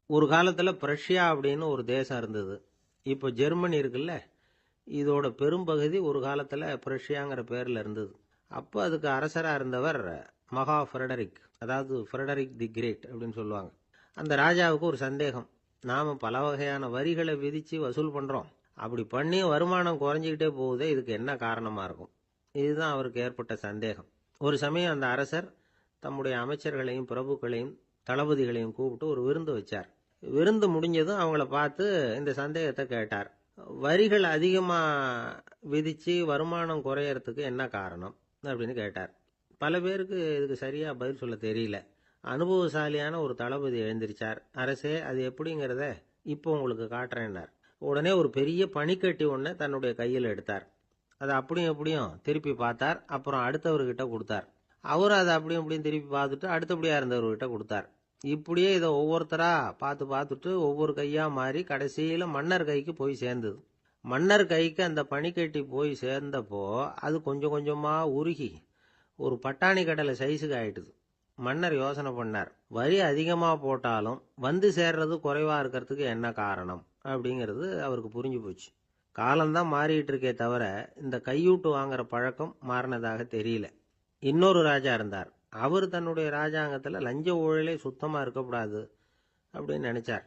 ஒரு காலத்துல பிரஷ்யா அப்படின்னு ஒரு தேசம் இருந்தது. இப்போ ஜெர்மனி இருக்குல்ல, இதோட பெரும்பகுதி ஒரு காலத்துல பிரஷ்யாங்கிற பேர்ல இருந்தது. அப்போ அதுக்கு அரசரா இருந்தவர் மகா ஃப்ரெடரிக், அதாவது ஃப்ரெடரிக் தி கிரேட் அப்படின்னு சொல்லுவாங்க. அந்த ராஜாவுக்கு ஒரு சந்தேகம். நாம பல வகையான வரிகளை விதிச்சு வசூல் பண்றோம், அப்படி பண்ணி வருமானம் குறைஞ்சிக்கிட்டே போகுதே, இதுக்கு என்ன காரணமா இருக்கும்? இதுதான் அவருக்கு ஏற்பட்ட சந்தேகம். ஒரு சமயம் அந்த அரசர் தம்முடைய அமைச்சர்களையும் பிரபுக்களையும் தளபதிகளையும் கூப்பிட்டு ஒரு விருந்து வச்சார். விருந்து முடிஞ்சதும் அவங்கள பார்த்து இந்த சந்தேகத்தை கேட்டார். வரிகள் அதிகமா விதிச்சு வருமானம் குறையறதுக்கு என்ன காரணம் அப்படின்னு கேட்டார். பல பேருக்கு இதுக்கு சரியா பதில் சொல்ல தெரியல. அனுபவசாலியான ஒரு தளபதி எழுந்திருச்சார். அரசே, அது எப்படிங்கிறத இப்போ உங்களுக்கு காட்டுறேன்னார். உடனே ஒரு பெரிய பனிக்கட்டி ஒன்றை தன்னுடைய கையில் எடுத்தார். அதை அப்படியும் எப்படியும் திருப்பி பார்த்தார். அப்புறம் அடுத்தவர்கிட்ட கொடுத்தார். அவரும் அதை அப்படியும் இப்படியும் திருப்பி பார்த்துட்டு அடுத்தபடியா இருந்தவர்கிட்ட கொடுத்தார். இப்படியே இதை ஒவ்வொருத்தரா பார்த்துட்டு ஒவ்வொரு கையா மாறி கடைசியில மன்னர் கைக்கு போய் சேர்ந்தது. மன்னர் கைக்கு அந்த பனிக்கட்டி போய் சேர்ந்தப்போ அது கொஞ்சம் கொஞ்சமா உருகி ஒரு பட்டாணி கடலை சைஸுக்கு ஆயிட்டுது. மன்னர் யோசனை பண்ணார், வரி அதிகமா போட்டாலும் வந்து சேர்றது குறைவா இருக்கிறதுக்கு என்ன காரணம் அப்படிங்கிறது அவருக்கு புரிஞ்சு போச்சு. காலம்தான் மாறிட்டு இருக்கே தவிர இந்த கையூட்டு வாங்குற பழக்கம் மாறினதாக தெரியல. இன்னொரு ராஜா இருந்தார். அவர் தன்னுடைய ராஜாங்கத்துல லஞ்ச ஊழலே சுத்தமா இருக்கக்கூடாது அப்படின்னு நினைச்சார்.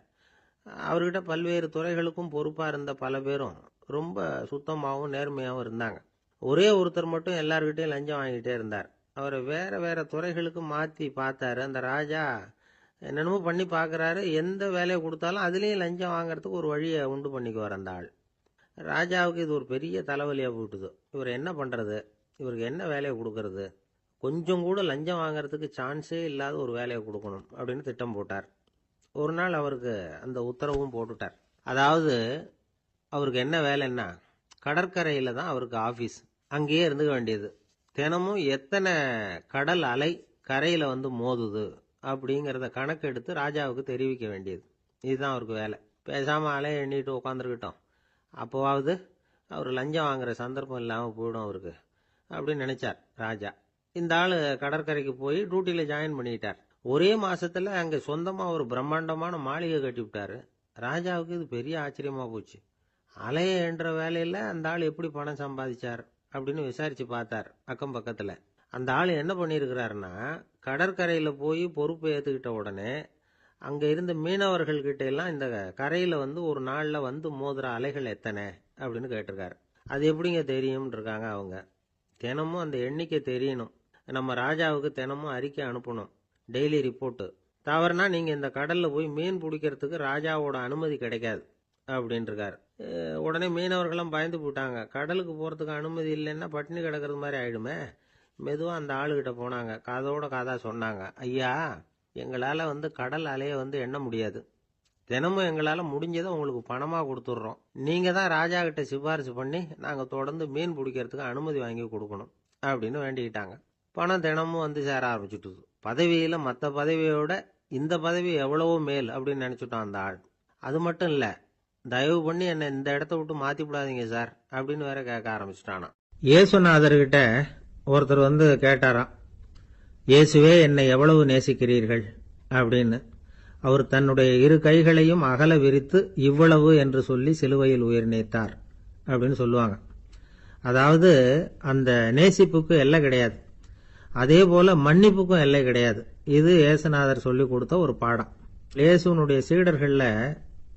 அவர்கிட்ட பல்வேறு துறைகளுக்கும் பொறுப்பா இருந்த பல பேரும் ரொம்ப சுத்தமாகவும் நேர்மையாகவும் இருந்தாங்க. ஒரே ஒருத்தர் மட்டும் எல்லார்கிட்டையும் லஞ்சம் வாங்கிட்டே இருந்தார். அவரை வேற வேற துறைகளுக்கு மாத்தி பார்த்தாரு. அந்த ராஜா என்னென்னமோ பண்ணி பார்க்கறாரு. எந்த வேலையை கொடுத்தாலும் அதுலேயும் லஞ்சம் வாங்கறதுக்கு ஒரு வழியை உண்டு பண்ணிக்குவார் அந்த ஆள். ராஜாவுக்கு இது ஒரு பெரிய தலைவலியா போயிட்டுது. இவர் என்ன பண்றது? இவருக்கு என்ன வேலையை கொடுக்கறது? கொஞ்சம் கூட லஞ்சம் வாங்கறதுக்கு சான்ஸே இல்லாத ஒரு வேலையை கொடுக்கணும் அப்படின்னு திட்டம் போட்டார். ஒரு நாள் அவருக்கு அந்த உத்தரவும் போட்டுட்டார். அதாவது அவருக்கு என்ன வேலைன்னா, கடற்கரையில தான் அவருக்கு ஆபீஸ். அங்கேயே இருந்துக்க வேண்டியது. தினமும் எத்தனை கடல் அலை கரையில வந்து மோதுது அப்படிங்கிறத கணக்கெடுத்து ராஜாவுக்கு தெரிவிக்க வேண்டியது. இதுதான் அவருக்கு வேலை. பேசாம அலையை எண்ணிட்டு உட்காந்துருக்கிட்டோம், அப்போவாவது அவர் லஞ்சம் வாங்குற சந்தர்ப்பம் இல்லாமல் போயிடும் அவருக்கு அப்படின்னு நினைச்சார் ராஜா. இந்த ஆளு கடற்கரைக்கு போய் டியூட்டியில ஜாயின் பண்ணிட்டார். ஒரே மாசத்துல அங்க சொந்தமா ஒரு பிரம்மாண்டமான மாளிகை கட்டி விட்டாரு. ராஜாவுக்கு இது பெரிய ஆச்சரியமா போச்சு. அலைய என்ற வேலையில அந்த ஆள் எப்படி பணம் சம்பாதிச்சார் அப்படின்னு விசாரிச்சு பார்த்தார் அக்கம் பக்கத்துல. அந்த ஆள் என்ன பண்ணிருக்கிறாருன்னா, கடற்கரையில போய் பொறுப்பை ஏத்துக்கிட்ட உடனே அங்க இருந்த மீனவர்கள் கிட்ட எல்லாம் இந்த கரையில வந்து ஒரு நாள்ல வந்து மோதுற அலைகள் எத்தனை அப்படின்னு கேட்டிருக்காரு. அது எப்படிங்க தெரியும் இருக்காங்க அவங்க. தினமும் அந்த எண்ணிக்கை தெரியணும். நம்ம ராஜாவுக்கு தினமும் அறிக்கை அனுப்பணும், டெய்லி ரிப்போர்ட்டு. தவறுனா நீங்க இந்த கடல்ல போய் மீன் பிடிக்கிறதுக்கு ராஜாவோட அனுமதி கிடைக்காது அப்படின்னு இருக்காரு. உடனே மீனவர்களும் பயந்து போட்டாங்க. கடலுக்கு போறதுக்கு அனுமதி இல்லைன்னா பட்டினி கிடக்கிறது மாதிரி ஆயிடுமே. மெதுவா அந்த ஆளுகிட்ட போனாங்க. காதோட காதா சொன்னாங்க, ஐயா, எங்களால வந்து கடல் அலைய வந்து எண்ண முடியாது. தினமும் எங்களால முடிஞ்சதை உங்களுக்கு பணமா கொடுத்துட்றோம். நீங்க தான் ராஜா கிட்ட சிபாரிசு பண்ணி நாங்க தொடர்ந்து மீன் பிடிக்கிறதுக்கு அனுமதி வாங்கி கொடுக்கணும் அப்படின்னு வேண்டிக்கிட்டாங்க. பணம் தினமும் வந்து சேர ஆரம்பிச்சுட்டுது. பதவியில மற்ற பதவியோட இந்த பதவி எவ்வளவோ மேல் அப்படின்னு நினைச்சுட்டான் அந்த ஆள். அது மட்டும் இல்ல, தயவு பண்ணி என்னை இந்த இடத்த விட்டு மாத்தி விடாதீங்க சார் அப்படின்னு வேற கேட்க ஆரம்பிச்சுட்டானா. இயேசுநாதர்கிட்ட ஒருத்தர் வந்து கேட்டாராம், இயேசுவே, என்னை எவ்வளவு நேசிக்கிறீர்கள் அப்படின்னு. அவர் தன்னுடைய இரு கைகளையும் அகல விரித்து இவ்வளவு என்று சொல்லி சிலுவையில் உயிர் நீத்தார் அப்படின்னு சொல்லுவாங்க. அதாவது அந்த நேசிப்புக்கு எல்லை கிடையாது, அதே போல மன்னிப்புக்கும் எல்லை கிடையாது. இது இயேசுநாதர் சொல்லி கொடுத்த ஒரு பாடம். இயேசுனுடைய சீடர்கள்ல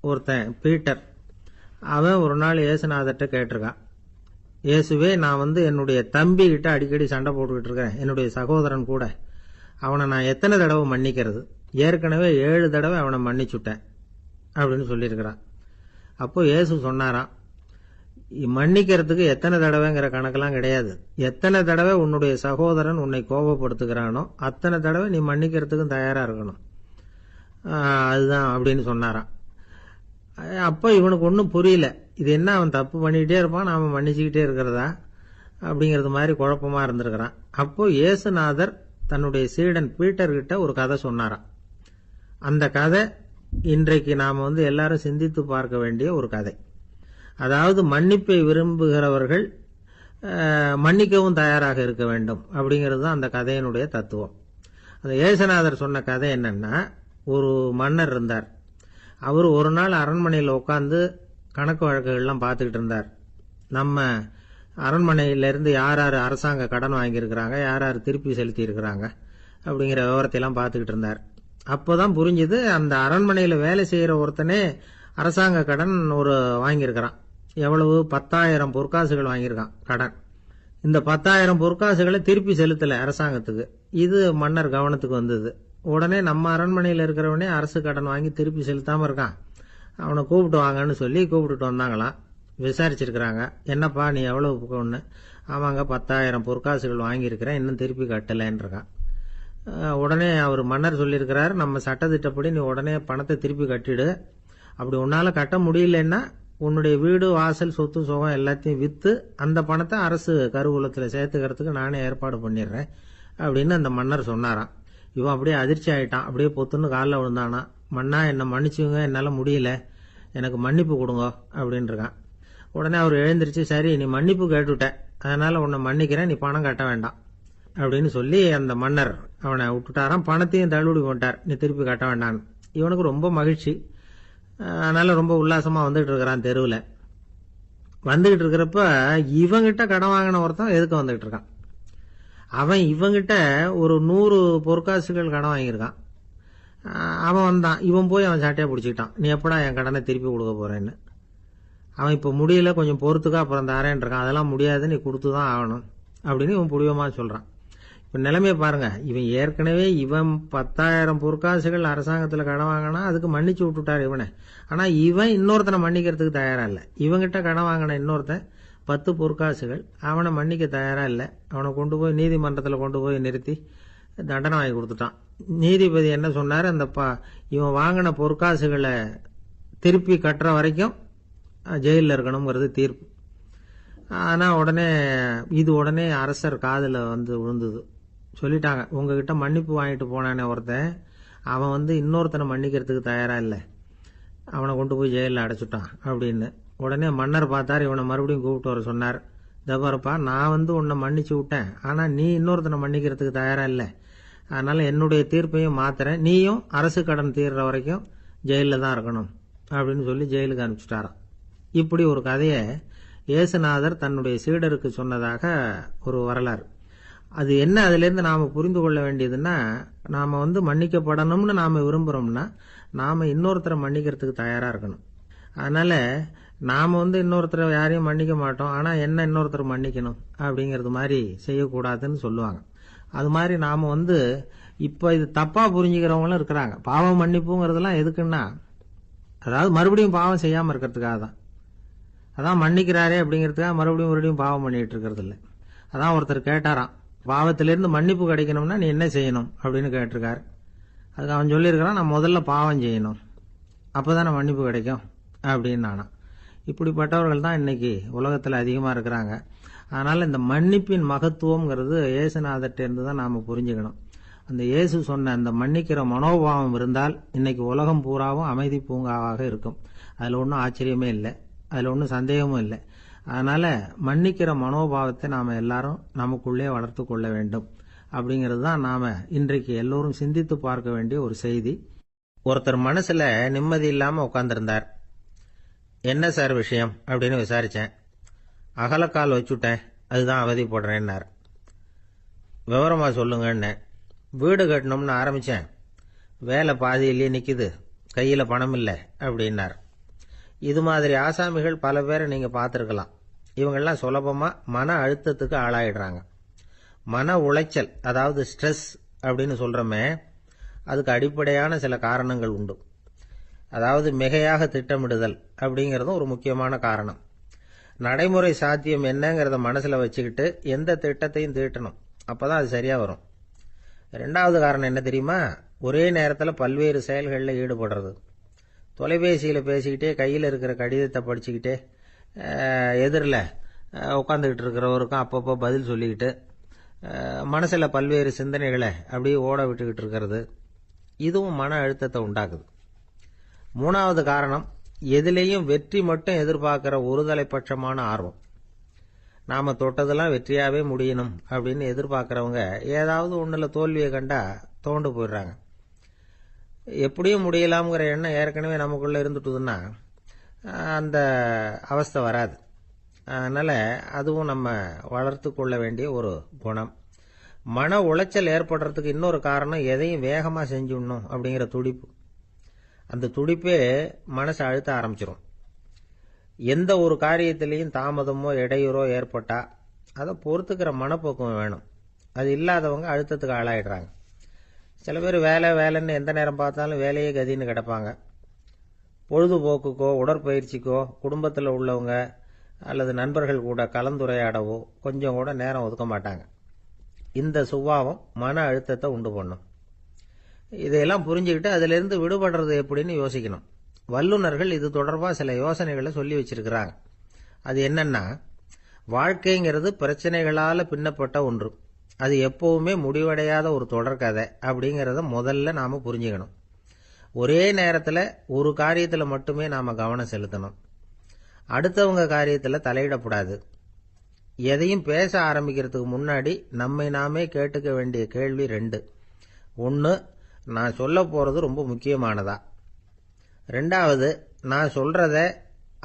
ஒருத்தன் பீட்டர், அவன் ஒரு நாள் இயேசுநாதர்கிட்ட கேட்டிருக்கான், இயேசுவே, நான் வந்து என்னுடைய தம்பி கிட்ட அடிக்கடி சண்டை போட்டுக்கிட்டு இருக்கிறேன், என்னுடைய சகோதரன் கூட. அவனை நான் எத்தனை தடவை மன்னிக்கிறது? ஏற்கனவே 7 தடவை அவனை மன்னிச்சுட்டேன் அப்படின்னு சொல்லியிருக்கிறான். அப்போ இயேசு சொன்னாராம், மன்னிக்கிறதுக்கு எத்தனை தடவைங்கிற கணக்கெல்லாம் கிடையாது. எத்தனை தடவை உன்னுடைய சகோதரன் உன்னை கோபப்படுத்துகிறானோ அத்தனை தடவை நீ மன்னிக்கிறதுக்கும் தயாரா இருக்கணும், அதுதான் அப்படின்னு சொன்னாராம். அப்போ இவனுக்கு ஒன்றும் புரியல. இது என்ன, அவன் தப்பு பண்ணிக்கிட்டே இருப்பான், நாம மன்னிச்சுக்கிட்டே இருக்கிறதா அப்படிங்கிறது மாதிரி குழப்பமா இருந்திருக்கிறான். அப்போ இயேசுநாதர் தன்னுடைய சீடன் பீட்டர் கிட்ட ஒரு கதை சொன்னாராம். அந்த கதை இன்றைக்கு நாம வந்து எல்லாரும் சிந்தித்து பார்க்க வேண்டிய ஒரு கதை. அதாவது மன்னிப்பை விரும்புகிறவர்கள் மன்னிக்கவும் தயாராக இருக்க வேண்டும் அப்படிங்கிறது தான் அந்த கதையினுடைய தத்துவம். அந்த இயேசுநாதர் சொன்ன கதை என்னன்னா, ஒரு மன்னர் இருந்தார். அவர் ஒரு நாள் அரண்மனையில் உட்காந்து கணக்கு வழக்குகள்லாம் பார்த்துக்கிட்டு இருந்தார். நம்ம அரண்மனையிலேருந்து யார் யார் அரசாங்க கடன் வாங்கியிருக்கிறாங்க, யார் யார் திருப்பி செலுத்தி இருக்கிறாங்க அப்படிங்கிற விவரத்தையெல்லாம் பார்த்துக்கிட்டு இருந்தார். அப்போதான் புரிஞ்சுது, அந்த அரண்மனையில் வேலை செய்கிற ஒருத்தனே அரசாங்க கடன் ஒரு வாங்கியிருக்கிறான். எவ்வளவு? 10,000 பொற்காசுகள் வாங்கியிருக்கான் கடன். இந்த 10,000 பொற்காசுகளை திருப்பி செலுத்தலை அரசாங்கத்துக்கு. இது மன்னர் கவனத்துக்கு வந்தது. உடனே நம்ம அரண்மனையில் இருக்கிறவனே அரசு கடன் வாங்கி திருப்பி செலுத்தாமல் இருக்கான், அவனை கூப்பிட்டு வாங்கன்னு சொல்லி கூப்பிட்டுட்டு வந்தாங்களாம். விசாரிச்சிருக்கிறாங்க, என்னப்பா நீ எவ்வளவு ஒன்று? ஆமாங்க 10,000 பொற்காசுகள் வாங்கியிருக்கிறேன், இன்னும் திருப்பி கட்டலைன்றான். உடனே அவர் மன்னர் சொல்லியிருக்கிறார், நம்ம சட்டத்திட்டப்படி நீ உடனே பணத்தை திருப்பி கட்டிடு. அப்படி உன்னால் கட்ட முடியலன்னா உன்னுடைய வீடு வாசல் சொத்து சுகம் எல்லாத்தையும் விற்று அந்த பணத்தை அரசு கருவூலத்தில் சேர்த்துக்கிறதுக்கு நானே ஏற்பாடு பண்ணிடுறேன் அப்படின்னு அந்த மன்னர் சொன்னாராம். இவன் அப்படியே அதிர்ச்சி ஆகிட்டான். அப்படியே பொத்துன்னு காலில் விழுந்தானா. மன்னா என்னை மன்னிச்சுங்க, என்னால் முடியல, எனக்கு மன்னிப்பு கொடுங்க அப்படின்ட்டுருக்கான். உடனே அவர் எழுந்திரிச்சு, சரி நீ மன்னிப்பு கேட்டுவிட்ட, அதனால் உன்னை மன்னிக்கிறேன், நீ பணம் கட்ட வேண்டாம் அப்படின்னு சொல்லி அந்த மன்னர் அவனை விட்டுட்டாராம். பணத்தையும் தள்ளுபடி பண்ணிட்டார், நீ திருப்பி கட்ட வேண்டான்னு. இவனுக்கு ரொம்ப மகிழ்ச்சி. அதனால ரொம்ப உல்லாசமாக வந்துகிட்டு இருக்கிறான். தெருவில் வந்துகிட்டு இருக்கிறப்ப இவங்கிட்ட கடன் வாங்கின ஒருத்தன் எதுக்கு வந்துகிட்டு இருக்கான். அவன் இவங்கிட்ட ஒரு 100 பொற்காசுகள் கடன் வாங்கியிருக்கான். அவன் வந்தான், இவன் போய் அவன் சாட்டையை பிடிச்சிக்கிட்டான், நீ எப்படா என் கடனை திருப்பி கொடுக்க போறேன்னு. அவன் இப்போ முடியல, கொஞ்சம் பொறுத்துக்கா, அப்புறம் தாரேன் இருக்கான். அதெல்லாம் முடியாது, நீ கொடுத்து தான் ஆகணும் அப்படின்னு இவன் புடிவமாக சொல்கிறான். இப்போ நிலைமையை பாருங்க, இவன் ஏற்கனவே இவன் 10,000 பொற்காசுகள் அரசாங்கத்தில் கடன் வாங்கினா அதுக்கு மன்னிச்சு விட்டுட்டார் இவனை. ஆனால் இவன் இன்னொருத்தனை மன்னிக்கிறதுக்கு தயாராக இல்லை. இவங்கிட்ட கடன் வாங்கின இன்னொருத்தன் 10 பொற்காசுகள், அவனை மன்னிக்க தயாராக இல்லை. அவனை கொண்டு போய் நீதிமன்றத்தில் கொண்டு போய் நிறுத்தி தண்டனை வாங்கி கொடுத்துட்டான். நீதிபதி என்ன சொன்னார், அந்த இவன் வாங்கின பொற்காசுகளை திருப்பி கட்டுற வரைக்கும் ஜெயிலில் இருக்கணுங்கிறது தீர்ப்பு. ஆனால் உடனே அரசர் காதில் வந்து விழுந்தது. சொல்லிட்டாங்க, உங்ககிட்ட மன்னிப்பு வாங்கிட்டு போனானே ஒருத்தன், அவன் இன்னொருத்தனை மன்னிக்கிறதுக்கு தயாராக இல்லை, அவனை கொண்டு போய் ஜெயிலில் அடைச்சிட்டான் அப்படின்னு. உடனே மன்னர் பார்த்தார், இவனை மறுபடியும் கூப்பிட்டு வர சொன்னார். தபாரப்பா, நான் உன்னை மன்னிச்சு விட்டேன், ஆனால் நீ இன்னொருத்தனை மன்னிக்கிறதுக்கு தயாராக இல்லை, அதனால் என்னுடைய தீர்ப்பையும் மாத்துறேன், நீயும் அரசு கடன் தீர்ற வரைக்கும் ஜெயிலில் தான் இருக்கணும் அப்படின்னு சொல்லி ஜெயிலுக்கு அனுப்பிச்சிட்டாராம். இப்படி ஒரு கதையை இயேசுநாதர் தன்னுடைய சீடருக்கு சொன்னதாக ஒரு வரலாறு. அது என்ன, அதிலேருந்து நாம் புரிந்து கொள்ள வேண்டியதுன்னா, நாம் மன்னிக்கப்படணும்னு நாம் விரும்புகிறோம்னா நாம் இன்னொருத்தரை மன்னிக்கிறதுக்கு தயாராக இருக்கணும். அதனால் நாம் இன்னொருத்தரை யாரையும் மன்னிக்க மாட்டோம், ஆனால் என்ன இன்னொருத்தர் மன்னிக்கணும் அப்படிங்கிறது மாதிரி செய்யக்கூடாதுன்னு சொல்லுவாங்க. அது மாதிரி நாம் இப்போ இது தப்பாக புரிஞ்சுக்கிறவங்களும் இருக்கிறாங்க. பாவம் மன்னிப்புங்கிறதுலாம் எதுக்குன்னா, அதாவது மறுபடியும் பாவம் செய்யாமல் இருக்கிறதுக்காக தான். அதான் மன்னிக்கிறாரே அப்படிங்கிறதுக்காக மறுபடியும் பாவம் பண்ணிட்டு இருக்கிறது இல்லை. அதான் ஒருத்தர் கேட்டாராம், பாவத்திலிருந்து மன்னிப்பு கிடைக்கணும்னா நீ என்ன செய்யணும் அப்படின்னு கேட்டிருக்காரு. அதுக்கு அவன் சொல்லியிருக்கிறான், நான் முதல்ல பாவம் செய்யணும், அப்போதானே மன்னிப்பு கிடைக்கும் அப்படின்னு நானா. இப்படிப்பட்டவர்கள் தான் இன்னைக்கு உலகத்தில் அதிகமாக இருக்கிறாங்க. அதனால் இந்த மன்னிப்பின் மகத்துவங்கிறது இயேசுநாதர்கிட்டேருந்து தான் நாம் புரிஞ்சுக்கணும். அந்த இயேசு சொன்ன அந்த மன்னிக்கிற மனோபாவம் இருந்தால் இன்னைக்கு உலகம் பூராவும் அமைதி பூங்காவாக இருக்கும். அதில் ஒன்றும் ஆச்சரியமே இல்லை, அதில் ஒன்றும் சந்தேகமும் இல்லை. அதனால் மன்னிக்கிற மனோபாவத்தை நாம் எல்லாரும் நமக்குள்ளே வளர்த்து கொள்ள வேண்டும் அப்படிங்கிறது தான் நாம் இன்றைக்கு எல்லோரும் சிந்தித்து பார்க்க வேண்டிய ஒரு செய்தி. ஒருத்தர் மனசில் நிம்மதி இல்லாமல் உட்காந்துருந்தார். என்ன சார் விஷயம் அப்படின்னு விசாரித்தேன். அகலக்கால் வச்சுட்டேன், அதுதான் அவதிப்படுறேன்னார். விவரமாக சொல்லுங்கன்னு. வீடு கட்டணும்னு ஆரம்பித்தேன், வேலை பாதியிலேயே நிற்கிது, கையில் பணம் இல்லை அப்படின்னார். இது மாதிரி ஆசாமிகள் பல பேரை நீங்கள் பார்த்துருக்கலாம். இவங்கெல்லாம் சுலபமாக மன அழுத்தத்துக்கு ஆளாயிடுறாங்க. மன உளைச்சல், அதாவது ஸ்ட்ரெஸ் அப்படின்னு சொல்கிறோமே, அதுக்கு அடிப்படையான சில காரணங்கள் உண்டு. அதாவது மிகையாக திட்டமிடுதல் அப்படிங்கிறதும் ஒரு முக்கியமான காரணம். நடைமுறை சாத்தியம் என்னங்கிறத மனசில் வச்சுக்கிட்டு எந்த திட்டத்தையும் தீட்டணும், அப்போ தான் அது சரியாக வரும். ரெண்டாவது காரணம் என்ன தெரியுமா, ஒரே நேரத்தில் பல்வேறு செயல்களில் ஈடுபடுறது. தொலைபேசியில் பேசிக்கிட்டே கையில் இருக்கிற கடிதத்தை படிச்சுக்கிட்டே எதிரில் உட்காந்துக்கிட்டு இருக்கிறவருக்கும் அப்பப்போ பதில் சொல்லிக்கிட்டு மனசில் பல்வேறு சிந்தனைகளை அப்படியே ஓட விட்டுக்கிட்டு இருக்கிறது, இதுவும் மன அழுத்தத்தை உண்டாக்குது. மூணாவது காரணம், எதிலேயும் வெற்றி மட்டும் எதிர்பார்க்குற ஒருதலைப்பட்சமான ஆர்வம். நாம் தொட்டதெல்லாம் வெற்றியாகவே முடியணும் அப்படின்னு எதிர்பார்க்குறவங்க ஏதாவது ஒன்றில் தோல்வியை கண்டா தோண்டு போயிடுறாங்க. எப்படியும் முடியலாம்ங்கிற எண்ணம் ஏற்கனவே நமக்குள்ளே இருந்துட்டுதுன்னா அந்த அவஸ்தை வராது. அதனால் அதுவும் நம்ம வளர்த்து கொள்ள வேண்டிய ஒரு குணம். மன உளைச்சல் ஏற்படுறதுக்கு இன்னொரு காரணம் எதையும் வேகமாக செஞ்சுடணும் அப்படிங்கிற துடிப்பு. அந்த துடிப்பே மனசை அழுத்த ஆரம்பிச்சிடும். எந்த ஒரு காரியத்திலையும் தாமதமோ இடையூறோ ஏற்பட்டால் அதை பொறுத்துக்கிற மனப்போக்கம் வேணும். அது இல்லாதவங்க அழுத்தத்துக்கு ஆளாயிடுறாங்க. சில பேர் வேலைன்னு எந்த நேரம் பார்த்தாலும் வேலையே கதின்னு கிடப்பாங்க. பொழுதுபோக்குக்கோ உடற்பயிற்சிக்கோ குடும்பத்தில் உள்ளவங்க அல்லது நண்பர்கள் கூட கலந்துரையாடவோ கொஞ்சம் கூட நேரம் ஒதுக்க மாட்டாங்க. இந்த சுபாவம் மன அழுத்தத்தை உண்டு பண்ணும். இதையெல்லாம் புரிஞ்சுக்கிட்டு அதிலிருந்து விடுபடுறது எப்படின்னு யோசிக்கணும். வல்லுநர்கள் இது தொடர்பாக சில யோசனைகளை சொல்லி வச்சிருக்கிறாங்க. அது என்னன்னா, வாழ்க்கைங்கிறது பிரச்சனைகளால் பின்னப்பட்ட ஒன்று. அது எப்பவுமே முடிவடையாத ஒரு தொடர்கதை அப்படிங்கிறத முதல்ல நாம் புரிஞ்சுக்கணும். ஒரே நேரத்தில் ஒரு காரியத்தில் மட்டுமே நாம் கவனம் செலுத்தணும். அடுத்தவங்க காரியத்தில் தலையிடக்கூடாது. எதையும் பேச ஆரம்பிக்கிறதுக்கு முன்னாடி நம்மை நாமே கேட்டுக்க வேண்டிய கேள்வி 2. 1, நான் சொல்ல போகிறது ரொம்ப முக்கியமானதா? 2வது, நான் சொல்கிறத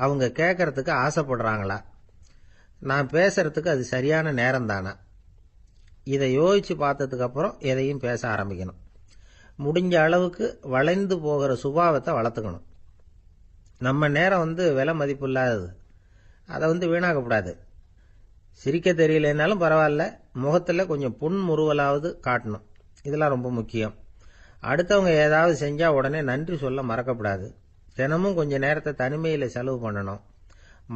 அவங்க கேட்கறதுக்கு ஆசைப்படுறாங்களா? நான் பேசுறதுக்கு அது சரியான நேரம் தானா? இதை யோசித்து பார்த்ததுக்கப்புறம் எதையும் பேச ஆரம்பிக்கணும். முடிஞ்ச அளவுக்கு வளைந்து போகிற சுபாவத்தை வளர்த்துக்கணும். நம்ம நேரம் விலை மதிப்பு இல்லாதது. அதை வீணாக்கக்கூடாது. சிரிக்க தெரியலனாலும் பரவாயில்ல, முகத்தில் கொஞ்சம் புன்முறுவலாவது காட்டணும். இதெல்லாம் ரொம்ப முக்கியம். அடுத்தவங்க ஏதாவது செஞ்சால் உடனே நன்றி சொல்ல மறக்கப்படாது. தினமும் கொஞ்சம் நேரத்தை தனிமையில் செலவு பண்ணணும்.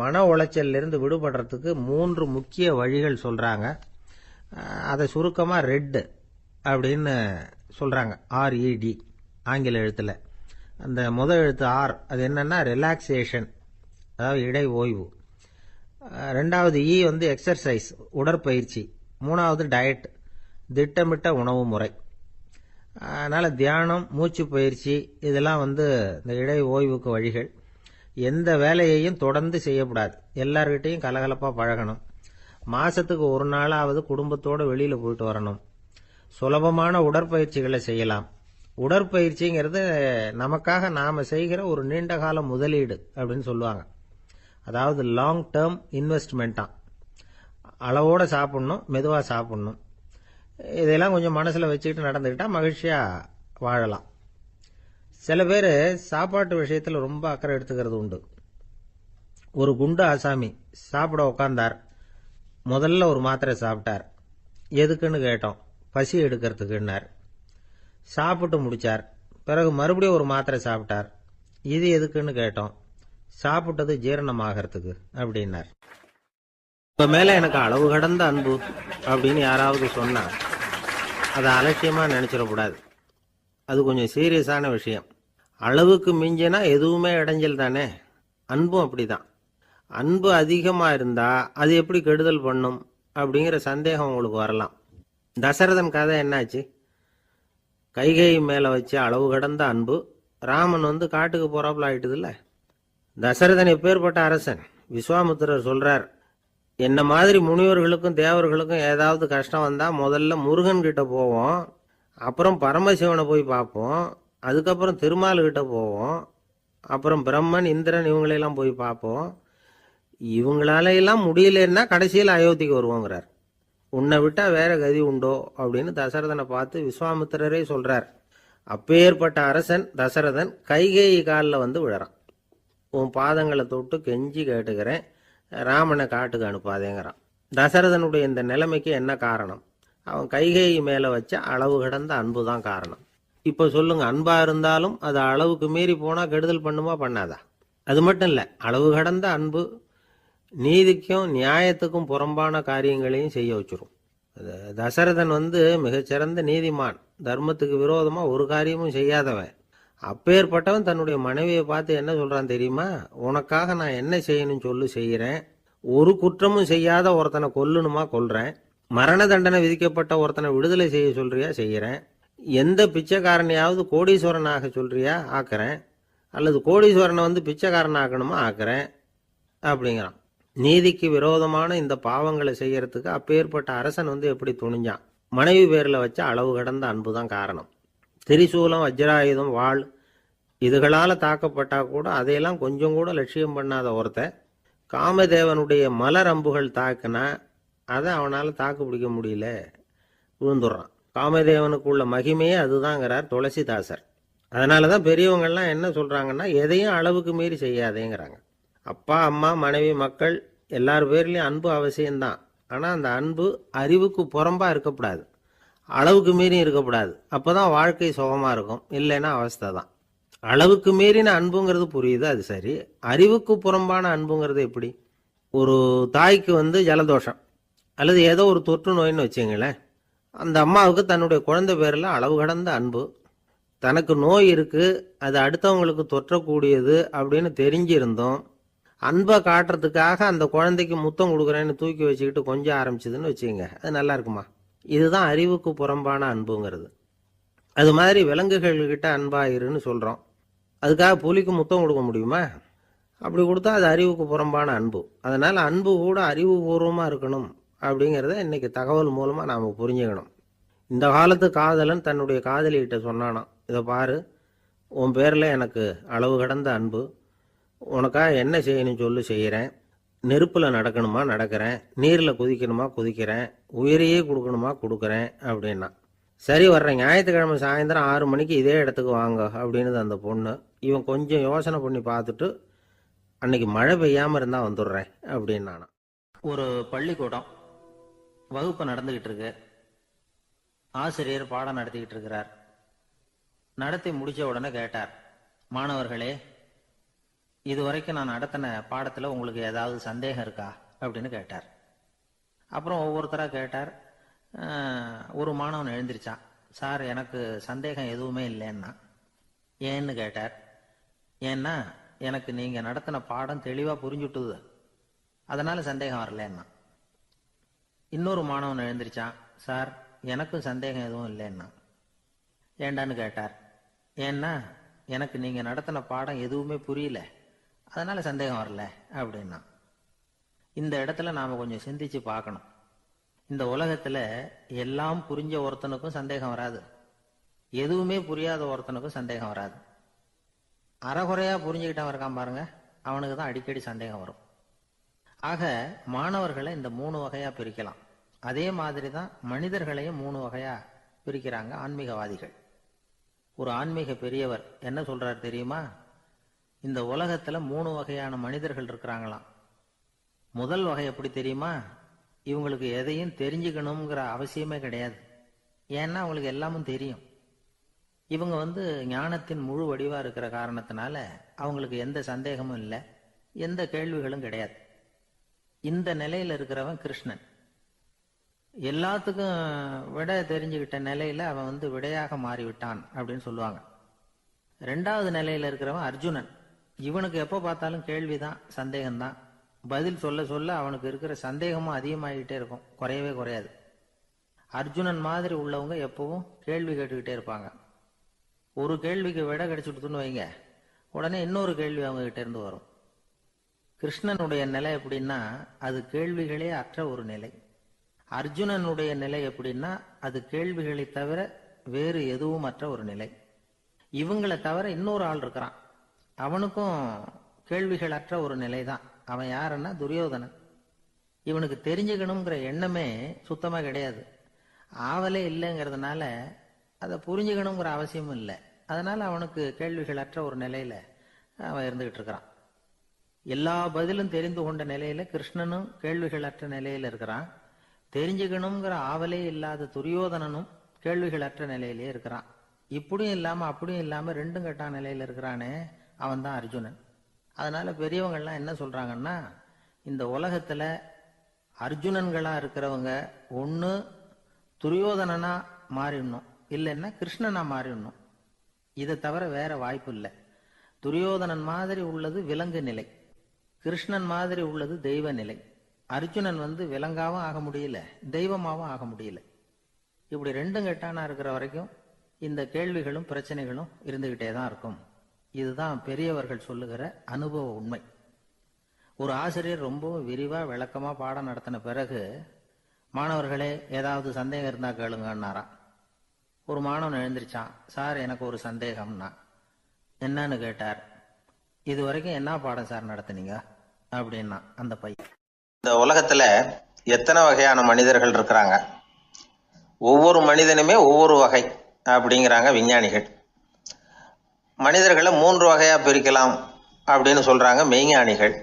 மன உளைச்சலிருந்து விடுபடுறதுக்கு 3 முக்கிய வழிகள் சொல்கிறாங்க. அதை சுருக்கமாக ரெட் அப்படின்னு சொல்கிறாங்க. RED ஆங்கில எழுத்தில். அந்த முதல் எழுத்து R, அது என்னன்னா ரிலாக்ஸேஷன், அதாவது இடை ஓய்வு. 2வது E எக்ஸர்சைஸ், உடற்பயிற்சி. 3வது டயட், திட்டமிட்ட உணவு முறை. அதனால் தியானம், மூச்சு பயிற்சி இதெல்லாம் இந்த இடை ஓய்வுக்கு வழிகள். எந்த வேலையையும் தொடர்ந்து செய்யக்கூடாது. எல்லார்கிட்டையும் கலகலப்பாக பழகணும். மாதத்துக்கு ஒரு நாளாவது குடும்பத்தோடு வெளியில் போயிட்டு வரணும். சுலபமான உடற்பயிற்சிகளை செய்யலாம். உடற்பயிற்சிங்கிறது நமக்காக நாம் செய்கிற ஒரு நீண்டகால முதலீடு அப்படின்னு சொல்லுவாங்க. அதாவது லாங் டேர்ம் இன்வெஸ்ட்மெண்ட்டாம். அளவோடு சாப்பிட்ணும், மெதுவாக சாப்பிட்ணும். இதெல்லாம் கொஞ்சம் மனசில் வச்சுக்கிட்டு நடந்துக்கிட்டால் மகிழ்ச்சியாக வாழலாம். சில பேர் சாப்பாட்டு விஷயத்தில் ரொம்ப அக்கறை எடுத்துக்கிறது உண்டு. ஒரு குண்டு ஆசாமி சாப்பிட உட்கார்ந்தார். முதல்ல ஒரு மாத்திரை சாப்பிட்டார். எதுக்குன்னு கேட்டோம். பசி எடுக்கிறதுக்குன்னார். சாப்பிட்டு முடிச்சார். பிறகு மறுபடியும் ஒரு மாத்திரை சாப்பிட்டார். இது எதுக்குன்னு கேட்டோம். சாப்பிட்டது ஜீரணமாகறதுக்கு அப்படின்னார். இப்போ மேலே எனக்கு அளவு கடந்த அன்பு அப்படின்னு யாராவது சொன்னால் அதை அலட்சியமாக நினச்சிடக்கூடாது. அது கொஞ்சம் சீரியஸான விஷயம். அளவுக்கு மிஞ்சினா எதுவுமே இடைஞ்சல் தானே. அன்பும் அப்படி தான். அன்பு அதிகமாக இருந்தால் அது எப்படி கெடுதல் பண்ணும் அப்படிங்கிற சந்தேகம் உங்களுக்கு வரலாம். தசரதன் கதை என்னாச்சு? கைகை மேலே வச்சு அளவு கடந்த அன்பு. ராமன் காட்டுக்கு போறாப்புல ஆயிட்டுதுல்ல. தசரதன் எப்பேற்பட்ட அரசன்? விஸ்வாமித்திரர் சொல்றார், என்ன மாதிரி முனிவர்களுக்கும் தேவர்களுக்கும் ஏதாவது கஷ்டம் வந்தால் முதல்ல முருகன் கிட்ட போவோம், அப்புறம் பரமசிவனை போய் பார்ப்போம், அதுக்கப்புறம் திருமால்கிட்ட போவோம், அப்புறம் பிரம்மன் இந்திரன் இவங்களையெல்லாம் போய் பார்ப்போம். இவங்களாலையெல்லாம் முடியலன்னா கடைசியில் அயோத்திக்கு வருவோங்கிறார். உன்னை விட்டா வேற கதி உண்டோ அப்படின்னு தசரதனை பார்த்து விஸ்வாமித்திரரே சொல்றார். அப்பேற்பட்ட அரசன் தசரதன் கைகேயி காலில் விழறான். உன் பாதங்களை தொட்டு கெஞ்சி கேட்டுக்கிறேன், ராமனை காட்டுக்கு அனுப்பாதேங்கிறான். தசரதனுடைய இந்த நிலைமைக்கு என்ன காரணம்? அவன் கைகேயி மேலே வச்ச அளவு கடந்த அன்பு தான் காரணம். இப்போ சொல்லுங்க, அன்பா இருந்தாலும் அது அளவுக்கு மீறி போனால் கெடுதல் பண்ணுமா பண்ணாதா? அது மட்டும் இல்லை, அளவு கடந்த அன்பு நீதிக்கும் நியாயத்துக்கும் புறம்பான காரியங்களையும் செய்ய வச்சிரும். தசரதன் மிகச்சிறந்த நீதிமான், தர்மத்துக்கு விரோதமாக ஒரு காரியமும் செய்யாதவன். அப்பேற்பட்டவன் தன்னுடைய மனைவியை பார்த்து என்ன சொல்றான் தெரியுமா? உனக்காக நான் என்ன செய்யணும்னு சொல்லு, செய்கிறேன். ஒரு குற்றமும் செய்யாத ஒருத்தனை கொல்லணுமா கொல்றேன். மரண தண்டனை விதிக்கப்பட்ட ஒருத்தனை விடுதலை செய்ய சொல்றியா செய்கிறேன். எந்த பிச்சைக்காரனையாவது கோடீஸ்வரனாக சொல்றியா ஆக்குறேன், அல்லது கோடீஸ்வரனை பிச்சைக்காரன் ஆக்கணுமா ஆக்குறேன் அப்படிங்கிறான். நீதிக்கு விரோதமான இந்த பாவங்களை செய்யறதுக்கு அப்பேற்பட்ட அரசன் எப்படி துணிஞ்சான்? மனைவி பேரில் வச்ச அளவு கடந்த அன்பு தான் காரணம். திரிசூலம், வஜ்ராயுதம், வாள் இதுகளால் தாக்கப்பட்டா கூட அதையெல்லாம் கொஞ்சம் கூட லட்சியம் பண்ணாத ஒருத்தன் காமதேவனுடைய மலர் அம்புகள் தாக்குனா அதை அவனால் தாக்கு பிடிக்க முடியல, விழுந்துடுறான். காமதேவனுக்குள்ள மகிமையே அதுதாங்கிறார் துளசிதாசர். அதனால தான் பெரியவங்கள்லாம் என்ன சொல்கிறாங்கன்னா, எதையும் அளவுக்கு மீறி செய்யாதேங்கிறாங்க. அப்பா, அம்மா, மனைவி, மக்கள் எல்லார் பேர்லேயும் அன்பு அவசியம்தான். ஆனால் அந்த அன்பு அறிவுக்கு புறம்பாக இருக்கக்கூடாது, அளவுக்கு மீறி இருக்கக்கூடாது. அப்போ தான் வாழ்க்கை சுகமாக இருக்கும். இல்லைன்னா அவஸ்தை தான். அளவுக்கு மீறின அன்புங்கிறது புரியுது, அது சரி. அறிவுக்கு புறம்பான அன்புங்கிறது எப்படி? ஒரு தாய்க்கு ஜலதோஷம் அல்லது ஏதோ ஒரு தொற்று நோயின்னு வச்சுங்களேன். அந்த அம்மாவுக்கு தன்னுடைய குழந்தை பேரில் அளவு கடந்த அன்பு. தனக்கு நோய் இருக்குது, அது அடுத்தவங்களுக்கு தொற்றக்கூடியது அப்படின்னு தெரிஞ்சிருந்தோம் அன்பை காட்டுறதுக்காக அந்த குழந்தைக்கு முத்தம் கொடுக்குறேன்னு தூக்கி வச்சுக்கிட்டு கொஞ்சம் ஆரம்பிச்சதுன்னு வச்சுக்கோங்க, அது நல்லா இருக்குமா? இதுதான் அறிவுக்கு புறம்பான அன்புங்கிறது. அது மாதிரி விலங்குகள்கிட்ட அன்பாயிருன்னு சொல்கிறோம். அதுக்காக புலிக்கு முத்தம் கொடுக்க முடியுமா? அப்படி கொடுத்தா அது அறிவுக்கு புறம்பான அன்பு. அதனால் அன்பு கூட அறிவுபூர்வமாக இருக்கணும் அப்படிங்கிறத இன்றைக்கி தகவல் மூலமாக நாம் புரிஞ்சுக்கணும். இந்த காலத்து காதலன் தன்னுடைய காதலிகிட்ட சொன்னானாம், இதை பாரு, உன் பேரில் எனக்கு அளவு கடந்த அன்பு, உனக்காக என்ன செய்யணும் சொல்லு, செய்கிறேன். நெருப்பில் நடக்கணுமா நடக்கிறேன், நீரில் குதிக்கணுமா குதிக்கிறேன், உயிரையே கொடுக்கணுமா கொடுக்குறேன் அப்படின்னா. சரி, வர்றேன் ஞாயிற்றுக்கிழமை சாயந்தரம் 6 மணிக்கு இதே இடத்துக்கு வாங்க அப்படின்னுது அந்த பொண்ணு. இவன் கொஞ்சம் யோசனை பண்ணி பார்த்துட்டு, அன்னைக்கு மழை பெய்யாமல் இருந்தால் வந்துடுறேன் அப்படின்னானா. ஒரு பள்ளிக்கூடம் வகுப்பு நடந்துக்கிட்டு இருக்கு. ஆசிரியர் பாடம் நடத்திக்கிட்டு இருக்கிறார். நடத்தி முடிச்ச உடனே கேட்டார், மாணவர்களே, இதுவரைக்கும் நான் நடத்தின பாடத்தில் உங்களுக்கு ஏதாவது சந்தேகம் இருக்கா அப்படின்னு கேட்டார். அப்புறம் ஒவ்வொருத்தராக கேட்டார். ஒரு மாணவன் எழுந்திருச்சான். சார், எனக்கு சந்தேகம் எதுவுமே இல்லைன்னா. ஏன்னு கேட்டார். ஏன்னா எனக்கு நீங்கள் நடத்தின பாடம் தெளிவாக புரிஞ்சுட்டுது, அதனால சந்தேகம் வரலன்னா. இன்னொரு மாணவன் எழுந்திருச்சான். சார், எனக்கும் சந்தேகம் எதுவும் இல்லைன்னா. ஏண்டான்னு கேட்டார். ஏன்னா எனக்கு நீங்கள் நடத்தின பாடம் எதுவுமே புரியல, அதனால சந்தேகம் வரல அப்படின்னா. இந்த இடத்துல நாம் கொஞ்சம் சிந்திச்சு பார்க்கணும். இந்த உலகத்தில் எல்லாம் புரிஞ்ச ஒருத்தனுக்கும் சந்தேகம் வராது, எதுவுமே புரியாத ஒருத்தனுக்கும் சந்தேகம் வராது. அறகுறையா புரிஞ்சுக்கிட்டவன் இருக்கான் பாருங்க, அவனுக்கு தான் அடிக்கடி சந்தேகம் வரும். ஆக மாணவர்களை இந்த 3 வகையா பிரிக்கலாம். அதே மாதிரி தான் மனிதர்களையும் 3 வகையா பிரிக்கிறாங்க ஆன்மீகவாதிகள். ஒரு ஆன்மீக பெரியவர் என்ன சொல்றார் தெரியுமா? இந்த உலகத்துல 3 வகையான மனிதர்கள் இருக்கிறாங்களாம். முதல் வகை எப்படி தெரியுமா? இவங்களுக்கு எதையும் தெரிஞ்சுக்கணுங்கிற அவசியமே கிடையாது. ஏன்னா அவங்களுக்கு எல்லாமும் தெரியும். இவங்க ஞானத்தின் முழு வடிவா இருக்கிற காரணத்தினால அவங்களுக்கு எந்த சந்தேகமும் இல்லை, எந்த கேள்விகளும் கிடையாது. இந்த நிலையில இருக்கிறவன் கிருஷ்ணன். எல்லாத்துக்கும் விட தெரிஞ்சுக்கிட்ட நிலையில அவன் விடையாக மாறிவிட்டான் அப்படின்னு சொல்லுவாங்க. 2வது நிலையில இருக்கிறவன் அர்ஜுனன். இவனுக்கு எப்போ பார்த்தாலும் கேள்விதான், சந்தேகம்தான். பதில் சொல்ல சொல்ல அவனுக்கு இருக்கிற சந்தேகமும் அதிகமாகிட்டே இருக்கும், குறையவே குறையாது. அர்ஜுனன் மாதிரி உள்ளவங்க எப்பவும் கேள்வி கேட்டுக்கிட்டே இருப்பாங்க. ஒரு கேள்விக்கு விட கிடைச்சுட்டுன்னு வைங்க, உடனே இன்னொரு கேள்வி அவங்க கிட்ட இருந்து வரும். கிருஷ்ணனுடைய நிலை எப்படின்னா அது கேள்விகளே அற்ற ஒரு நிலை. அர்ஜுனனுடைய நிலை எப்படின்னா அது கேள்விகளை தவிர வேறு எதுவும் அற்ற ஒரு நிலை. இவங்களை தவிர இன்னொரு ஆள் இருக்கிறான், அவனுக்கும் கேள்விகள் அற்ற ஒரு நிலை தான். அவன் யாருன்னா துரியோதனன். இவனுக்கு தெரிஞ்சுக்கணுங்கிற எண்ணமே சுத்தமா கிடையாது. ஆவலே இல்லைங்கிறதுனால அதை புரிஞ்சுக்கணுங்கிற அவசியமும் இல்லை. அதனால அவனுக்கு கேள்விகள் அற்ற ஒரு நிலையில அவன் இருந்துகிட்டு இருக்கிறான். எல்லா பதிலும் தெரிந்து கொண்ட நிலையில கிருஷ்ணனும் கேள்விகள் அற்ற நிலையில இருக்கிறான். தெரிஞ்சுக்கணுங்கிற ஆவலே இல்லாத துரியோதனனும் கேள்விகள் அற்ற நிலையிலே இருக்கிறான். இப்படியும் இல்லாம அப்படியும் இல்லாம 2ம் கெட்டான் நிலையில இருக்கிறானே, அவன் தான் அர்ஜுனன். அதனால பெரியவங்கள்லாம் என்ன சொல்றாங்கன்னா, இந்த உலகத்துல அர்ஜுனன்களா இருக்கிறவங்க ஒண்ணு துரியோதனனா மாறிடணும், இல்லைன்னா கிருஷ்ணனா மாறிடணும். இதை தவிர வேற வாய்ப்பு இல்லை. துரியோதனன் மாதிரி உள்ளது விலங்கு நிலை, கிருஷ்ணன் மாதிரி உள்ளது தெய்வ நிலை. அர்ஜுனன் விலங்காவும் ஆக முடியல, தெய்வமாவும் ஆக முடியல. இப்படி 2ம் கெட்டானா இருக்கிற வரைக்கும் இந்த கேள்விகளும் பிரச்சனைகளும் இருந்துகிட்டே தான் இருக்கும். இதுதான் பெரியவர்கள் சொல்லுகிற அனுபவ உண்மை. ஒரு ஆசிரியர் ரொம்பவும் விரிவா விளக்கமா பாடம் நடத்தின பிறகு, மாணவர்களே ஏதாவது சந்தேகம் இருந்தா கேளுங்கன்னாராம். ஒரு மாணவன் எழுந்திருச்சான். சார், எனக்கு ஒரு சந்தேகம்னா. என்னன்னு கேட்டார். இது வரைக்கும் என்ன பாடம் சார் நடத்துனீங்க அப்படின்னா அந்த பையன். இந்த உலகத்துல எத்தனை வகையான மனிதர்கள் இருக்கிறாங்க, ஒவ்வொரு மனிதனுமே ஒவ்வொரு வகை அப்படிங்கிறாங்க விஞ்ஞானிகள். மனிதர்களை 3 வகையா பிரிக்கலாம் அப்படின்னு சொல்றாங்க மெய்ஞானிகள்.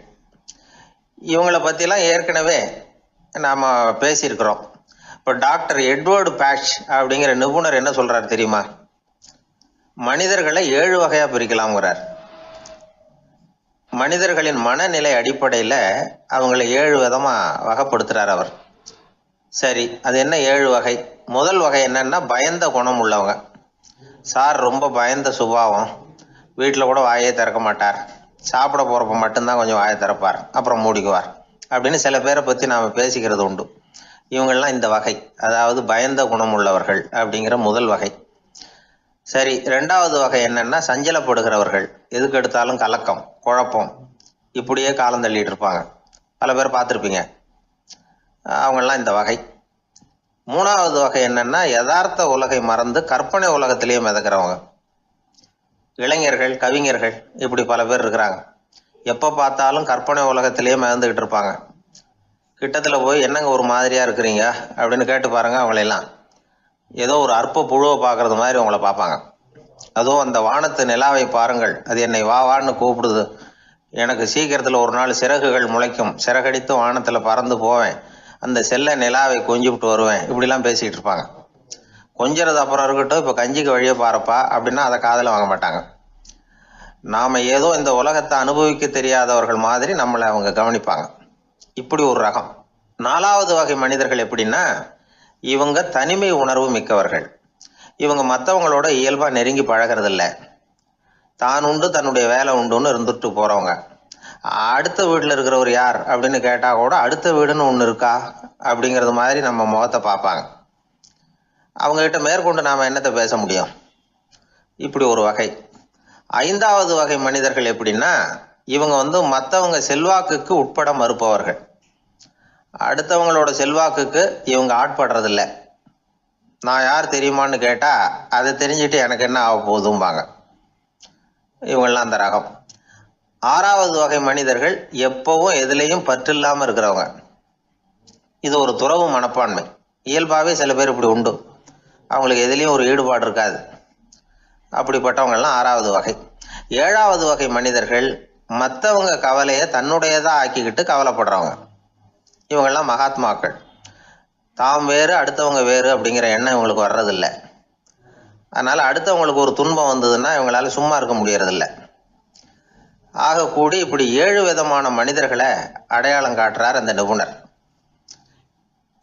இவங்களை பத்திலாம் ஏற்கனவே நாம பேசியிருக்கிறோம். இப்போ டாக்டர் எட்வர்டு பேட்ச் அப்படிங்கிற நிபுணர் என்ன சொல்றாரு தெரியுமா? மனிதர்களை 7 வகையா பிரிக்கலாம்ங்கிறார். மனிதர்களின் மனநிலை அடிப்படையில அவங்களை 7 விதமா வகைப்படுத்துறார் அவர். சரி, அது என்ன 7 வகை? முதல் வகை என்னன்னா, பயந்த குணம் உள்ளவங்க. சார் ரொம்ப பயந்த சுபாவம், வீட்டில் கூட வாயே திறக்க மாட்டார், சாப்பிட போறப்ப மட்டும்தான் கொஞ்சம் வாயை திறப்பார், அப்புறம் மூடிக்குவார் அப்படின்னு சில பேரை பத்தி நாம பேசிக்கிறது உண்டு. இவங்கெல்லாம் இந்த வகை, அதாவது பயந்த குணம் உள்ளவர்கள் அப்படிங்கிற முதல் வகை. சரி, 2வது வகை என்னன்னா, சஞ்சலப்படுகிறவர்கள். எதுக்கு எடுத்தாலும் கலக்கம், குழப்பம், இப்படியே காலம் தள்ளிட்டு இருப்பாங்க. பல பேர் பார்த்துருப்பீங்க. அவங்கெல்லாம் இந்த வகை. 3வது வகை என்னன்னா, யதார்த்த உலகை மறந்து கற்பனை உலகத்திலேயே மிதக்கிறவங்க. இளைஞர்கள், கவிஞர்கள், இப்படி பல பேர் இருக்கிறாங்க. எப்போ பார்த்தாலும் கற்பனை உலகத்திலேயே மிதந்துக்கிட்டு இருப்பாங்க. கிட்டத்தில் போய் என்னங்க ஒரு மாதிரியா இருக்கிறீங்க அப்படின்னு கேட்டு பாருங்க, அவங்களெல்லாம் ஏதோ ஒரு அற்ப புழுவை பார்க்கறது மாதிரி அவங்கள பார்ப்பாங்க. அதுவும் அந்த வானத்து நிலாவை பாருங்கள், அது என்னை வா வான்னு கூப்பிடுது, எனக்கு சீக்கிரத்தில் ஒரு நாள் சிறகுகள் முளைக்கும், சிறகடித்து வானத்தில் பறந்து போவேன், அந்த செல்ல நிலாவை கொஞ்சிவிட்டு வருவேன், இப்படிலாம் பேசிக்கிட்டு இருப்பாங்க. கொஞ்சிறது அப்புறம் இருக்கட்டும், இப்போ கஞ்சிக்கு வழியே பாருப்பா அப்படின்னா அதை காதில் வாங்க மாட்டாங்க. நாம் ஏதோ இந்த உலகத்தை அனுபவிக்க தெரியாதவர்கள் மாதிரி நம்மளை அவங்க கவனிப்பாங்க. இப்படி ஒரு ரகம். 4வது வகை மனிதர்கள் எப்படின்னா, இவங்க தனிமை உணர்வு மிக்கவர்கள். இவங்க மற்றவங்களோட இயல்பாக நெருங்கி பழகிறதில்ல, தான் உண்டு தன்னுடைய வேலை உண்டுன்னு இருந்துட்டு போகிறவங்க. அடுத்த வீட்டில் இருக்கிறவர் யார் அப்படின்னு கேட்டால் கூட அடுத்த வீடுன்னு ஒன்று இருக்கா அப்படிங்கிறது மாதிரி நம்ம முகத்தை பார்ப்பாங்க. அவங்ககிட்ட மேற்கொண்டு நாம் என்னத்தை பேச முடியும்? இப்படி ஒரு வகை. 5வது வகை மனிதர்கள் எப்படின்னா, இவங்க மற்றவங்க செல்வாக்குக்கு உட்பட மறுப்பவர்கள். அடுத்தவங்களோட செல்வாக்குக்கு இவங்க ஆட்படுறதில்ல. நான் யார் தெரியுமான்னு கேட்டால் அதை தெரிஞ்சுட்டு எனக்கு என்ன ஆக போகுதும்பாங்க. இவங்கெல்லாம் அந்த ரகம். 6வது வகை மனிதர்கள் எப்பவும் எதுலேயும் பற்று இல்லாமல் இருக்கிறவங்க. இது ஒரு துறவு மனப்பான்மை. இயல்பாகவே சில பேர் இப்படி உண்டு, அவங்களுக்கு எதுலேயும் ஒரு ஈடுபாடு இருக்காது. அப்படிப்பட்டவங்கெல்லாம் 6வது வகை. 7வது வகை மனிதர்கள் மற்றவங்க கவலையை தன்னுடையதாக ஆக்கிக்கிட்டு கவலைப்படுறவங்க. இவங்கெல்லாம் மகாத்மாக்கள். தாம் வேறு அடுத்தவங்க வேறு அப்படிங்கிற எண்ணம் இவங்களுக்கு வர்றதில்லை. அதனால் அடுத்தவங்களுக்கு ஒரு துன்பம் வந்ததுன்னா இவங்களால சும்மா இருக்க முடியறதில்ல. ஆக கூடி இப்படி 7 விதமான மனிதர்களை அடையாளம் காட்டுறார் அந்த நிபுணர்.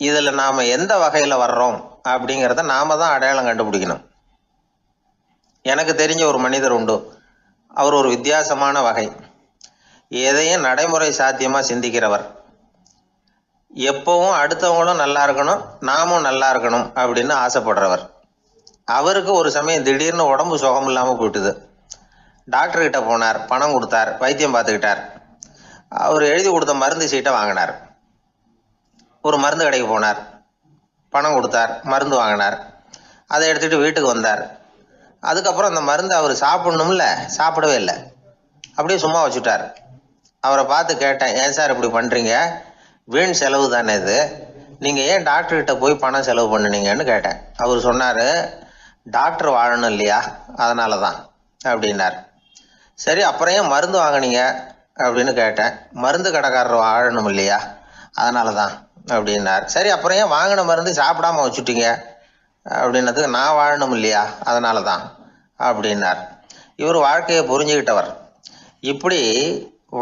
இதில் நாம் எந்த வகையில் வர்றோம் அப்படிங்கிறத நாம தான் அடையாளம் கண்டுபிடிக்கணும். எனக்கு தெரிஞ்ச ஒரு மனிதர் உண்டு. அவர் ஒரு வித்தியாசமான வகை. எதையும் நடைமுறை சாத்தியமாக சிந்திக்கிறவர். எப்பவும் அடுத்தவங்களும் நல்லா இருக்கணும், நாமும் நல்லா இருக்கணும் அப்படின்னு ஆசைப்படுறவர். அவருக்கு ஒரு சமயம் திடீர்னு உடம்பு சுகம் இல்லாமல் போயிட்டுது. டாக்டர்கிட்ட போனார், பணம் கொடுத்தார், வைத்தியம் பார்த்துக்கிட்டார். அவர் எழுதி கொடுத்த மருந்து சீட்டை வாங்கினார். ஒரு மருந்து கடைக்கு போனார், பணம் கொடுத்தார், மருந்து வாங்கினார். அதை எடுத்துகிட்டு வீட்டுக்கு வந்தார். அதுக்கப்புறம் அந்த மருந்து அவர் சாப்பிடணும்ல, சாப்பிடவே இல்லை, அப்படியே சும்மா வச்சுட்டார். அவரை பார்த்து கேட்டேன், ஏன் சார் இப்படி பண்ணுறீங்க, வீண் செலவு தானே இது, நீங்கள் ஏன் டாக்டர்கிட்ட போய் பணம் செலவு பண்ணுனீங்கன்னு கேட்டேன். அவர் சொன்னார், டாக்டர் வாழணும் இல்லையா, அதனால தான் அப்படின்னார். சரி, அப்புறம் ஏன் மருந்து வாங்கினீங்க அப்படின்னு கேட்டேன். மருந்து கடைக்காரர் வாழணும் இல்லையா, அதனால தான் அப்படின்னார். சரி, அப்புறம் ஏன் வாங்கின மருந்து சாப்பிடாம வச்சுட்டீங்க அப்படின்னதுக்கு, நான் வாழணும் இல்லையா அதனால தான் அப்படின்னார். இவர் வாழ்க்கையை புரிஞ்சுக்கிட்டவர். இப்படி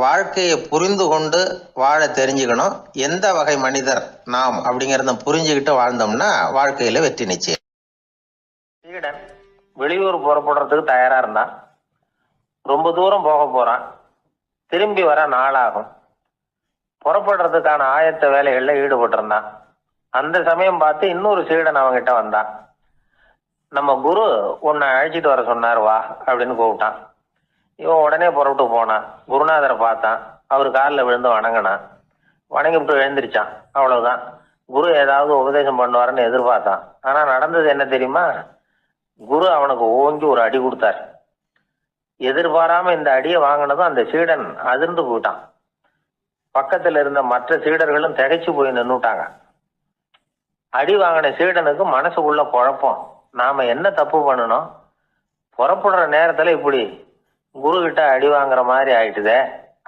வாழ்க்கையை புரிந்து கொண்டு வாழ தெரிஞ்சுக்கணும். எந்த வகை மனிதர் நாம் அப்படிங்கிறத புரிஞ்சுக்கிட்டு வாழ்ந்தோம்னா வாழ்க்கையில வெற்றி நிச்சயம். சீடன் வெளியூர் புறப்படுறதுக்கு தயாரா இருந்தான். ரொம்ப தூரம் போக போறான். திரும்பி வர நாளாகும். புறப்படுறதுக்கான ஆயத்த வேலைகள்ல ஈடுபட்டிருந்தான். அந்த சமயம் பார்த்து இன்னொரு சீடன் அவங்கிட்ட வந்தான். நம்ம குரு உன்னை அழைச்சிட்டு வர சொன்னார், வா அப்படின்னு கூப்பிட்டான். இவன் உடனே புறப்பட்டு போனான். குருநாதரை பார்த்தான். அவர் காலில் விழுந்து வணங்கினான். வணங்கிவிட்டு எழுந்திரிச்சான். அவ்வளவுதான். குரு ஏதாவது உபதேசம் பண்ணுவாருன்னு எதிர்பார்த்தான். ஆனா நடந்தது என்ன தெரியுமா? குரு அவனுக்கு ஓங்கி ஒரு அடி கொடுத்தார். எதிர்பாராம இந்த அடியை வாங்கினதும் அந்த சீடன் அதிர்ந்து போயிட்டான். பக்கத்துல இருந்த மற்ற சீடர்களும் திகைச்சு போய் நின்னுட்டாங்க. அடி வாங்கின சீடனுக்கு மனசுக்குள்ள குழப்பம். நாம என்ன தப்பு பண்ணணும், புறப்படுற நேரத்துல இப்படி குரு கிட்ட அடி வாங்குற மாதிரி ஆயிட்டுதே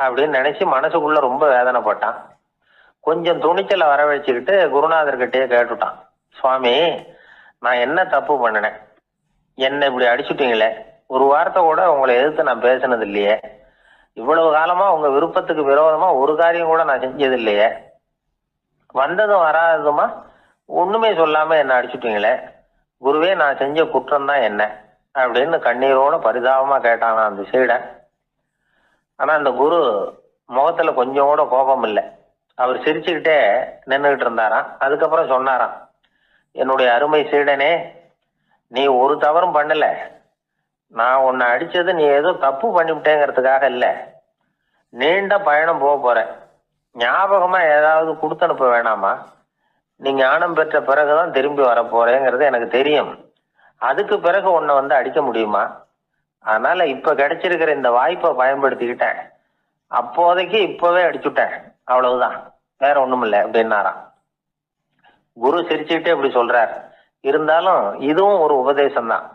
அப்படின்னு நினைச்சு மனசுக்குள்ள ரொம்ப வேதனைப்பட்டான். கொஞ்சம் துணிச்சலை வரவழைச்சுக்கிட்டு குருநாதர்கிட்டயே கேட்டுட்டான், சுவாமி நான் என்ன தப்பு பண்ணினேன், என்ன இப்படி அடிச்சுட்டீங்களே, ஒரு வார்த்தை கூட உங்களை எதிர்த்து நான் பேசினது இல்லையே, இவ்வளவு காலமா உங்க விருப்பத்துக்கு விரோதமா ஒரு காரியம் கூட நான் செஞ்சது இல்லையே, வந்ததும் வராததுமா ஒண்ணுமே சொல்லாம என்ன அடிச்சுட்டீங்களே, குருவே நான் செஞ்ச குற்றம் தான் என்ன அப்படின்னு கண்ணீரோட பரிதாபமா கேட்டானா அந்த சீடன். ஆனா அந்த குரு முகத்துல கொஞ்சம் கூட கோபம் இல்லை. அவர் சிரிச்சுக்கிட்டே நின்றுகிட்டு இருந்தாராம். அதுக்கப்புறம் சொன்னாராம், என்னுடைய அருமை சீடனே, நீ ஒரு தவறும் பண்ணல, நான் உன்னை அடிச்சது நீ ஏதோ தப்பு பண்ணிவிட்டேங்கிறதுக்காக இல்லை, நீண்ட பயணம் போக போற, ஞாபகமா ஏதாவது கொடுத்து அனுப்ப வேணாமா, நீ ஞானம் பெற்ற பிறகுதான் திரும்பி வர போறேங்கிறது எனக்கு தெரியும், அதுக்கு பிறகு உன்னை வந்து அடிக்க முடியுமா, அதனால இப்ப கிடைச்சிருக்கிற இந்த வாய்ப்பை பயன்படுத்திக்கிட்டேன், அப்போதைக்கு இப்பவே அடிச்சுட்டேன், அவ்வளவுதான், வேற ஒண்ணும் இல்லை அப்படின்னாராம். குரு சிரிச்சுக்கிட்டே இப்படி சொல்றார். இருந்தாலும் இதுவும் ஒரு உபதேசம் தான்.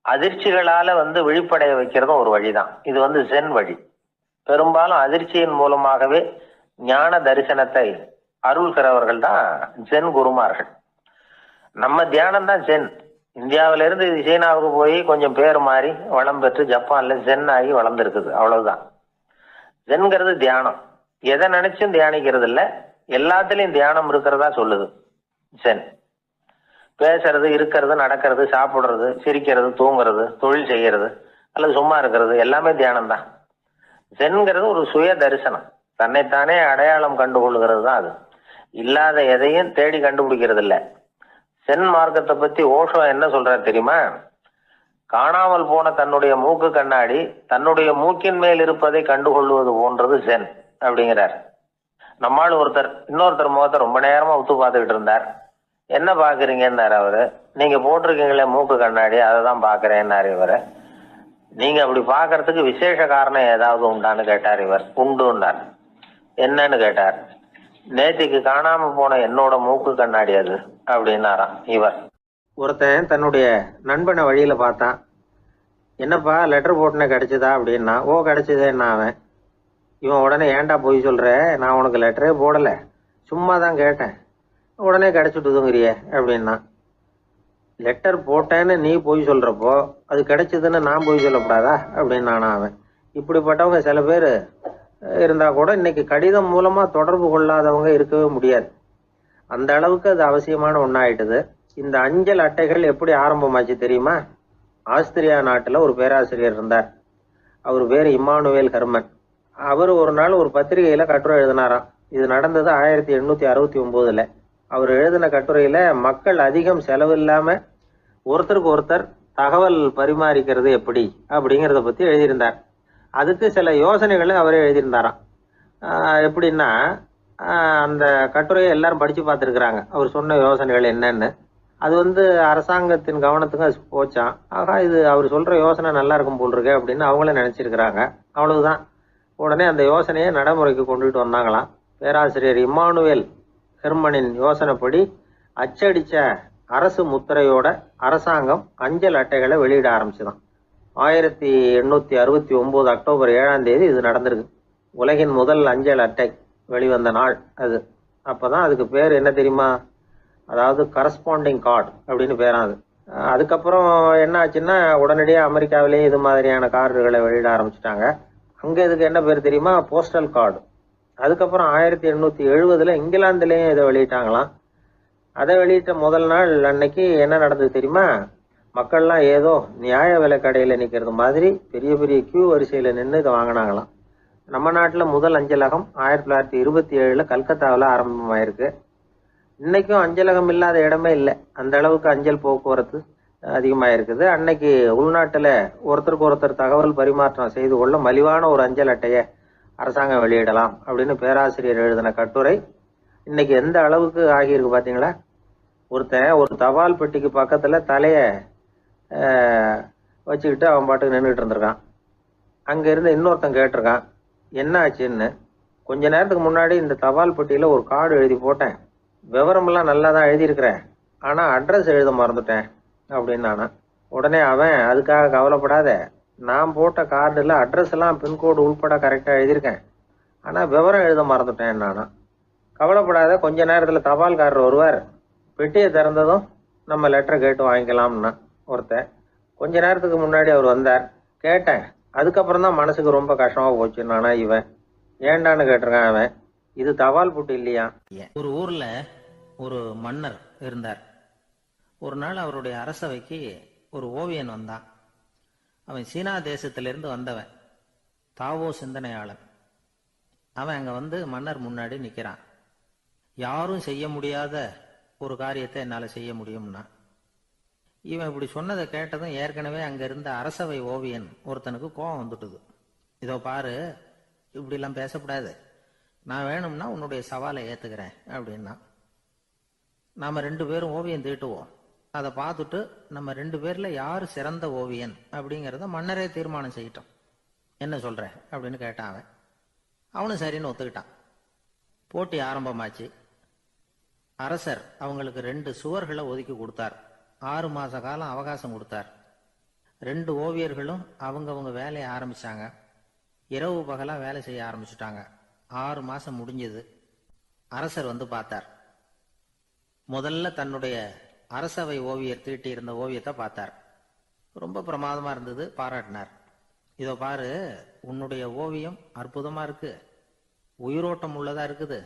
அதிர்ச்சிகளால வந்து விழிப்படைய வைக்கிறதும் ஒரு வழிதான். இது ஜென் வழி. பெரும்பாலும் அதிர்ச்சியின் மூலமாகவே ஞான தரிசனத்தை அருள்கிறவர்கள் தான் ஜென் குருமார்கள். நம்ம தியானம் தான் ஜென். இந்தியாவில இருந்து இது சீனாவுக்கு போய் கொஞ்சம் பேர் மாறி வளம் பெற்று ஜப்பான்ல ஜென் ஆகி வளர்ந்துருக்குது, அவ்வளவுதான். ஜென்கிறது தியானம். எதை நினைச்சும் தியானிக்கிறது இல்லை, எல்லாத்துலயும் தியானம் இருக்கிறதா சொல்லுது ஜென். பேசுறது, இருக்கிறது, நடக்கிறது, சாப்பிடுறது, சிரிக்கிறது, தூங்குறது, தொழில் செய்யறது அல்லது சும்மா இருக்கிறது எல்லாமே தியானம் தான். ஜென்கிறது ஒரு சுய தரிசனம், தன்னைத்தானே அடையாளம் கண்டுகொள்கிறது தான் அது. இல்லாத எதையும் தேடி கண்டுபிடிக்கிறது இல்லை. சென் மார்க்கத்தை பத்தி ஓஷோ என்ன சொல்றாரு தெரியுமா? காணாமல் போன தன்னுடைய மூக்கு கண்ணாடி தன்னுடைய மூக்கின் மேல் இருப்பதை கண்டுகொள்வது போன்றது சென் அப்படிங்கிறார். நம்மால் இன்னொருத்தர் முகத்தை ரொம்ப நேரமா உத்து பார்த்துக்கிட்டு இருந்தார். என்ன பாக்குறீங்கன்னாரு அவரு. நீங்க போட்டிருக்கீங்களே மூக்கு கண்ணாடி, அதை தான் பாக்குறேன்னாரு இவரு. நீங்க அப்படி பாக்குறதுக்கு விசேஷ காரணம் ஏதாவது உண்டான்னு கேட்டார் இவர். உண்டுன்னார். என்னன்னு கேட்டார். நேத்திக்கு காணாம போன என்னோட மூக்கு கண்ணாடி அது அப்படின்னாராம் இவர். ஒருத்தன் தன்னுடைய நண்பனை வழியில பார்த்தான். என்னப்பா லெட்டர் போட்டுனே கிடைச்சதா அப்படின்னா. ஓ கிடைச்சதேன்னா அவன். இவன் உடனே ஏன்டா போய் சொல்ற, நான் உனக்கு லெட்டரே போடல, சும்மா தான் கேட்டேன், உடனே கிடைச்சிட்டுதுங்கிறிய அப்படின்னா. லெட்டர் போட்டேன்னு நீ போய் சொல்றப்போ அது கிடைச்சதுன்னு நான் போய் சொல்லக்கூடாதா அப்படின்னானா அவன். இப்படிப்பட்டவங்க சில பேர் இருந்தா கூட இன்னைக்கு கடிதம் மூலமா தொடர்பு கொள்ளாதவங்க இருக்கவே முடியாது. அந்த அளவுக்கு அது அவசியமான ஒன்னாயிட்டுது. இந்த அஞ்சல் அட்டைகள் எப்படி ஆரம்பமாச்சு தெரியுமா? ஆஸ்திரியா நாட்டுல ஒரு பேராசிரியர் இருந்தார். அவர் பேர் இம்மானுவேல் ஹெர்மன். அவர் ஒரு நாள் ஒரு பத்திரிகையில கட்டுரை எழுதினாராம். இது நடந்தது 1869. அவர் எழுதின கட்டுரையில மக்கள் அதிகம் செலவில்லாம ஒருத்தருக்கு ஒருத்தர் தகவல் பரிமாறிக்கிறது எப்படி அப்படிங்கிறத பத்தி எழுதியிருந்தார். அதுக்கு சில யோசனைகளை அவரே எழுதியிருந்தாராம். எப்படின்னா, அந்த கட்டுரையை எல்லாரும் படிச்சு பார்த்துருக்குறாங்க. அவர் சொன்ன யோசனைகள் என்னன்னு. அது அரசாங்கத்தின் கவனத்துக்கு அது போச்சான். ஆகா, இது அவர் சொல்ற யோசனை நல்லா இருக்கும் போல் இருக்கு அப்படின்னு அவங்களே நினைச்சிருக்கிறாங்க. அவ்வளவுதான். உடனே அந்த யோசனையை நடைமுறைக்கு கொண்டுட்டு வந்தாங்களாம். பேராசிரியர் இம்மானுவேல் ஹெர்மனின் யோசனைப்படி அச்சடிச்ச அரசு முத்திரையோட அரசாங்கம் அஞ்சல் அட்டைகளை வெளியிட ஆரம்பிச்சுதான். 1869 அக்டோபர் 7ஆம் தேதி இது நடந்திருக்கு. உலகின் முதல் அஞ்சல் அட்டை வெளிவந்த நாள் அது. அப்பதான் அதுக்கு பேர் என்ன தெரியுமா? அதாவது கரஸ்பாண்டிங் கார்டு அப்படின்னு பேராது. அதுக்கப்புறம் என்ன ஆச்சுன்னா, உடனடியாக அமெரிக்காவிலேயே இது மாதிரியான கார்டுகளை வெளியிட ஆரம்பிச்சுட்டாங்க. அங்க இதுக்கு என்ன பேர் தெரியுமா? Postal card. அதுக்கப்புறம் 1870 இங்கிலாந்துலேயும் இதை வெளியிட்டாங்களாம். அதை வெளியிட்ட முதல் நாள் அன்னைக்கு என்ன நடந்தது தெரியுமா? மக்கள்லாம் ஏதோ நியாய விலை கடையில் நிற்கிறது மாதிரி பெரிய பெரிய கியூ வரிசையில் நின்று இதை வாங்கினாங்களாம். நம்ம நாட்டில் முதல் அஞ்சலகம் 1927 கல்கத்தாவில் ஆரம்பமாயிருக்கு. இன்னைக்கும் அஞ்சலகம் இல்லாத இடமே இல்லை. அந்த அளவுக்கு அஞ்சல் போக்குவரத்து அதிகமாயிருக்குது. அன்னைக்கு உள்நாட்டுல ஒருத்தருக்கு ஒருத்தர் தகவல் பரிமாற்றம் செய்து கொள்ள மலிவான ஒரு அஞ்சல் அட்டையை அரசாங்கம் வெளியிடலாம் அப்படின்னு பேராசிரியர் எழுதின கட்டுரை இன்னைக்கு எந்த அளவுக்கு ஆகியிருக்கு பாத்தீங்களா? ஒருத்தன் ஒரு தபால் பெட்டிக்கு பக்கத்துல தலைய வச்சுக்கிட்டு அவன் பாட்டுக்கு நின்றுட்டு இருந்திருக்கான். அங்கே இருந்து இன்னொருத்தன் கேட்டிருக்கான், என்ன ஆச்சுன்னு. கொஞ்ச நேரத்துக்கு முன்னாடி இந்த தபால் பெட்டியில் ஒரு கார்டு எழுதி போட்டேன், விவரமெல்லாம் நல்லா தான் எழுதியிருக்கிறேன், ஆனால் அட்ரஸ் எழுத மறந்துட்டேன் அப்படின்னு நானா. உடனே அவன், அதுக்காக கவலைப்படாத, நான் போட்ட கார்டில் அட்ரஸ் எல்லாம் பின்கோடு உள்பட கரெக்டாக எழுதியிருக்கேன், ஆனால் விவரம் எழுத மறந்துட்டேன் நானா. கவலைப்படாத, கொஞ்ச நேரத்தில் தபால்காரர் வருவார், பெட்டியை திறந்ததும் நம்ம லெட்டரை கேட்டு வாங்கிக்கலாம்னா ஒருத்தன். கொஞ்ச நேரத்துக்கு முன்னாடி அவர் வந்தார், கேட்டேன், அதுக்கப்புறம் தான் மனசுக்கு ரொம்ப கஷ்டமாக போச்சு நானா. இவன் ஏண்டான்னு கேட்டிருக்கான். அவன், இது தபால் புட்டு இல்லையா. ஒரு ஊர்ல ஒரு மன்னர் இருந்தார். ஒரு நாள் அவருடைய அரசவைக்கு ஒரு ஓவியன் வந்தான். அவன் சீனா தேசத்திலிருந்து வந்தவன், தாவோ சிந்தனையாளன். அவன் அங்க வந்து மன்னர் முன்னாடி நிக்கிறான். யாரும் செய்ய முடியாத ஒரு காரியத்தை என்னால செய்ய முடியும்னா. இவன் இப்படி சொன்னதை கேட்டதும் ஏற்கனவே அங்க இருந்த அரசவை ஓவியன் ஒருத்தனுக்கு கோபம் வந்துட்டுது. இதோ பாரு, இப்படி எல்லாம் பேசக்கூடாது, நான் வேணும்னா உன்னுடைய சவாலை ஏத்துக்கிறேன் அப்படின்னா. நாம 2 பேரும் ஓவியம் தீட்டுவோம், அதை பார்த்துட்டு நம்ம 2 பேர்ல யாரு சிறந்த ஓவியன் அப்படிங்கிறத மன்னரே தீர்மானம் செய்யட்டும், என்ன சொல்ற அப்படின்னு கேட்டான் அவன். அவனும் சரின்னு ஒத்துக்கிட்டான். போட்டி ஆரம்பமாச்சு. அரசர் அவங்களுக்கு 2 சுவர்களை ஒதுக்கி கொடுத்தார். 6 மாச காலம் அவகாசம் கொடுத்தார். 2 ஓவியர்களும் அவங்கவங்க வேலையை ஆரம்பிச்சாங்க. இரவு பகலா வேலை செய்ய ஆரம்பிச்சுட்டாங்க. 6 மாசம் முடிஞ்சது. அரசர் வந்து பார்த்தார். முதல்ல தன்னுடைய அரசவை ஓவியர் தீட்டி இருந்த ஓவியத்தை பார்த்தார். ரொம்ப பிரமாதமா இருந்தது, பாராட்டினார். இதோ பாரு, உன்னுடைய ஓவியம் அற்புதமா இருக்கு, உயிரோட்டம் உள்ளதா இருக்குது,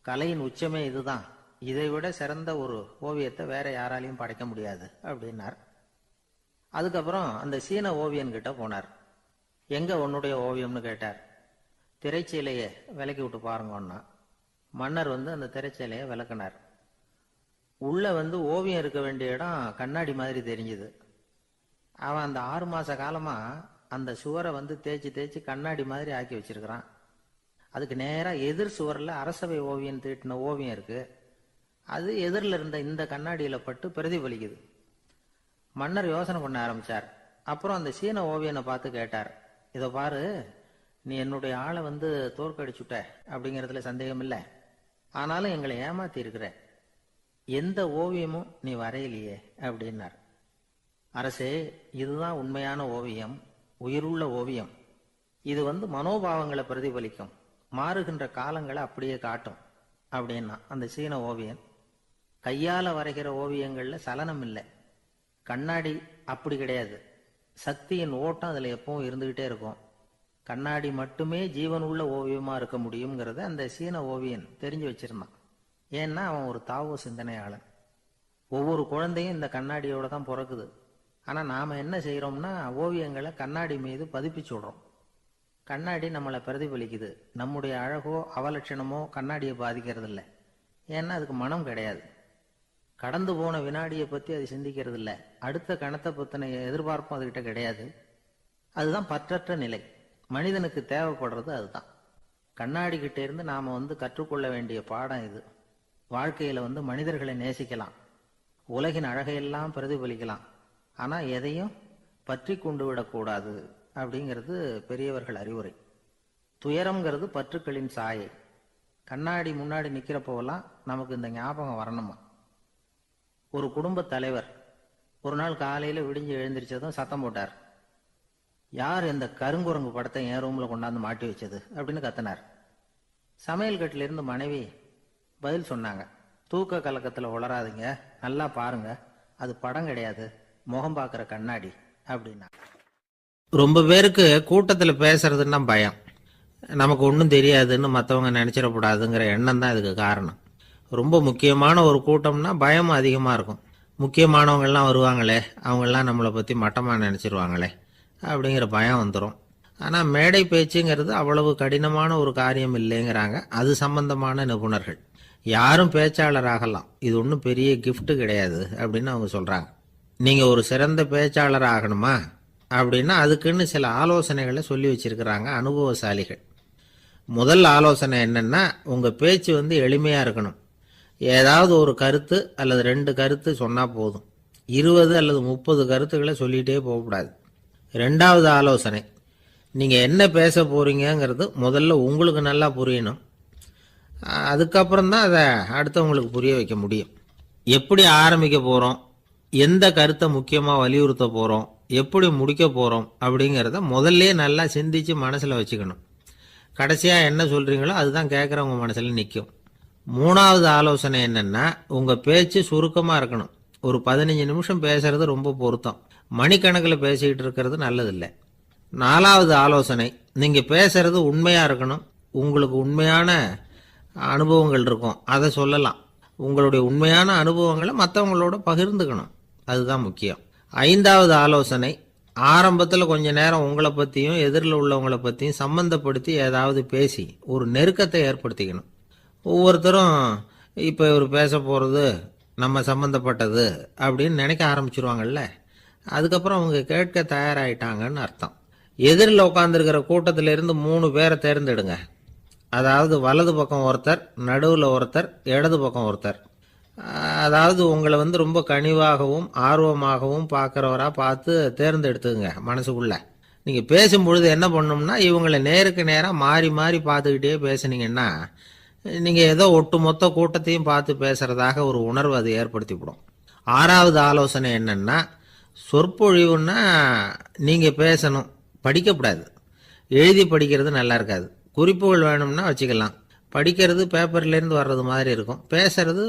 கலையின் உச்சமே இதுதான், இதை விட சிறந்த ஒரு ஓவியத்தை வேற யாராலையும் படைக்க முடியாது அப்படின்னார். அதுக்கப்புறம் அந்த சீன ஓவியன் கிட்ட போனார். எங்க உன்னுடைய ஓவியம்னு கேட்டார். திரைச்சீலையை விலக்கி விட்டு பாருங்கன்னா. மன்னர் வந்து அந்த திரைச்சீலையை விளக்குனார். உள்ள வந்து ஓவியம் இருக்க வேண்டிய இடம் கண்ணாடி மாதிரி தெரிஞ்சுது. அவன் அந்த 6 மாச காலமா அந்த சுவரை வந்து தேய்ச்சி தேய்ச்சி கண்ணாடி மாதிரி ஆக்கி வச்சிருக்கிறான். அதுக்கு நேரா எதிர் சுவரில் அரசவை ஓவியன் தீட்டின ஓவியம் இருக்கு. அது எதிரில் இருந்த இந்த கண்ணாடியில பட்டு பிரதிபலிக்குது. மன்னர் யோசனை பண்ண ஆரம்பிச்சார். அப்புறம் அந்த சீன ஓவியனை பார்த்து கேட்டார், இதை பாரு, நீ என்னுடைய ஆளை வந்து தோற்கடிச்சுட்ட அப்படிங்கிறதுல சந்தேகம் இல்லை, ஆனாலும் எங்களை ஏமாத்தி இருக்கிற, எந்த ஓவியமும் நீ வரையிலையே அப்படின்னார். அரசே, இதுதான் உண்மையான ஓவியம், உயிருள்ள ஓவியம். இது வந்து மனோபாவங்களை பிரதிபலிக்கும், மாறுகின்ற காலங்களை அப்படியே காட்டும் அப்படின்னா அந்த சீன ஓவியன். கையால வரைகிற ஓவியங்கள்ல சலனம் இல்லை, கண்ணாடி அப்படி கிடையாது, சக்தியின் ஓட்டம் அதுல எப்பவும் இருந்துகிட்டே இருக்கும். கண்ணாடி மட்டுமே ஜீவனுள்ள ஓவியமா இருக்க முடியுங்கிறத அந்த சீன ஓவியன் தெரிஞ்சு வச்சிருந்தான். ஏன்னா அவன் ஒரு தாவோ சிந்தனையாளன். ஒவ்வொரு குழந்தையும் இந்த கண்ணாடியோட தான் பிறக்குது. ஆனா நாம என்ன செய்யறோம்னா ஓவியங்களை கண்ணாடி மீது பதிப்பிச்சு விடுறோம். கண்ணாடி நம்மளை பிரதிபலிக்குது. நம்முடைய அழகோ அவலட்சணமோ கண்ணாடியை பாதிக்கிறது இல்லை. ஏன்னா அதுக்கு மனம் கிடையாது. கடந்து போன வினாடியை பத்தி அது சிந்திக்கிறது இல்லை. அடுத்த கணத்தை பத்தின எதிர்பார்ப்பும் அதுகிட்ட கிடையாது. அதுதான் பற்றற்ற நிலை. மனிதனுக்கு தேவைப்படுறது அதுதான். கண்ணாடி கிட்ட இருந்து நாம வந்து கற்றுக்கொள்ள வேண்டிய பாடம் இது. வாழ்க்கையில வந்து மனிதர்களை நேசிக்கலாம், உலகின் அழகையெல்லாம் பிரதிபலிக்கலாம், ஆனா எதையும் பற்றி கொண்டு விடக்கூடாது அப்படிங்கிறது பெரியவர்கள் அறிவுரை. துயரம்ங்கிறது பற்றுக்களின் சாயை. கண்ணாடி முன்னாடி நிக்கிறப்போவெல்லாம் நமக்கு இந்த ஞாபகம் வரணுமா. ஒரு குடும்ப தலைவர் ஒரு நாள் காலையில விடிஞ்சு எழுந்திரிச்சதும் சத்தம் போட்டார். யார் இந்த கருங்குரங்கு படத்தை என் ரூம்ல கொண்டாந்து மாட்டி வச்சது அப்படின்னு கத்தினார். சமையல் கட்டில இருந்து மனைவி பதில் சொன்னாங்க, தூக்க கலக்கத்துல உளராதீங்க, நல்லா பாருங்க, அது படம் கிடையாது, முகம் பார்க்கிற கண்ணாடி அப்படின்னா. ரொம்ப பேருக்கு கூட்டத்துல பேசுறதுன்னா பயம். நமக்கு ஒன்றும் தெரியாதுன்னு மற்றவங்க நினைச்சிடக்கூடாதுங்கிற எண்ணம் தான் இதுக்கு காரணம். ரொம்ப முக்கியமான ஒரு கூட்டம்னா பயம் அதிகமாக இருக்கும். முக்கியமானவங்கள்லாம் வருவாங்களே, அவங்கெல்லாம் நம்மளை பற்றி மட்டமாக நினச்சிருவாங்களே அப்படிங்கிற பயம் வந்துடும். ஆனால் மேடை பேச்சுங்கிறது அவ்வளவு கடினமான ஒரு காரியம் இல்லைங்கிறாங்க அது சம்பந்தமான நிபுணர்கள். யாரும் பேச்சாளர் ஆகலாம், இது ஒன்றும் பெரிய கிஃப்ட் கிடையாது அப்படின்னு அவங்க சொல்கிறாங்க. நீங்கள் ஒரு சிறந்த பேச்சாளர் ஆகணுமா அப்படின்னா அதுக்குன்னு சில ஆலோசனைகளை சொல்லி வச்சிருக்கிறாங்க அனுபவசாலிகள். முதல் ஆலோசனை என்னன்னா, உங்கள் பேச்சு வந்து எளிமையாக இருக்கணும். ஏதாவது ஒரு கருத்து அல்லது 2 கருத்து சொன்னால் போதும். 20 அல்லது 30 கருத்துக்களை சொல்லிகிட்டே போகக்கூடாது. 2வது ஆலோசனை, நீங்கள் என்ன பேச போகிறீங்கிறது முதல்ல உங்களுக்கு நல்லா புரியணும். அதுக்கப்புறம் தான் அதை அடுத்தவங்களுக்கு புரிய வைக்க முடியும். எப்படி ஆரம்பிக்க போகிறோம், எந்த கருத்தை முக்கியமாக வலியுறுத்த போகிறோம், எப்படி முடிக்க போகிறோம் அப்படிங்கிறத முதல்ல நல்லா சிந்திச்சு மனசில் வச்சுக்கணும். கடைசியாக என்ன சொல்கிறீங்களோ அதுதான் கேட்குறவங்க மனசில் நிற்கும். 3வது ஆலோசனை என்னென்னா, உங்கள் பேச்சு சுருக்கமாக இருக்கணும். ஒரு 15 நிமிஷம் பேசுறது ரொம்ப பொருத்தம். மணிக்கணக்கில் பேசிக்கிட்டு இருக்கிறது நல்லதில்லை. 4வது ஆலோசனை, நீங்கள் பேசுறது உண்மையாக இருக்கணும். உங்களுக்கு உண்மையான அனுபவங்கள் இருக்கும், அதை சொல்லலாம். உங்களுடைய உண்மையான அனுபவங்களை மற்றவங்களோட பகிர்ந்துக்கணும், அதுதான் முக்கியம். 5வது ஆலோசனை, ஆரம்பத்தில் கொஞ்ச நேரம் உங்களை பற்றியும் எதிரில் உள்ளவங்களை பற்றியும் சம்பந்தப்படுத்தி ஏதாவது பேசி ஒரு நெருக்கத்தை ஏற்படுத்திக்கணும். ஒவ்வொருத்தரும் இப்போ இவர் பேச போகிறது நம்ம சம்மந்தப்பட்டது அப்படின்னு நினைக்க ஆரம்பிச்சிருவாங்கல்ல, அதுக்கப்புறம் அவங்க கேட்க தயாராகிட்டாங்கன்னு அர்த்தம். எதிரில் உட்காந்துருக்கிற கூட்டத்திலிருந்து 3 பேரை தேர்ந்தெடுங்க. அதாவது வலது பக்கம் ஒருத்தர், நடுவில் ஒருத்தர், இடது பக்கம் ஒருத்தர். அதாவது உங்களை ரொம்ப கனிவாகவும் ஆர்வமாகவும் பார்க்குறவராக பார்த்து தேர்ந்தெடுத்துங்க. மனசுக்குள்ள நீங்கள் பேசும்பொழுது என்ன பண்ணணும்னா, இவங்களை நேருக்கு நேராக மாறி மாறி பார்த்துக்கிட்டே பேசுனீங்கன்னா நீங்கள் ஏதோ ஒட்டுமொத்த கூட்டத்தையும் பார்த்து பேசுகிறதாக ஒரு உணர்வு அது ஏற்படுத்திவிடும். 6வது ஆலோசனை என்னென்னா, சொற்பொழிவுன்னா நீங்கள் பேசணும், படிக்கக்கூடாது. எழுதி படிக்கிறது நல்லா இருக்காது. குறிப்புகள் வேணும்னா வச்சுக்கலாம். படிக்கிறது பேப்பர்லேருந்து வர்றது மாதிரி இருக்கும், பேசுறது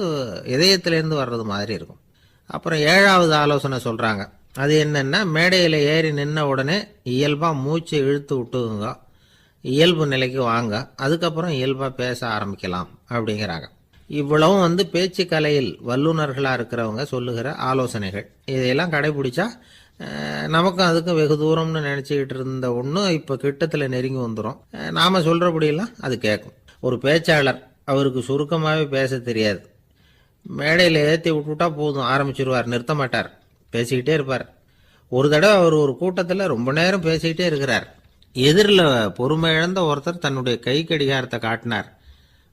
இதயத்திலேருந்து வர்றது மாதிரி இருக்கும். அப்புறம் 7வது ஆலோசனை சொல்கிறாங்க. அது என்னென்னா, மேடையில் ஏறி நின்ன உடனே இயல்பாக மூச்சு இழுத்து விட்டுங்க, இயல்பு நிலைக்கு வாங்க, அதுக்கப்புறம் இயல்பாக பேச ஆரம்பிக்கலாம் அப்படிங்கிறாங்க. இவ்வளவும் பேச்சு கலையில் வல்லுநர்களாக இருக்கிறவங்க சொல்லுகிற ஆலோசனைகள். இதையெல்லாம் கடைபிடிச்சா நமக்கும் அதுக்கும் வெகு தூரம்னு நினச்சிக்கிட்டு இருந்த ஒன்று இப்போ கிட்டத்தில் நெருங்கி வந்துடும். நாம் சொல்கிறபடியெல்லாம் அது கேட்கும். ஒரு பேச்சாளர், அவருக்கு சுருக்கமாகவே பேச தெரியாது. மேடையில் ஏற்றி விட்டுவிட்டா போதும், ஆரம்பிச்சிருவார், நிறுத்த மாட்டார், பேசிக்கிட்டே இருப்பார். ஒரு தடவை அவர் ஒரு கூட்டத்தில் ரொம்ப நேரம் பேசிக்கிட்டே இருக்கிறார். எதிரில் பொறுமை இழந்த ஒருத்தர் தன்னுடைய கை கடிகாரத்தை காட்டினார்.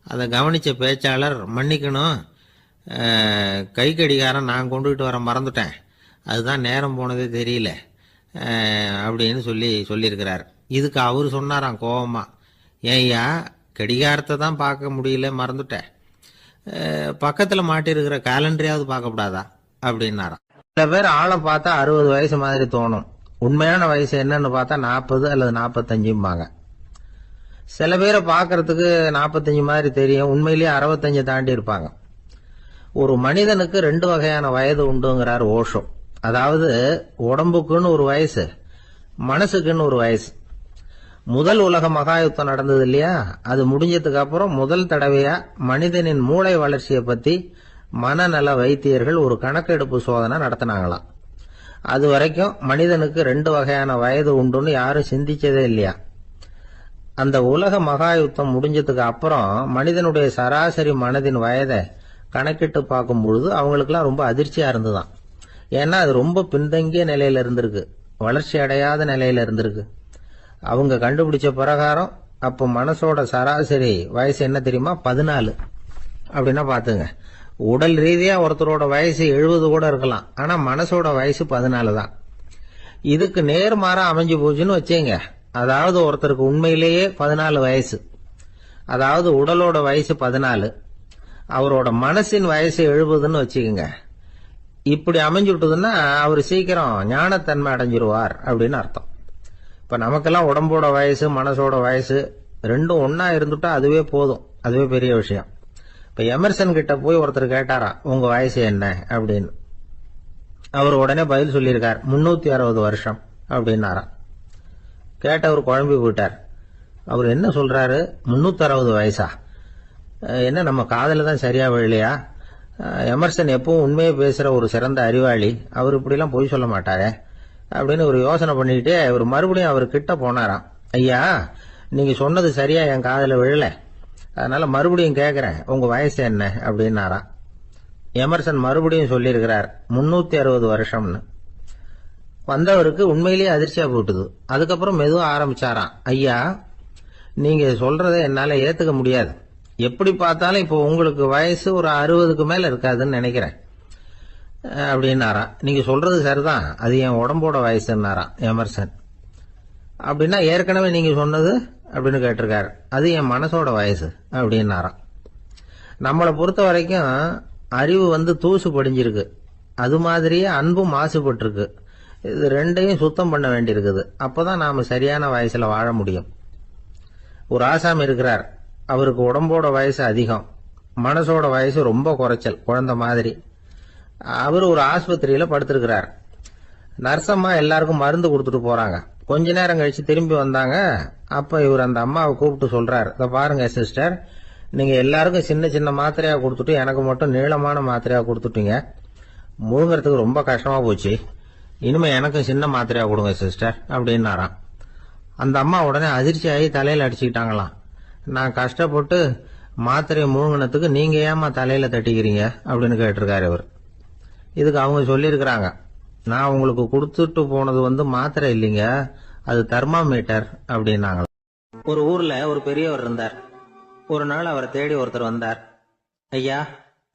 அதை கவனித்த பேச்சாளர், மன்னிக்கணும், கை கடிகாரம் நான் கொண்டுகிட்டு வர மறந்துட்டேன், அதுதான் நேரம் போனதே தெரியல அப்படின்னு சொல்லியிருக்கிறார். இதுக்கு அவர் சொன்னாராம் கோபமா, ஏய்யா கடிகாரத்தை தான் பார்க்க முடியல, மறந்துட்டேன், பக்கத்தில் மாட்டிருக்கிற கேலண்டரையாவது பார்க்கக்கூடாதா அப்படின்னாராம். சில பேர் ஆளை பார்த்தா 60 வயசு மாதிரி தோணும், உண்மையான வயசு என்னன்னு பார்த்தா 40 அல்லது 45ம்பாங்க. சில பேரை பார்க்கறதுக்கு 45 மாதிரி தெரியும், உண்மையிலேயே 65 தாண்டி இருப்பாங்க. ஒரு மனிதனுக்கு 2 வகையான வயது உண்டுங்கிறார் ஓஷோ. அதாவது உடம்புக்குன்னு ஒரு வயசு, மனசுக்குன்னு ஒரு வயசு. முதல் உலக மகாயுத்தம் நடந்தது இல்லையா, அது முடிஞ்சதுக்கு அப்புறம் முதல் தடவையா மனிதனின் மூளை வளர்ச்சியை பத்தி மனநல வைத்தியர்கள் ஒரு கணக்கெடுப்பு சோதனை நடத்தினாங்களாம். அது வரைக்கும் மனிதனுக்கு 2 வகையான வயது உண்டுன்னு யாரும் சிந்திச்சதே இல்லையா. அந்த உலக மகாயுத்தம் முடிஞ்சதுக்கு அப்புறம் மனிதனுடைய சராசரி மனதின் வயதை கணக்கிட்டு பார்க்கும் பொழுது அவங்களுக்குலாம் ரொம்ப அதிர்ச்சியா இருந்துதான். ஏன்னா அது ரொம்ப பின்தங்கிய நிலையில இருந்திருக்கு, வளர்ச்சி அடையாத நிலையில இருந்திருக்கு. அவங்க கண்டுபிடிச்ச பிரகாரம் அப்போ மனசோட சராசரி வயசு என்ன தெரியுமா, 14. அப்படின்னா பாத்துங்க, உடல் ரீதியா ஒருத்தரோட வயசு 70 கூட இருக்கலாம், ஆனா மனசோட வயசு 14 தான். இதுக்கு நேர்மாறா அமைஞ்சு போச்சுன்னு வச்சேங்க. அதாவது ஒருத்தருக்கு உண்மையிலேயே 14 வயசு, அதாவது உடலோட வயசு 14, அவரோட மனசின் வயசு 70ன்னு வச்சுக்கோங்க. இப்படி அமைஞ்சுட்டுதுன்னா அவர் சீக்கிரம் ஞானத்தன்மை அடைஞ்சிருவார் அப்படின்னு அர்த்தம். இப்ப நமக்கெல்லாம் உடம்போட வயசு மனசோட வயசு ரெண்டும் ஒன்னா இருந்துட்டா அதுவே போதும், அதுவே பெரிய விஷயம். இப்ப எமர்சன் கிட்ட போய் ஒருத்தர் கேட்டாராம், உங்க வயசு என்ன அப்படின்னு. அவர் உடனே பதில் சொல்லியிருக்கார், 360 வருஷம் அப்படின்னாராம். கேட்டவர் குழம்பி போயிட்டார். அவர் என்ன சொல்றாரு, 360 வயசா, என்ன நம்ம காதல தான் சரியா விழலையா? எமர்சன் எப்பவும் உண்மையை பேசுற ஒரு சிறந்த அறிவாளி, அவர் இப்படிலாம் பொய் சொல்ல மாட்டாரே அப்படின்னு ஒரு யோசனை பண்ணிக்கிட்டே இவர் மறுபடியும் அவர் கிட்ட போனாராம். ஐயா, நீங்க சொன்னது சரியா என் காதல விழல, அதனால மறுபடியும் கேட்கிறேன், உங்க வயசு என்ன அப்படின்னாராம். எமர்சன் மறுபடியும் சொல்லியிருக்கிறார், 360 வருஷம்னு. வந்தவருக்கு உண்மையிலேயே அதிர்ச்சியா போட்டுது. அதுக்கப்புறம் மெதுவா ஆரம்பிச்சாராம், ஐயா நீங்க சொல்றதை என்னால ஏத்துக்க முடியாது, எப்படி பார்த்தாலும் இப்போ உங்களுக்கு வயசு ஒரு 60க்கு மேல இருக்காதுன்னு நினைக்கிறேன். அப்படின்னாராம். நீங்க சொல்றது சரிதான், அது என் உடம்போட வயசுன்னாராம் எமர்சன். அப்படின்னா ஏற்கனவே நீங்க சொன்னது அப்படின்னு கேட்டிருக்காரு, அது என் மனசோட வயசு அப்படின்னாராம். நம்மளை பொறுத்த வரைக்கும் அறிவு தூசு படிஞ்சிருக்கு, அது மாதிரியே அன்பும் மாசுபட்டிருக்கு. இது ரெண்டையும் சுத்தம் பண்ண வேண்டியிருக்குது. அப்பதான் நாம சரியான வயசுல வாழ முடியும். ஒரு ஆசாமி இருக்கிறார், அவருக்கு உடம்போட வயசு அதிகம், மனசோட வயசு ரொம்ப குறைச்சல், குழந்தை மாதிரி. அவர் ஒரு ஆஸ்பத்திரியில படுத்திருக்கிறார். நர்சம்மா எல்லாருக்கும் மருந்து கொடுத்துட்டு போறாங்க. கொஞ்ச நேரம் கழிச்சு திரும்பி வந்தாங்க. அப்ப இவர் அந்த அம்மாவை கூப்பிட்டு சொல்றார், இதை பாருங்க சிஸ்டர், நீங்க எல்லாருக்கும் சின்ன சின்ன மாத்திரையா கொடுத்துட்டு எனக்கு மட்டும் நீளமான மாத்திரையா கொடுத்துட்டீங்க. முழுங்கிறதுக்கு ரொம்ப கஷ்டமா போச்சு. இனிமே எனக்கும் சின்ன மாத்திரையா கொடுங்க சிஸ்டர் அப்படின்னாராம். அந்த அம்மா உடனே அதிர்ச்சியாகி தலையில அடிச்சுக்கிட்டாங்களாம். நான் கஷ்டப்பட்டு மாத்திரையை முழுங்கினதுக்கு நீங்க ஏமா தலையில தட்டிக்கிறீங்க அப்படின்னு கேட்டிருக்காரு இவர். இதுக்கு அவங்க சொல்லியிருக்கிறாங்க, நான் உங்களுக்கு கொடுத்துட்டு போனது மாத்திரை இல்லைங்க, அது தெர்மாமீட்டர் அப்படின்னாங்க. ஒரு ஊர்ல ஒரு பெரியவர் இருந்தார். ஒரு நாள் அவரை தேடி ஒருத்தர் வந்தார். ஐயா,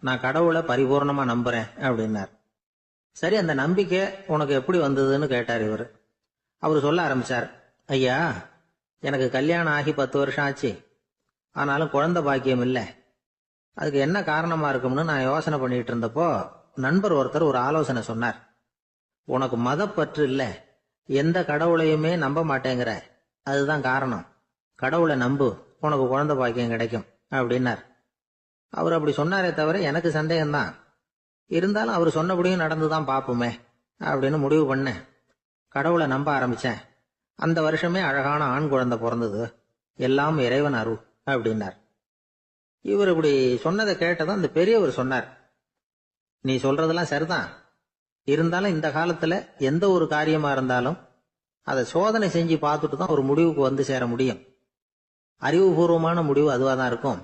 நான் கடவுளை பரிபூர்ணமா நம்புறேன் அப்படின்னார். சரி, அந்த நம்பிக்கை உனக்கு எப்படி வந்ததுன்னு கேட்டார் இவர். அவர் சொல்ல ஆரம்பிச்சார், ஐயா, எனக்கு கல்யாணம் ஆகி 10 வருஷம் ஆச்சு, ஆனாலும் குழந்தை பாக்கியம் இல்லை. அதுக்கு என்ன காரணமா இருக்கும்னு நான் யோசனை பண்ணிட்டு இருந்தப்போ நண்பர் ஒருத்தர் ஒரு ஆலோசனை சொன்னார். உனக்கு மதப்பற்று இல்ல, எந்த கடவுளையுமே நம்ப மாட்டேங்கிற, அதுதான் காரணம். கடவுளை நம்பு, உனக்கு குழந்தை பாக்கியம் கிடைக்கும் அப்படின்னார். அவர் அப்படி சொன்னாரே தவிர எனக்கு சந்தேகம்தான். இருந்தாலும் அவர் சொன்னபடியும் நடந்துதான் பார்ப்போமே அப்படின்னு முடிவு பண்ணேன். கடவுளை நம்ப ஆரம்பிச்சேன். அந்த வருஷமே அழகான ஆண் குழந்தை பிறந்தது. எல்லாம் இறைவன் அருள் அப்படின்னார். இவர் இப்படி சொன்னதை கேட்டதும் அந்த பெரியவர் சொன்னார், நீ சொல்றதெல்லாம் சரிதான், இருந்தாலும் இந்த காலத்துல எந்த ஒரு காரியமா இருந்தாலும் அதை சோதனை செஞ்சு பார்த்துட்டு தான் ஒரு முடிவுக்கு சேர முடியும். அறிவுபூர்வமான முடிவு அதுவா தான் இருக்கும்.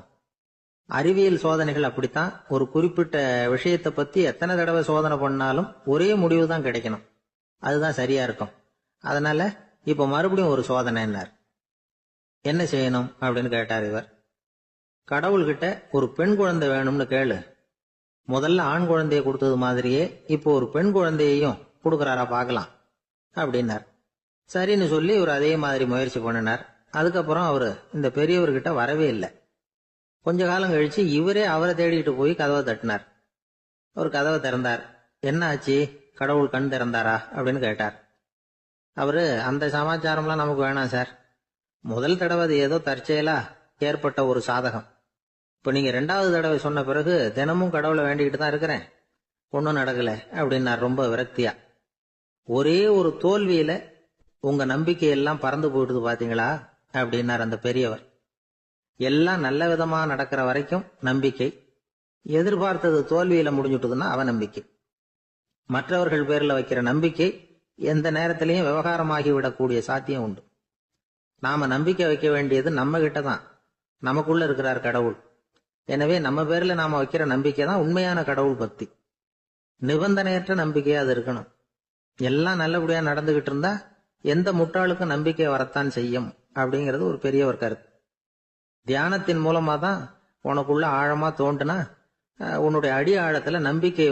அறிவியல் சோதனைகள் அப்படித்தான். ஒரு குறிப்பிட்ட விஷயத்தை பத்தி எத்தனை தடவை சோதனை பண்ணாலும் ஒரே முடிவு தான் கிடைக்கணும். அதுதான் சரியா இருக்கும். அதனால இப்ப மறுபடியும் ஒரு சோதனைன்னார். என்ன செய்யணும் அப்படின்னு கேட்டார் இவர். கடவுள்கிட்ட ஒரு பெண் குழந்தை வேணும்னு கேளு. முதல்ல ஆண் குழந்தைய கொடுத்தது மாதிரியே இப்போ ஒரு பெண் குழந்தையையும் கொடுக்கறாரா பார்க்கலாம் அப்படின்னார். சரின்னு சொல்லி இவர் அதே மாதிரி முயற்சி பண்ணினார். அதுக்கப்புறம் அவரு இந்த பெரியவர்கிட்ட வரவே இல்லை. கொஞ்ச காலம் கழிச்சு இவரே அவரை தேடிட்டு போய் கதவை தட்டினார். அவர் கதவை திறந்தார். என்ன ஆச்சு, கடவுள் கண் திறந்தாரா அப்படின்னு கேட்டார். அவரு, அந்த சமாச்சாரம்லாம் நமக்கு வேணாம் சார். முதல் தடவை அது ஏதோ தற்செயலா ஏற்பட்ட ஒரு சாதகம். இப்ப நீங்க 2வது தடவை சொன்ன பிறகு தினமும் கடவுளை வேண்டிக்கிட்டு தான் இருக்கிறேன், ஒன்னும் நடக்கல அப்படின்னார் ரொம்ப விரக்தியா. ஒரே ஒரு தோல்வியில உங்க நம்பிக்கையெல்லாம் பறந்து போயிடுது பாத்தீங்களா அப்படின்னார் அந்த பெரியவர். எல்லாம் நல்ல விதமா நடக்கிற வரைக்கும் நம்பிக்கை, எதிர்பார்த்தது தோல்வியில முடிஞ்சுட்டுதுன்னா அவநம்பிக்கை. மற்றவர்கள் பேர்ல வைக்கிற நம்பிக்கை எந்த நேரத்திலையும் விவகாரமாகி விடக்கூடிய சாத்தியம் உண்டு. நாம நம்பிக்கை வைக்க வேண்டியது நம்ம கிட்ட தான். நமக்குள்ள இருக்கிறார் கடவுள். எனவே நம்ம பேர்ல நாம வைக்கிற நம்பிக்கை தான் உண்மையான கடவுள் பக்தி. நிபந்தனையற்ற நம்பிக்கையா அது இருக்கணும். எல்லாம் நல்லபடியா நடந்துகிட்டு இருந்தா எந்த முட்டாளுக்கும் நம்பிக்கை வரத்தான் செய்யும் அப்படிங்கிறது ஒரு பெரியவர் கருத்து. தியானத்தின் மூலமா தான் உனக்குள்ள ஆழமா தோண்டுனா உன்னுடைய அடி ஆழத்துல நம்பிக்கை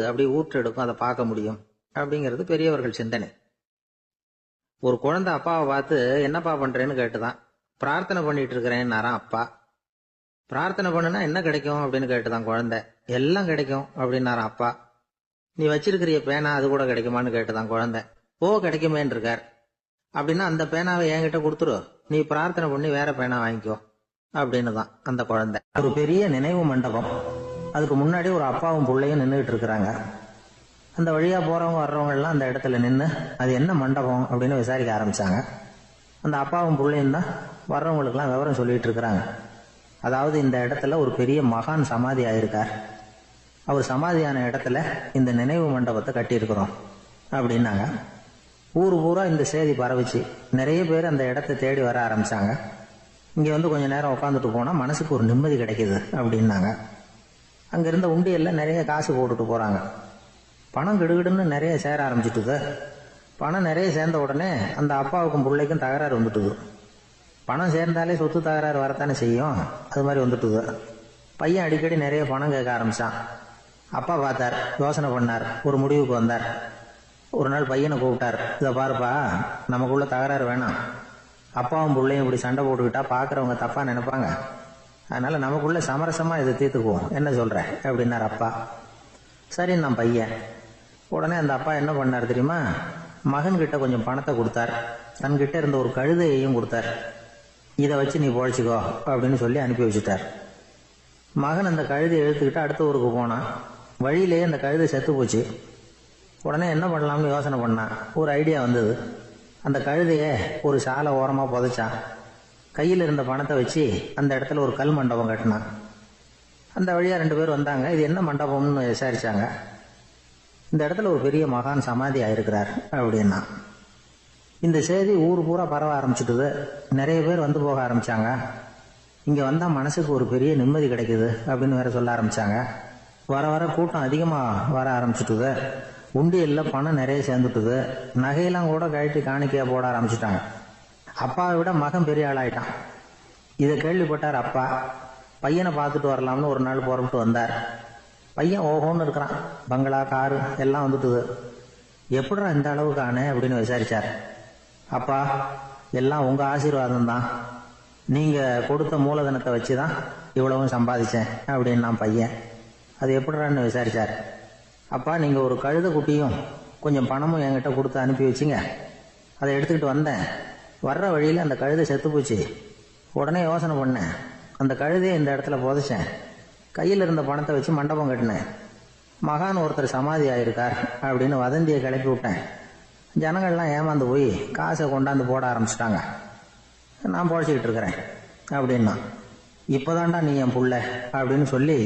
அப்படி ஊற்றெடுக்கும், அதை பார்க்க முடியும் அப்படிங்கிறது பெரியவர்கள் சிந்தனை. ஒரு குழந்தை அப்பாவை பார்த்து என்னப்பா பண்றேன்னு கேட்டுதான். பிரார்த்தனை பண்ணிட்டு இருக்கிறேன்னாராம் அப்பா. பிரார்த்தனை பண்ணுனா என்ன கிடைக்கும் அப்படின்னு கேட்டுதான் குழந்தை. எல்லாம் கிடைக்கும் அப்படின்னாராம் அப்பா. நீ வச்சிருக்கிறிய பேனா அது கூட கிடைக்குமான்னு கேட்டுதான் குழந்தை. ஓ, கிடைக்குமேன்னு இருக்கார். அப்படின்னா அந்த பேனாவை என்கிட்ட கொடுத்துரு, நீ பிரார்த்தனை பண்ணி வேற பேனா வாங்கிக்கோ அப்படின்னு தான் அந்த குழந்தை. ஒரு பெரிய நினைவு மண்டபம், அதுக்கு முன்னாடி ஒரு அப்பாவும் பிள்ளையும் நின்றுட்டு இருக்கிறாங்க. அந்த வழியா போறவங்க வர்றவங்க எல்லாம் அந்த இடத்துல நின்று அது என்ன மண்டபம் அப்படின்னு விசாரிக்க ஆரம்பிச்சாங்க. அந்த அப்பாவும் பிள்ளையும் தான் வர்றவங்களுக்கெல்லாம் விவரம் சொல்லிட்டு இருக்கிறாங்க. அதாவது இந்த இடத்துல ஒரு பெரிய மகான் சமாதி ஆயிருக்கார், அவர் சமாதியான இடத்துல இந்த நினைவு மண்டபத்தை கட்டியிருக்கிறோம் அப்படின்னாங்க. ஊர் பூரா இந்த செய்தி பரவிச்சு. நிறைய பேர் அந்த இடத்தை தேடி வர ஆரம்பிச்சாங்க. இங்க கொஞ்ச நேரம் உட்காந்துட்டு போனா மனசுக்கு ஒரு நிம்மதி கிடைக்குது அப்படின்னாங்க. அங்க இருந்த உண்டியல்ல நிறைய காசு போட்டுட்டு போறாங்க. பணம் கிடுகிடுன்னு நிறைய சேர ஆரம்பிச்சுட்டுது. பணம் நிறைய சேர்ந்த உடனே அந்த அப்பாவுக்கும் பிள்ளைக்கும் தகராறு வந்துட்டுது. பணம் சேர்ந்தாலே சொத்து தகராறு வரத்தானே செய்யும், அது மாதிரி வந்துட்டுது. பையன் அடிக்கடி நிறைய பணம் கேட்க ஆரம்பிச்சான். அப்பா பார்த்தார், யோசனை பண்ணார், ஒரு முடிவுக்கு வந்தார். ஒரு நாள் பையனை கூப்பிட்டார். இதை பாருப்பா, நமக்குள்ள தகராறு வேணாம். அப்பாவும் பிள்ளையும் இப்படி சண்டை போட்டுக்கிட்டா பார்க்குறவங்க தப்பா நினைப்பாங்க. அதனால நமக்குள்ள சமரசமா இதை தீர்த்துக்குவோம், என்ன சொல்ற அப்படின்னார் அப்பா. சரி நான் பையன். உடனே அந்த அப்பா என்ன பண்ணார் தெரியுமா? மகன்கிட்ட கொஞ்சம் பணத்தை கொடுத்தார். தன்கிட்ட இருந்த ஒரு கழுதையையும் கொடுத்தார். இதை வச்சு நீ பொழைச்சிக்கோ அப்படின்னு சொல்லி அனுப்பி வச்சுட்டார். மகன் அந்த கழுதையை இழுத்துக்கிட்டு அடுத்த ஊருக்கு போனான். வழியிலேயே அந்த கழுதை செத்து போச்சு. உடனே என்ன பண்ணலாம்னு யோசனை பண்ணான். ஒரு ஐடியா வந்தது. அந்த கழுதையை ஒரு சாலை ஓரமாக புதைச்சான். கையில் இருந்த பணத்தை வச்சு அந்த இடத்துல ஒரு கல் மண்டபம் கட்டினான். அந்த வழியாக 2 பேர் வந்தாங்க. இது என்ன மண்டபம்னு விசாரிச்சாங்க. இந்த இடத்துல ஒரு பெரிய மகான் சமாதி ஆயிருக்கிறார் அப்படின்னா. இந்த செய்தி ஊர் பூரா பரவ ஆரம்பிச்சுட்டுது. நிறைய பேர் வந்து போக ஆரம்பிச்சாங்க. இங்கே வந்தால் மனசுக்கு ஒரு பெரிய நிம்மதி கிடைக்குது அப்படின்னு வேற சொல்ல ஆரம்பிச்சாங்க. வர வர கூட்டம் அதிகமாக வர ஆரம்பிச்சுட்டுது. உண்டியலில் பணம் நிறைய சேர்ந்துட்டுது. நகையெல்லாம் கூட கழட்டி காணிக்கையாக போட ஆரம்பிச்சுட்டாங்க. அப்பாவை விட மகன் பெரிய ஆளாயிட்டான். இதை கேள்விப்பட்டார் அப்பா. பையனை பார்த்துட்டு வரலாம்னு ஒரு நாள் புறப்பட்டு வந்தார். பையன் ஓஹோன்னு இருக்கிறான். பங்களா, காரு எல்லாம் வந்துட்டுது. எப்படிடா இந்த அளவுக்கு ஆனே அப்படின்னு விசாரிச்சார். அப்பா, எல்லாம் உங்கள் ஆசீர்வாதம் தான். நீங்கள் கொடுத்த மூலதனத்தை வச்சு தான் இவ்வளவும் சம்பாதிச்சேன் அப்படின்னு நான் பையன். அது எப்படிறான்னு விசாரிச்சார். அப்பா, நீங்கள் ஒரு கழுதை குட்டியும் கொஞ்சம் பணமும் என்கிட்ட கொடுத்து அனுப்பி வச்சிங்க. அதை எடுத்துக்கிட்டு வந்தேன். வர்ற வழியில் அந்த கழுதை செத்து போச்சு. உடனே யோசனை பண்ணேன். அந்த கழுதையை இந்த இடத்துல புதைச்சேன். கையில் இருந்த பணத்தை வச்சு மண்டபம் கட்டினேன். மகான் ஒருத்தர் சமாதி ஆயிருக்கார் அப்படின்னு வதந்தியை கிளப்பி விட்டேன். ஜனங்கள்லாம் ஏமாந்து போய் காசை கொண்டாந்து போட ஆரம்பிச்சிட்டாங்க. நான் பொழைச்சிக்கிட்டு இருக்கிறேன் அப்படின்னா. இப்போதான்டா நீ என் புள்ள அப்படின்னு சொல்லி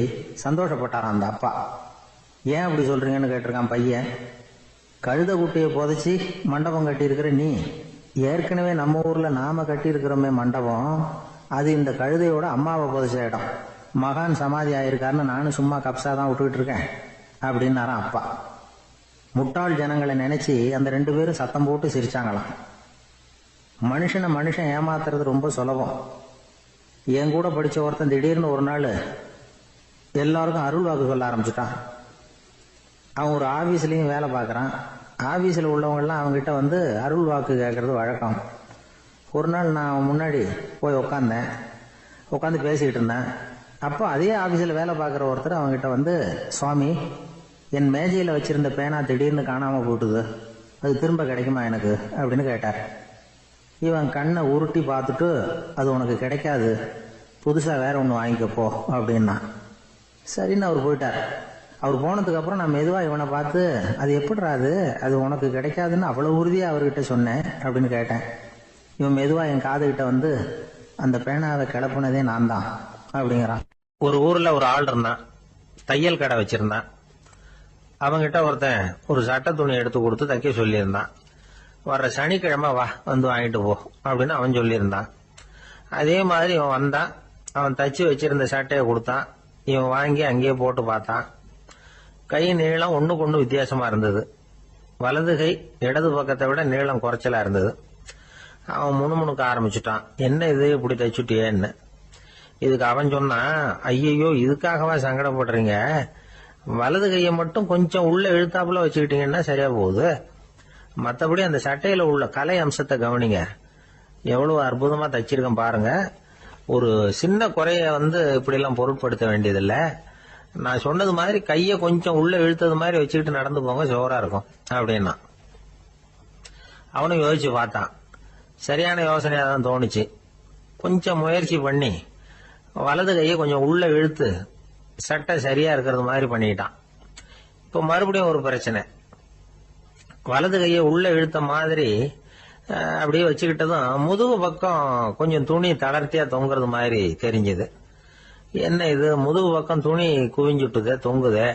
சந்தோஷப்பட்டாரான் அந்த அப்பா. ஏன் அப்படி சொல்றீங்கன்னு கேட்டிருக்கான் பையன். கழுத குட்டியை புதைச்சி மண்டபம் கட்டியிருக்கிற நீ, ஏற்கனவே நம்ம ஊரில் நாம கட்டியிருக்கிறோமே மண்டபம், அது இந்த கழுதையோட அம்மாவை புதைச்ச இடம். மகான் சமாதி ஆயிருக்காருன்னு நானும் சும்மா கப்ஸா தான் விட்டுக்கிட்டு இருக்கேன் அப்படின்னாரான் அப்பா. முட்டாள் ஜனங்களை நினைச்சு அந்த 2 பேரும் சத்தம் போட்டு சிரிச்சாங்களாம். மனுஷன் ஏமாத்துறது ரொம்ப சுலபம். என் கூட படிச்ச ஒருத்தன் திடீர்னு ஒரு நாள் எல்லாருக்கும் அருள் வாக்கு சொல்ல ஆரம்பிச்சுட்டான். அவன் ஒரு ஆபீஸ்லயும் வேலை பார்க்கறான். ஆபீஸ்ல உள்ளவங்கெல்லாம் அவங்ககிட்ட வந்து அருள் வாக்கு கேட்கறது வழக்கம். ஒரு நாள் நான் அவன் முன்னாடி போய் உட்காந்து பேசிக்கிட்டு இருந்தேன். அப்போ அதே ஆபீஸ்ல வேலை பார்க்குற ஒருத்தர் அவங்ககிட்ட வந்து, சுவாமி, என் மேஜையில் வச்சிருந்த பேனா திடீர்னு காணாமல் போட்டுது, அது திரும்ப கிடைக்குமா எனக்கு அப்படின்னு கேட்டார். இவன் கண்ணை உருட்டி பார்த்துட்டு, அது உனக்கு கிடைக்காது, புதுசாக வேற ஒன்று வாங்கிக்கப்போ அப்படின்னா. சரின்னு அவர் போயிட்டார். அவர் போனதுக்கு அப்புறம் நான் மெதுவாக இவனை பார்த்து, அது எப்படிடா அது உனக்கு கிடைக்காதுன்னு அவ்வளோ உறுதியாக அவர்கிட்ட சொன்னேன் அப்படின்னு கேட்டேன். இவன் மெதுவாக என் காதுகிட்ட வந்து, அந்த பேனாவை கிளப்புனதே நான் தான் அப்படிங்கிறான். ஒரு ஊர்ல ஒரு ஆள் இருந்தான். தையல் கடை வச்சிருந்தான். அவங்கிட்ட ஒருத்தன் ஒரு சட்டை துணி எடுத்து கொடுத்து தைக்க சொல்லியிருந்தான். வர்ற சனிக்கிழமை வா, வந்து வாங்கிட்டு போ அப்படின்னு அவன் சொல்லியிருந்தான். அதே மாதிரி இவன் வந்தான். அவன் தச்சு வச்சிருந்த சட்டையை கொடுத்தான். இவன் வாங்கி அங்கேயே போட்டு பார்த்தான். கை நீளம் ஒண்ணுக்கு ஒண்ணு வித்தியாசமா இருந்தது. வலது கை இடது பக்கத்தை விட நீளம் குறைச்சலா இருந்தது. அவன் முணுமுணுக்க ஆரம்பிச்சுட்டான். என்ன இது இப்படி தைச்சுட்டியேன்னு. இதுக்கு அவன் சொன்னான், ஐயையோ, இதுக்காகவா சங்கடப்படுறீங்க? வலது கையை மட்டும் கொஞ்சம் உள்ள இழுத்தாப்புல வச்சுக்கிட்டீங்கன்னா சரியா போகுது. மற்றபடி அந்த சட்டையில உள்ள கலை அம்சத்தை கவனிங்க. எவ்வளவு அற்புதமா தைச்சிருக்கேன் பாருங்க. ஒரு சின்ன குறைய இப்படி எல்லாம் பொருட்படுத்த வேண்டியதில்லை. நான் சொன்னது மாதிரி கையை கொஞ்சம் உள்ள இழுத்தது மாதிரி வச்சுக்கிட்டு நடந்து போங்க, ஜோரா இருக்கும் அப்படின்னா. அவனும் யோசிச்சு பார்த்தான். சரியான யோசனையா தான் தோணுச்சு. கொஞ்சம் முயற்சி பண்ணி வலது கையை கொஞ்சம் உள்ள இழுத்து சட்டை சரியா இருக்கிறது மாதிரி பண்ணிட்டான். இப்ப மறுபடியும் ஒரு பிரச்சனை. வலது கையை உள்ள இழுத்த மாதிரி அப்படியே வச்சுக்கிட்டதும் முதுகு பக்கம் கொஞ்சம் துணி தளர்த்தியா தொங்குறது மாதிரி தெரிஞ்சது. என்ன இது, முதுகு பக்கம் துணி குவிஞ்சுட்டுதே, தொங்குதே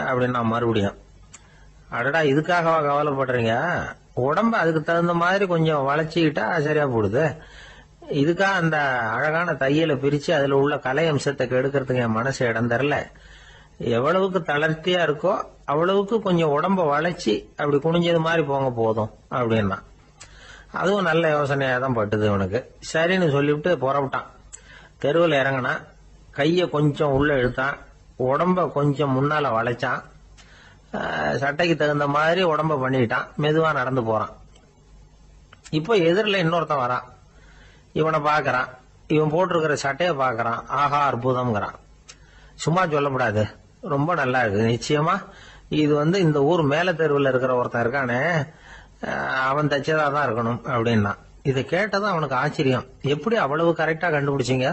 அப்படின்னா மறுபடியும், அடடா, இதுக்காகவா கவலைப்படுறீங்க? உடம்ப அதுக்கு தகுந்த மாதிரி கொஞ்சம் வளைச்சிக்கிட்டா சரியா போடுது. இதுக்காக அந்த அழகான தையலை பிரிச்சு அதுல உள்ள கலை அம்சத்தை கெடுக்கிறதுக்கு என் மனசு இடம் தரல. எவ்வளவுக்கு தளர்த்தியா இருக்கோ அவ்வளவுக்கு கொஞ்சம் உடம்ப வளைச்சி அப்படி குனிஞ்சது மாதிரி போங்க போதும் அப்படின்னா. அதுவும் நல்ல யோசனையா தான் பட்டுது இவனுக்கு. சரின்னு சொல்லிவிட்டு புறப்பட்டான். தெருவில் இறங்கினான். கையை கொஞ்சம் உள்ள இழுத்தான். உடம்ப கொஞ்சம் முன்னால வளைச்சான். சட்டைக்கு தகுந்த மாதிரி உடம்ப பண்ணிக்கிட்டான். மெதுவா நடந்து போறான். இப்போ எதிரில் இன்னொருத்தன் வரான். இவனை பாக்குறான். இவன் போட்டிருக்கிற சட்டையை பாக்குறான். ஆஹா அற்புதம்ங்கிறான். சும்மா சொல்லக்கூடாது, ரொம்ப நல்லா இருக்கு. நிச்சயமா இது இந்த ஊர் மேல தெருவில் இருக்கிற ஒருத்தன் இருக்கானே, அவன் தச்சதா தான் இருக்கணும் அப்படின்னா. இதை கேட்டதும் அவனுக்கு ஆச்சரியம். எப்படி அவ்வளவு கரெக்டா கண்டுபிடிச்சிங்க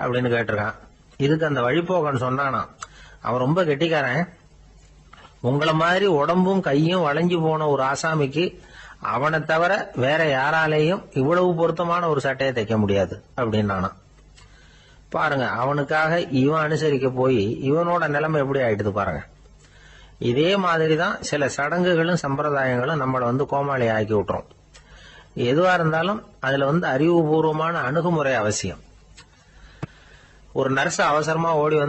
அப்படின்னு கேட்டிருக்கான். இதுக்கு அந்த வழிபோக்கன் சொன்னானா, அவன் ரொம்ப கெட்டிக்காரன். உங்களை மாதிரி உடம்பும் கையும் வளைஞ்சு போன ஒரு ஆசாமிக்கு அவனை தவிர வேற யாராலேயும் இவ்வளவு பொருத்தமான ஒரு சட்டையை தைக்க முடியாது அப்படின்னானா. பாருங்க, அவனுக்காக இவன் அனுசரிக்க போய் இவனோட நிலைமை எப்படி ஆயிடுது பாருங்க. இதே மாதிரிதான் சில சடங்குகளும் சம்பிரதாயங்களும் நம்மளை கோமாளி ஆக்கி விட்டுரும். எதுவா இருந்தாலும் அதுல அறிவுபூர்வமான அணுகுமுறை அவசியம். ஒரு நர்ஸ் அவசரமா ஓடி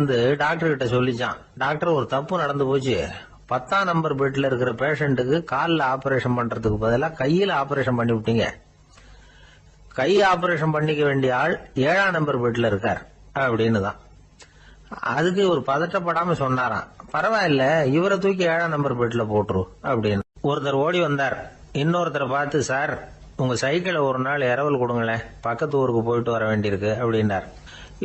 டாக்டர் கிட்ட சொல்லிச்சான், டாக்டர் ஒரு தப்பு நடந்து போச்சு. 10ஆம் நம்பர் பெட்ல இருக்கிற பேஷண்ட்டுக்கு காலில் ஆபரேஷன் பண்றதுக்கு பதிலாக கையில ஆபரேஷன் பண்ணி விட்டீங்க. கை ஆபரேஷன் பண்ணிக்க வேண்டிய ஆள் 7ஆம் நம்பர் பெட்ல இருக்கார் அப்படின்னு தான். அதுக்கு ஒரு பதட்டப்படாம சொன்னாராம், பரவாயில்ல இவரை தூக்கி 7ஆம் நம்பர் பெட்ல போட்டுரு அப்படின்னு. ஒருத்தர் ஓடி வந்தார். இன்னொருத்தரை பார்த்து, சார் உங்க சைக்கிளை ஒரு நாள் இரவல் கொடுங்களேன், பக்கத்து ஊருக்கு போயிட்டு வர வேண்டியிருக்கு அப்படின்னார்.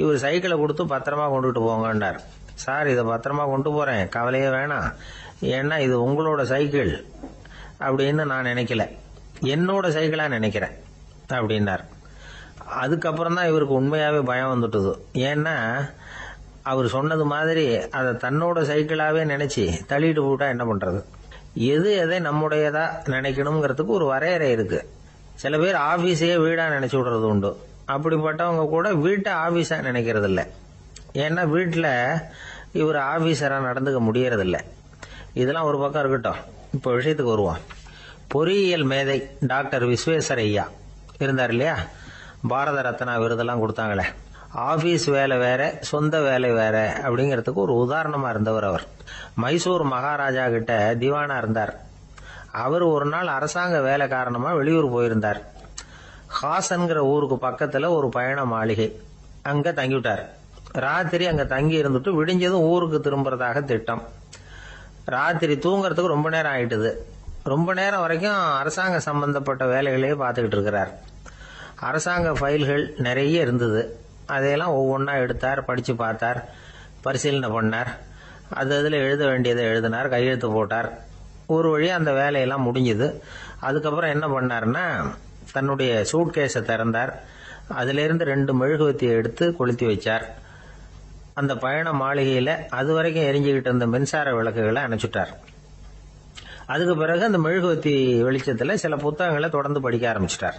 இவர் சைக்கிளை கொடுத்து பத்திரமா கொண்டுட்டு போங்கன்னார். சார் இதை பத்திரமா கொண்டு போறேன், கவலையே வேணாம், ஏன்னா இது உங்களோட சைக்கிள் அப்படின்னு நான் நினைக்கல, என்னோட சைக்கிளா நினைக்கிறேன் அப்படின்னார். அதுக்கப்புறம் தான் இவருக்கு உண்மையாவே பயம் வந்துட்டுது. ஏன்னா அவர் சொன்னது மாதிரி அதை தன்னோட சைக்கிளாவே நினைச்சு தள்ளிட்டு போட்டா என்ன பண்றது. எது எதை நம்முடையதா நினைக்கணுங்கிறதுக்கு ஒரு வரையறை இருக்கு. சில பேர் ஆபீஸையே வீடா நினைச்சு விடுறது உண்டு. அப்படிப்பட்டவங்க கூட வீட்டை ஆபீஸா நினைக்கிறது இல்லை. ஏன்னா வீட்டில் இவர் ஆபீசரா நடந்துக்க முடியறதில்லை. இதெல்லாம் ஒரு பக்கம் இருக்கட்டும், இப்போ விஷயத்துக்கு வருவோம். பொறியியல் மேதை டாக்டர் விஸ்வேஸ்வரய்யா இருந்தார் இல்லையா, பாரத ரத்னா விருதெல்லாம் கொடுத்தாங்களே. ஆபீஸ் வேலை வேற, சொந்த வேலை வேற அப்படிங்கிறதுக்கு ஒரு உதாரணமா இருந்தவர் அவர். மைசூர் மகாராஜா கிட்ட திவானா இருந்தார். அவர் ஒரு நாள் அரசாங்க வேலை காரணமா வெளியூர் போயிருந்தார். ஹாசன்கிற ஊருக்கு பக்கத்துல ஒரு பயண மாளிகை, அங்க தங்கிவிட்டார். ராத்திரி அங்க தங்கி இருந்துட்டு விடிஞ்சதும் ஊருக்கு திரும்புறதாக திட்டம். ராத்திரி தூங்கறதுக்கு ரொம்ப நேரம் ஆயிட்டுது. ரொம்ப நேரம் வரைக்கும் அரசாங்க சம்பந்தப்பட்ட வேலைகளையே பார்த்துக்கிட்டு இருக்கிறார். அரசாங்க ஃபைல்கள் நிறைய இருந்தது. அதையெல்லாம் ஒவ்வொன்றா எடுத்தார், படிச்சு பார்த்தார், பரிசீலனை பண்ணார். அதில் எழுத வேண்டியதை எழுதினார், கையெழுத்து போட்டார். ஒரு வழியா அந்த வேலையெல்லாம் முடிஞ்சுது. அதுக்கப்புறம் என்ன பண்ணார்னா, தன்னுடைய சூட்கேஸை திறந்தார். அதிலிருந்து 2 மெழுகுவத்தியை எடுத்து கொளுத்தி வச்சார். அந்த பயண மாளிகையில அது வரைக்கும் எரிஞ்சுக்கிட்டு இருந்த மின்சார விளக்குகளை அணைச்சுட்டார். அதுக்கு பிறகு அந்த மெழுகுவத்தி வெளிச்சத்துல சில புத்தகங்களை தொடர்ந்து படிக்க ஆரம்பிச்சிட்டார்.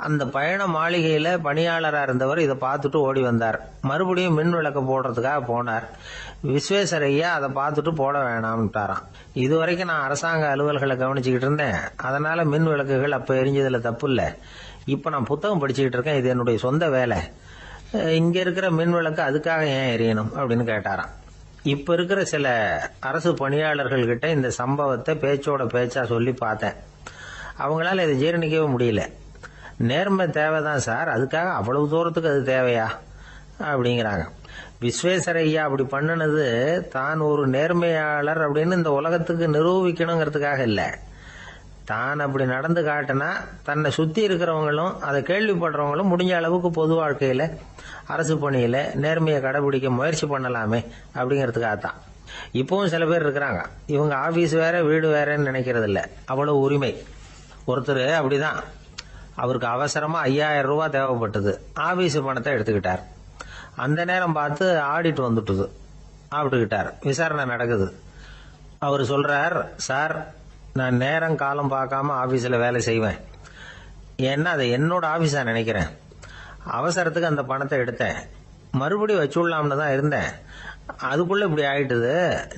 அந்த பயண மாளிகையில பணியாளரா இருந்தவர் இதை பார்த்துட்டு ஓடி வந்தார். மறுபடியும் மின் விளக்கு போடுறதுக்காக போனார். விஸ்வேஸ்வரய்யா அதை பார்த்துட்டு போட வேணாம்ட்டாராம். இதுவரைக்கும் நான் அரசாங்க அலுவல்களை கவனிச்சுக்கிட்டு இருந்தேன், அதனால மின் விளக்குகள் அப்ப எரிஞ்சதுல தப்பு இல்லை. இப்ப நான் புத்தகம் படிச்சுக்கிட்டு இருக்கேன், இது என்னுடைய சொந்த வேலை. இங்க இருக்கிற மின் விளக்கு அதுக்காக ஏன் எரியணும் அப்படின்னு கேட்டாராம். இப்ப இருக்கிற சில அரசு பணியாளர்கள் கிட்ட இந்த சம்பவத்தை பேச்சோட பேச்சா சொல்லி பார்த்தேன். அவங்களால இதை ஜீரணிக்கவே முடியல. நேர்மை தேவைதான் சார், அதுக்காக அவ்வளவு தூரத்துக்கு அது தேவையா அப்படிங்கிறாங்க. விஸ்வேஸ்வரய்யா அப்படி பண்ணினது தான் ஒரு நேர்மையாளர் அப்படின்னு இந்த உலகத்துக்கு நிரூபிக்கணுங்கிறதுக்காக இல்லை. தான் அப்படி நடந்து காட்டினா தன்னை சுத்தி இருக்கிறவங்களும் அதை கேள்விப்படுறவங்களும் முடிஞ்ச அளவுக்கு பொது வாழ்க்கையில அரசு பணியில நேர்மையை கடைபிடிக்க முயற்சி பண்ணலாமே அப்படிங்கிறதுக்காகத்தான். இப்பவும் சில பேர் இருக்கிறாங்க, இவங்க ஆபீஸ் வேற வீடு வேறன்னு நினைக்கிறது இல்ல, அவ்வளவு உரிமை. ஒருத்தர் அப்படிதான், அவருக்கு அவசரமா 5000 ரூபாய் தேவைப்பட்டது. ஆபீஸ் பணத்தை எடுத்துக்கிட்டார். அந்த நேரம் பார்த்து ஆடிட் வந்துட்டுது. ஆப்பிட்டுக்கிட்டார். விசாரணை நடக்குது. அவர் சொல்றார், சார் நான் நேரம் காலம் பார்க்காம ஆபீஸ்ல வேலை செய்வேன், ஏன்னா அதை என்னோட ஆபீஸா நினைக்கிறேன். அவசரத்துக்கு அந்த பணத்தை எடுத்தேன், மறுபடியும் வச்சுடலாம்னு தான் இருந்தேன், அதுக்குள்ள இப்படி ஆயிட்டுது.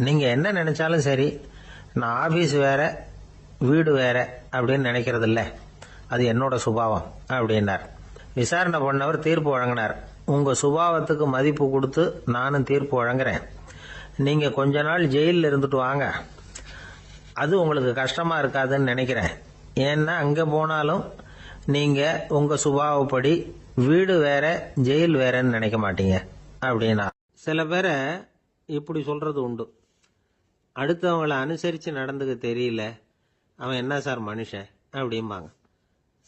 நீங்க என்ன நினைச்சாலும் சரி, நான் ஆபீஸ் வேற வீடு வேற அப்படின்னு நினைக்கிறது இல்ல, அது என்னோட சுபாவம் அப்படின்னார். விசாரணை பண்ணவர் தீர்ப்பு வழங்கினார். உங்க சுபாவத்துக்கு மதிப்பு கொடுத்து நானும் தீர்ப்பு வழங்குறேன். நீங்க கொஞ்ச நாள் ஜெயிலில் இருந்துட்டு வாங்க, அது உங்களுக்கு கஷ்டமா இருக்காதுன்னு நினைக்கிறேன். ஏன்னா அங்க போனாலும் நீங்க உங்க சுபாவப்படி வீடு வேற ஜெயில் வேறன்னு நினைக்க மாட்டீங்க அப்படின்னா. சில பேரை இப்படி சொல்றது உண்டு. அடுத்தவங்களை அனுசரித்து நடந்துக்க தெரியல, அவன் என்ன சார் மனுஷன் அப்படிம்பாங்க.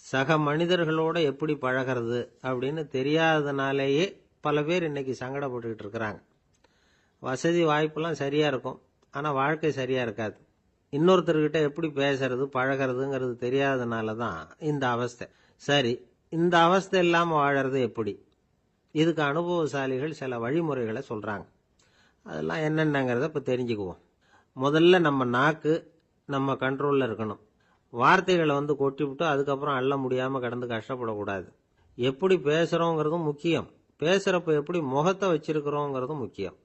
சக மனிதர்களோட எப்படி பழகிறது அப்படின்னு தெரியாததுனாலேயே பல பேர் இன்னைக்கு சங்கடப்பட்டுக்கிட்டு இருக்கிறாங்க. வசதி வாய்ப்பெல்லாம் சரியா இருக்கும், ஆனால் வாழ்க்கை சரியா இருக்காது. இன்னொருத்தர்கிட்ட எப்படி பேசுறது பழகிறதுங்கிறது தெரியாததுனால தான் இந்த அவஸ்தை. சரி, இந்த அவஸ்தை இல்லாமல் வாழறது எப்படி? இதுக்கு அனுபவசாலிகள் சில வழிமுறைகளை சொல்றாங்க. அதெல்லாம் என்னென்னங்கிறத இப்போ தெரிஞ்சுக்குவோம். முதல்ல நம்ம நாக்கு நம்ம கண்ட்ரோலில் இருக்கணும். வார்த்தைகளை கொட்டிவிட்டு அதுக்கப்புறம் அள்ள முடியாமல் கடந்து கஷ்டப்படக்கூடாது. எப்படி பேசுகிறோங்கிறதும் முக்கியம், பேசுகிறப்ப எப்படி முகத்தை வச்சிருக்கிறோங்கிறதும் முக்கியம்.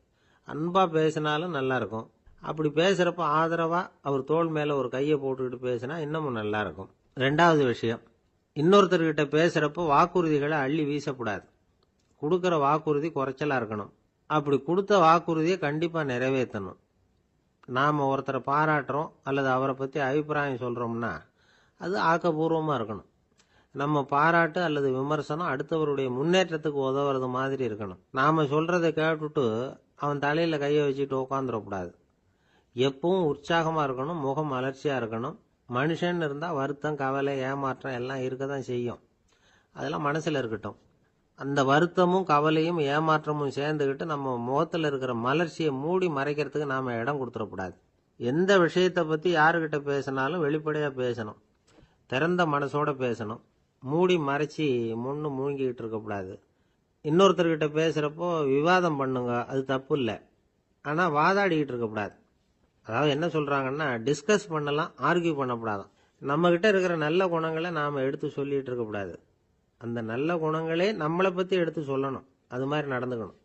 அன்பாக பேசினாலும் நல்லா இருக்கும். அப்படி பேசுகிறப்ப ஆதரவாக அவர் தோள் மேலே ஒரு கையை போட்டுக்கிட்டு பேசினா இன்னமும் நல்லா இருக்கும். ரெண்டாவது விஷயம், இன்னொருத்தர்கிட்ட பேசுகிறப்ப வாக்குறுதிகளை அள்ளி வீசக்கூடாது. கொடுக்குற வாக்குறுதி குறைச்சலாக இருக்கணும். அப்படி கொடுத்த வாக்குறுதியை கண்டிப்பாக நிறைவேற்றணும். நாம் ஒருத்தரை பாராட்டுறோம் அல்லது அவரை பற்றி அபிப்பிராயம் சொல்கிறோம்னா அது ஆக்கப்பூர்வமாக இருக்கணும். நம்ம பாராட்டு அல்லது விமர்சனம் அடுத்தவருடைய முன்னேற்றத்துக்கு உதவுறது மாதிரி இருக்கணும். நாம் சொல்கிறத கேட்டுட்டு அவன் தலையில் கையை வச்சுட்டு உட்காந்துடக்கூடாது. எப்பவும் உற்சாகமாக இருக்கணும், முகம் மலர்ச்சியாக இருக்கணும். மனுஷன் இருந்தால் வருத்தம், கவலை, ஏமாற்றம் எல்லாம் இருக்க தான் செய்யும். அதெல்லாம் மனசில் இருக்கட்டும். அந்த வருத்தமும் கவலையும் ஏமாற்றமும் சேர்ந்துக்கிட்டு நம்ம முகத்தில் இருக்கிற மலர்ச்சியை மூடி மறைக்கிறதுக்கு நாம் இடம் கொடுத்துடக்கூடாது. எந்த விஷயத்தை பற்றி யாருக்கிட்ட பேசினாலும் வெளிப்படையாக பேசணும், திறந்த மனசோட பேசணும். மூடி மறைச்சி முன்னு மூழ்கிக்கிட்டு இருக்கக்கூடாது. இன்னொருத்தர்கிட்ட பேசுகிறப்போ விவாதம் பண்ணுங்க, அது தப்பு இல்லை. ஆனால் வாதாடிக்கிட்டு இருக்கக்கூடாது. அதாவது என்ன சொல்கிறாங்கன்னா, டிஸ்கஸ் பண்ணலாம், ஆர்கியூ பண்ணக்கூடாதான். நம்மக்கிட்ட இருக்கிற நல்ல குணங்களை நாம் எடுத்து சொல்லிகிட்டு இருக்கக்கூடாது. அந்த நல்ல குணங்களே நம்மளை பற்றி எடுத்து சொல்லணும், அது மாதிரி நடந்துக்கணும்.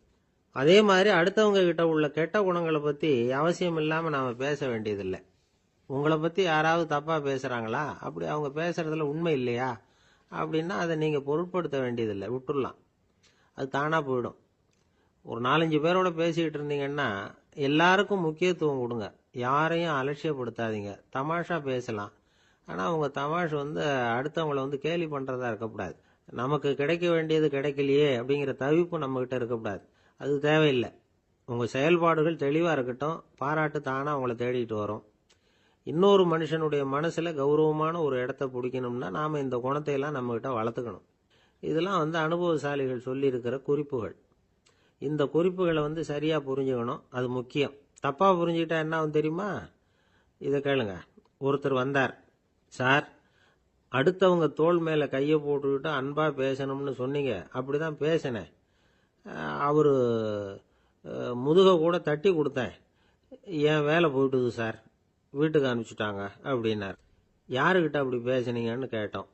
அதே மாதிரி அடுத்தவங்க கிட்ட உள்ள கெட்ட குணங்களை பற்றி அவசியம் இல்லாமல் நாம் பேச வேண்டியதில்லை. உங்களை பற்றி யாராவது தப்பாக பேசுகிறாங்களா, அப்படி அவங்க பேசுகிறதுல உண்மை இல்லையா அப்படின்னா அதை நீங்கள் பொருட்படுத்த வேண்டியதில்லை, விட்டுடலாம். அது தானாக போயிடும். ஒரு 4-5 பேரோட பேசிக்கிட்டு இருந்தீங்கன்னா எல்லாருக்கும் முக்கியத்துவம் கொடுங்க, யாரையும் அலட்சியப்படுத்தாதீங்க. தமாஷா பேசலாம், ஆனால் அவங்க தமாஷ் அடுத்தவங்களை கேலி பண்ணுறதா இருக்கக்கூடாது. நமக்கு கிடைக்க வேண்டியது கிடைக்கலையே அப்படிங்கிற தவிப்பு நம்மகிட்ட இருக்கக்கூடாது, அது தேவையில்லை. உங்கள் செயல்பாடுகள் தெளிவாக இருக்கட்டும், பாராட்டு தானாக அவங்கள தேடிட்டு வரும். இன்னொரு மனுஷனுடைய மனசில் கௌரவமான ஒரு இடத்த பிடிக்கணும்னா நாம் இந்த குணத்தையெல்லாம் நம்மகிட்ட வளர்த்துக்கணும். இதெல்லாம் அனுபவசாலிகள் சொல்லியிருக்கிற குறிப்புகள். இந்த குறிப்புகளை சரியாக புரிஞ்சுக்கணும், அது முக்கியம். தப்பாக புரிஞ்சுக்கிட்டா என்ன ஆகும் தெரியுமா? இதை கேளுங்க. ஒருத்தர் வந்தார், சார் அடுத்தவங்க தோள் மேலே கையை போட்டுக்கிட்டு அன்பாக பேசணும்னு சொன்னீங்க, அப்படி தான் பேசினேன். அவர் முதுகை கூட தட்டி கொடுத்தேன், என் வேலை போயிட்டுது சார், வீட்டுக்கு அனுப்பிச்சிட்டாங்க அப்படின்னார். யாருக்கிட்ட அப்படி பேசுனீங்கன்னு கேட்டோம்.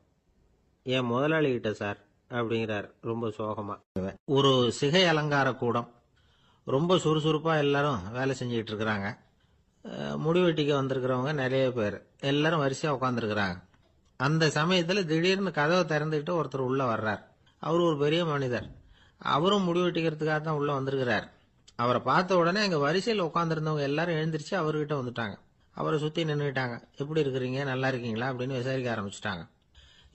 என் முதலாளிகிட்ட சார் அப்படிங்கிறார் ரொம்ப சோகமாக. ஒரு சிகை அலங்கார கூடம், ரொம்ப சுறுசுறுப்பாக எல்லாரும் வேலை செஞ்சுக்கிட்டு இருக்கிறாங்க. முடிவெட்டிக்கு வந்திருக்கிறவங்க நிறைய பேர், எல்லாரும் வரிசையாக உட்காந்துருக்குறாங்க. அந்த சமயத்தில் திடீர்னு கதவை திறந்துக்கிட்டு ஒருத்தர் உள்ளே வர்றார். அவர் ஒரு பெரிய மனிதர், அவரும் முடிவெட்டிக்கிறதுக்காக தான் உள்ளே வந்திருக்கிறார். அவரை பார்த்த உடனே அங்கே வரிசையில் உட்காந்துருந்தவங்க எல்லாரும் எழுந்திரிச்சு அவர்கிட்ட வந்துட்டாங்க. அவரை சுற்றி நின்றுட்டாங்க. எப்படி இருக்கிறீங்க, நல்லா இருக்கீங்களா அப்படின்னு விசாரிக்க ஆரம்பிச்சிட்டாங்க.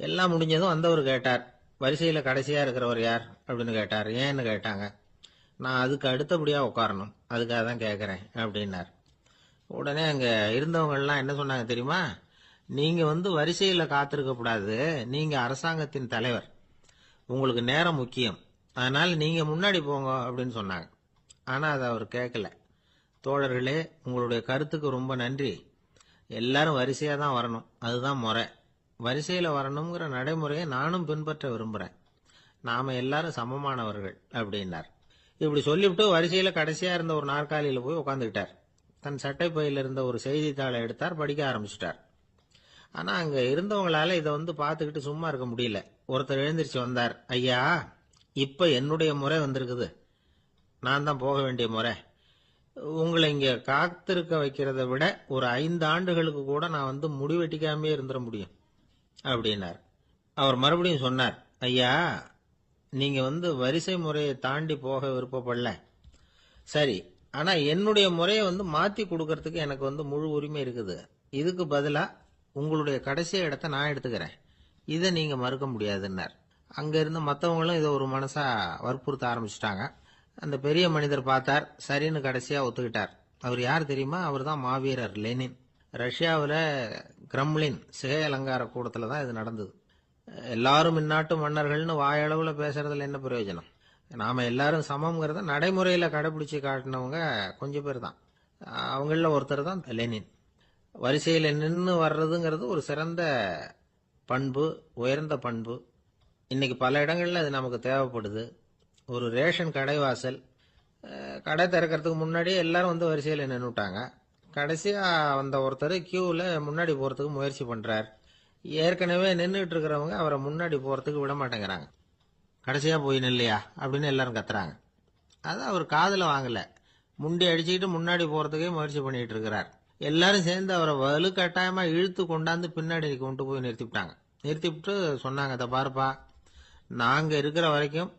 எல்லாம் முடிஞ்சதும் வந்தவர் கேட்டார், வரிசையில் கடைசியாக இருக்கிறவர் யார் அப்படின்னு கேட்டார். ஏன்னு கேட்டாங்க. நான் அதுக்கு அடுத்தபடியாக உட்காரணும், அதுக்காக தான் கேட்குறேன் அப்படின்னார். உடனே அங்கே இருந்தவங்கெல்லாம் என்ன சொன்னாங்க தெரியுமா? நீங்கள் வரிசையில் காத்திருக்கக்கூடாது, நீங்கள் அரசாங்கத்தின் தலைவர், உங்களுக்கு நேரம் முக்கியம், அதனால் நீங்கள் முன்னாடி போங்க அப்படின்னு சொன்னாங்க. ஆனால் அதை அவர் கேட்கல. தோழர்களே, உங்களுடைய கருத்துக்கு ரொம்ப நன்றி. எல்லாரும் வரிசையாக தான் வரணும், அதுதான் முறை. வரிசையில் வரணுங்கிற நடைமுறையை நானும் பின்பற்ற விரும்புகிறேன். நாம் எல்லாரும் சமமானவர்கள் அப்படின்னார். இப்படி சொல்லிவிட்டு வரிசையில் கடைசியாக இருந்த ஒரு நாற்காலியில் போய் உட்காந்துக்கிட்டார். தன் சட்டை பையில் இருந்த ஒரு செய்தித்தாளை எடுத்தார், படிக்க ஆரம்பிச்சிட்டார். ஆனால் அங்கே இருந்தவங்களால இதை பார்த்துக்கிட்டு சும்மா இருக்க முடியல. ஒருத்தர் எழுந்திரிச்சு வந்தார். ஐயா, இப்போ என்னுடைய முறை வந்திருக்குது, நான் தான் போக வேண்டிய முறை. உங்களை இங்கே காத்திருக்க வைக்கிறத விட ஒரு 5 ஆண்டுகளுக்கு கூட நான் முடிவெட்டிக்காமே இருந்துட முடியும் அப்படின்னார். அவர் மறுபடியும் சொன்னார், ஐயா, நீங்கள் வரிசை முறையை தாண்டி போக விருப்பப்படல, சரி, ஆனால் என்னுடைய முறையை மாற்றி கொடுக்கறதுக்கு எனக்கு முழு உரிமை இருக்குது. இதுக்கு பதிலாக உங்களுடைய கடைசி இடத்த நான் எடுத்துக்கிறேன், இதை நீங்கள் மறுக்க முடியாதுன்னார். அங்கே இருந்த மற்றவங்களும் இதை ஒரு மனசாக வற்புறுத்த ஆரம்பிச்சிட்டாங்க. அந்த பெரிய மனிதர் பார்த்தார், சரின்னு கடைசியா ஒத்துக்கிட்டார். அவர் யார் தெரியுமா? அவர் தான் மாவீரர் லெனின். ரஷ்யாவில் கிரெம்ளின் சிகை அலங்கார கூடத்தில் தான் இது நடந்தது. எல்லாரும் இந்நாட்டு மன்னர்கள்னு வாயளவில் பேசுறதுல என்ன பிரயோஜனம்? நாம எல்லாரும் சமம்ங்கிறத நடைமுறையில் கடைபிடிச்சு காட்டினவங்க கொஞ்சம் பேர் தான். அவங்கள ஒருத்தர் தான் லெனின். வரிசையில் நின்று வர்றதுங்கிறது ஒரு சிறந்த பண்பு, உயர்ந்த பண்பு. இன்னைக்கு பல இடங்கள்ல அது நமக்கு தேவைப்படுது. ஒரு ரேஷன் கடைவாசல், கடை திறக்கிறதுக்கு முன்னாடியே எல்லாரும் வந்து வரிசையில் நின்றுட்டாங்க. கடைசியா வந்த ஒருத்தர் கியூவில் முன்னாடி போறதுக்கு முயற்சி பண்றார். ஏற்கனவே நின்றுட்டு இருக்கிறவங்க அவரை முன்னாடி போறதுக்கு விட மாட்டேங்கிறாங்க. கடைசியா போய் நில்லையா அப்படின்னு எல்லாரும் கத்துறாங்க. அது அவர் காதுல வாங்கல. முண்டி அடிச்சுக்கிட்டு முன்னாடி போறதுக்கே முயற்சி பண்ணிட்டு இருக்கிறார். எல்லாரும் சேர்ந்து அவரை வலுக்கட்டாயமா இழுத்து கொண்டாந்து பின்னாடி கொண்டு போய் நிறுத்திவிட்டாங்க. நிறுத்திவிட்டு சொன்னாங்க, இதை பாருப்பா, நாங்க இருக்கிற வரைக்கும்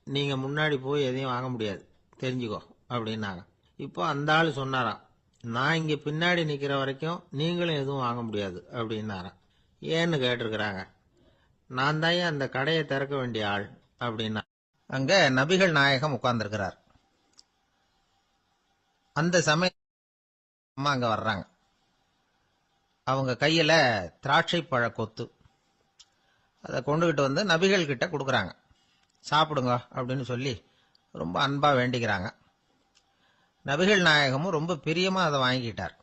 நீங்க முன்னாடி போய் எதையும் வாங்க முடியாது, தெரிஞ்சுக்கோ அப்படின்னாங்க. இப்போ அந்த ஆள் சொன்னாராம், நான் இங்க பின்னாடி நிக்கிற வரைக்கும் நீங்களும் எதுவும் வாங்க முடியாது அப்படின்னாராம். ஏன்னு கேட்டிருக்கிறாங்க. நான் தான் அந்த கடையை திறக்க வேண்டிய ஆள் அப்படின்னா. அங்க நபிகள் நாயகம் உட்கார்ந்துருக்கிறார். அந்த சமயம் அம்மா அங்க வர்றாங்க. அவங்க கையில திராட்சை பழ கொத்து, அதை கொண்டுகிட்டு வந்து நபிகள் கிட்ட கொடுக்குறாங்க. சாப்பிடுங்க அப்படின்னு சொல்லி ரொம்ப அன்பா வேண்டிக்கிறாங்க. நபிகள் நாயகமும் ரொம்ப பிரியமா அதை வாங்கிக்கிட்டார்.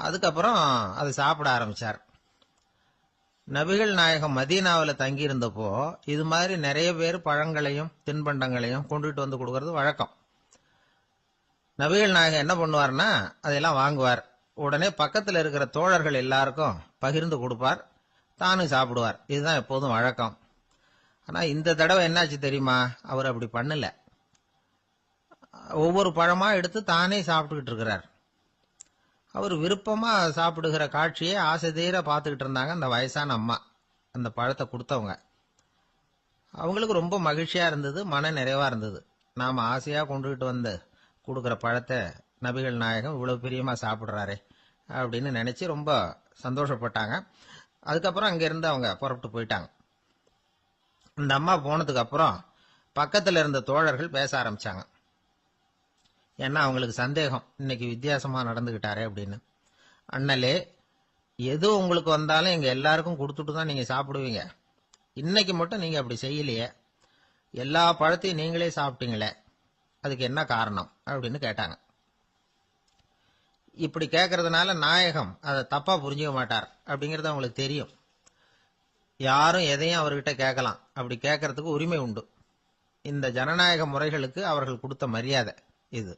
அதுக்கப்புறம் அதை சாப்பிட ஆரம்பிச்சார். நபிகள் நாயகம் மதீனாவில் தங்கி இருந்தப்போ இது மாதிரி நிறைய பேர் பழங்களையும் தின்பண்டங்களையும் கொண்டுட்டு வந்து கொடுக்கறது வழக்கம். நபிகள் நாயகம் என்ன பண்ணுவார்னா அதையெல்லாம் வாங்குவார். உடனே பக்கத்தில் இருக்கிற தோழர்கள் எல்லாருக்கும் பகிர்ந்து கொடுப்பார், தானும் சாப்பிடுவார். இதுதான் எப்போதும் வழக்கம். ஆனா இந்த தடவை என்னாச்சு தெரியுமா? அவர் அப்படி பண்ணல. ஒவ்வொரு பழமா எடுத்து தானே சாப்பிட்டுக்கிட்டு இருக்கிறார். அவர் விருப்பமா சாப்பிடுகிற காட்சியை ஆசை தீர பார்த்துக்கிட்டு இருந்தாங்க அந்த வயசான அம்மா, அந்த பழத்தை கொடுத்தவங்க. அவங்களுக்கு ரொம்ப மகிழ்ச்சியா இருந்தது, மன நிறைவா இருந்தது. நாம ஆசையா கொண்டுகிட்டு வந்து கொடுக்குற பழத்தை நபிகள் நாயகம் இவ்வளவு பிரியமா சாப்பிடுறாரே அப்படின்னு நினைச்சு ரொம்ப சந்தோஷப்பட்டாங்க. அதுக்கப்புறம் அங்கிருந்து அவங்க புறப்பட்டு போயிட்டாங்க. இந்த அம்மா போனதுக்கு அப்புறம் பக்கத்துல இருந்த தோழர்கள் பேச ஆரம்பிச்சாங்க. ஏன்னா அவங்களுக்கு சந்தேகம், இன்னைக்கு வித்தியாசமா நடந்துகிட்டாரே அப்படின்னு. அண்ணலே, எது உங்களுக்கு வந்தாலும் எங்க எல்லாருக்கும் கொடுத்துட்டு தான் நீங்க சாப்பிடுவீங்க. இன்னைக்கு மட்டும் நீங்க அப்படி செய்யலையே, எல்லா பழத்தையும் நீங்களே சாப்பிட்டீங்களே, அதுக்கு என்ன காரணம் அப்படின்னு கேட்டாங்க. இப்படி கேட்கறதுனால நாயகம் அதை தப்பா புரிஞ்சுக்க மாட்டார் அப்படிங்கறது அவங்களுக்கு தெரியும். யாரும் எதையும் அவர்கிட்ட கேட்கலாம், அப்படி கேட்கறதுக்கு உரிமை உண்டு. இந்த ஜனநாயக முறைகளுக்கு அவர்கள் கொடுத்த மரியாதை இது.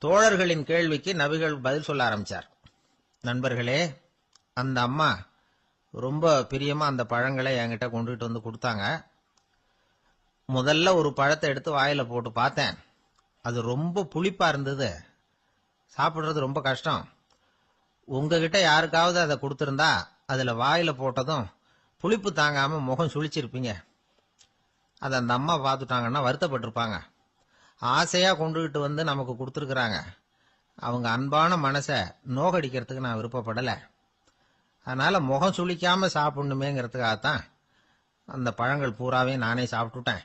தோழர்களின் கேள்விக்கு நபிகள் பதில் சொல்ல ஆரம்பிச்சார். நண்பர்களே, அந்த அம்மா ரொம்ப பிரியமா அந்த பழங்களை என்கிட்ட கொண்டுகிட்டு வந்து கொடுத்தாங்க. முதல்ல ஒரு பழத்தை எடுத்து வாயில போட்டு பார்த்தேன். அது ரொம்ப புளிப்பா இருந்தது, சாப்பிடுறது ரொம்ப கஷ்டம். உங்ககிட்ட யாருக்காவது அதை கொடுத்திருந்தா அதுல வாயில போட்டதும் புளிப்பு தாங்காம முகம் சுழிச்சிருப்பீங்க. அதை அந்த அம்மா பார்த்துட்டாங்கன்னா வருத்தப்பட்டிருப்பாங்க. ஆசையா கொண்டுகிட்டு வந்து நமக்கு கொடுத்துருக்குறாங்க. அவங்க அன்பான மனசை நோகடிக்கிறதுக்கு நான் விருப்பப்படலை. அதனால முகம் சுளிக்காம சாப்பிடணுமேங்கிறதுக்காகத்தான் அந்த பழங்கள் பூராவே நானே சாப்பிட்டுட்டேன்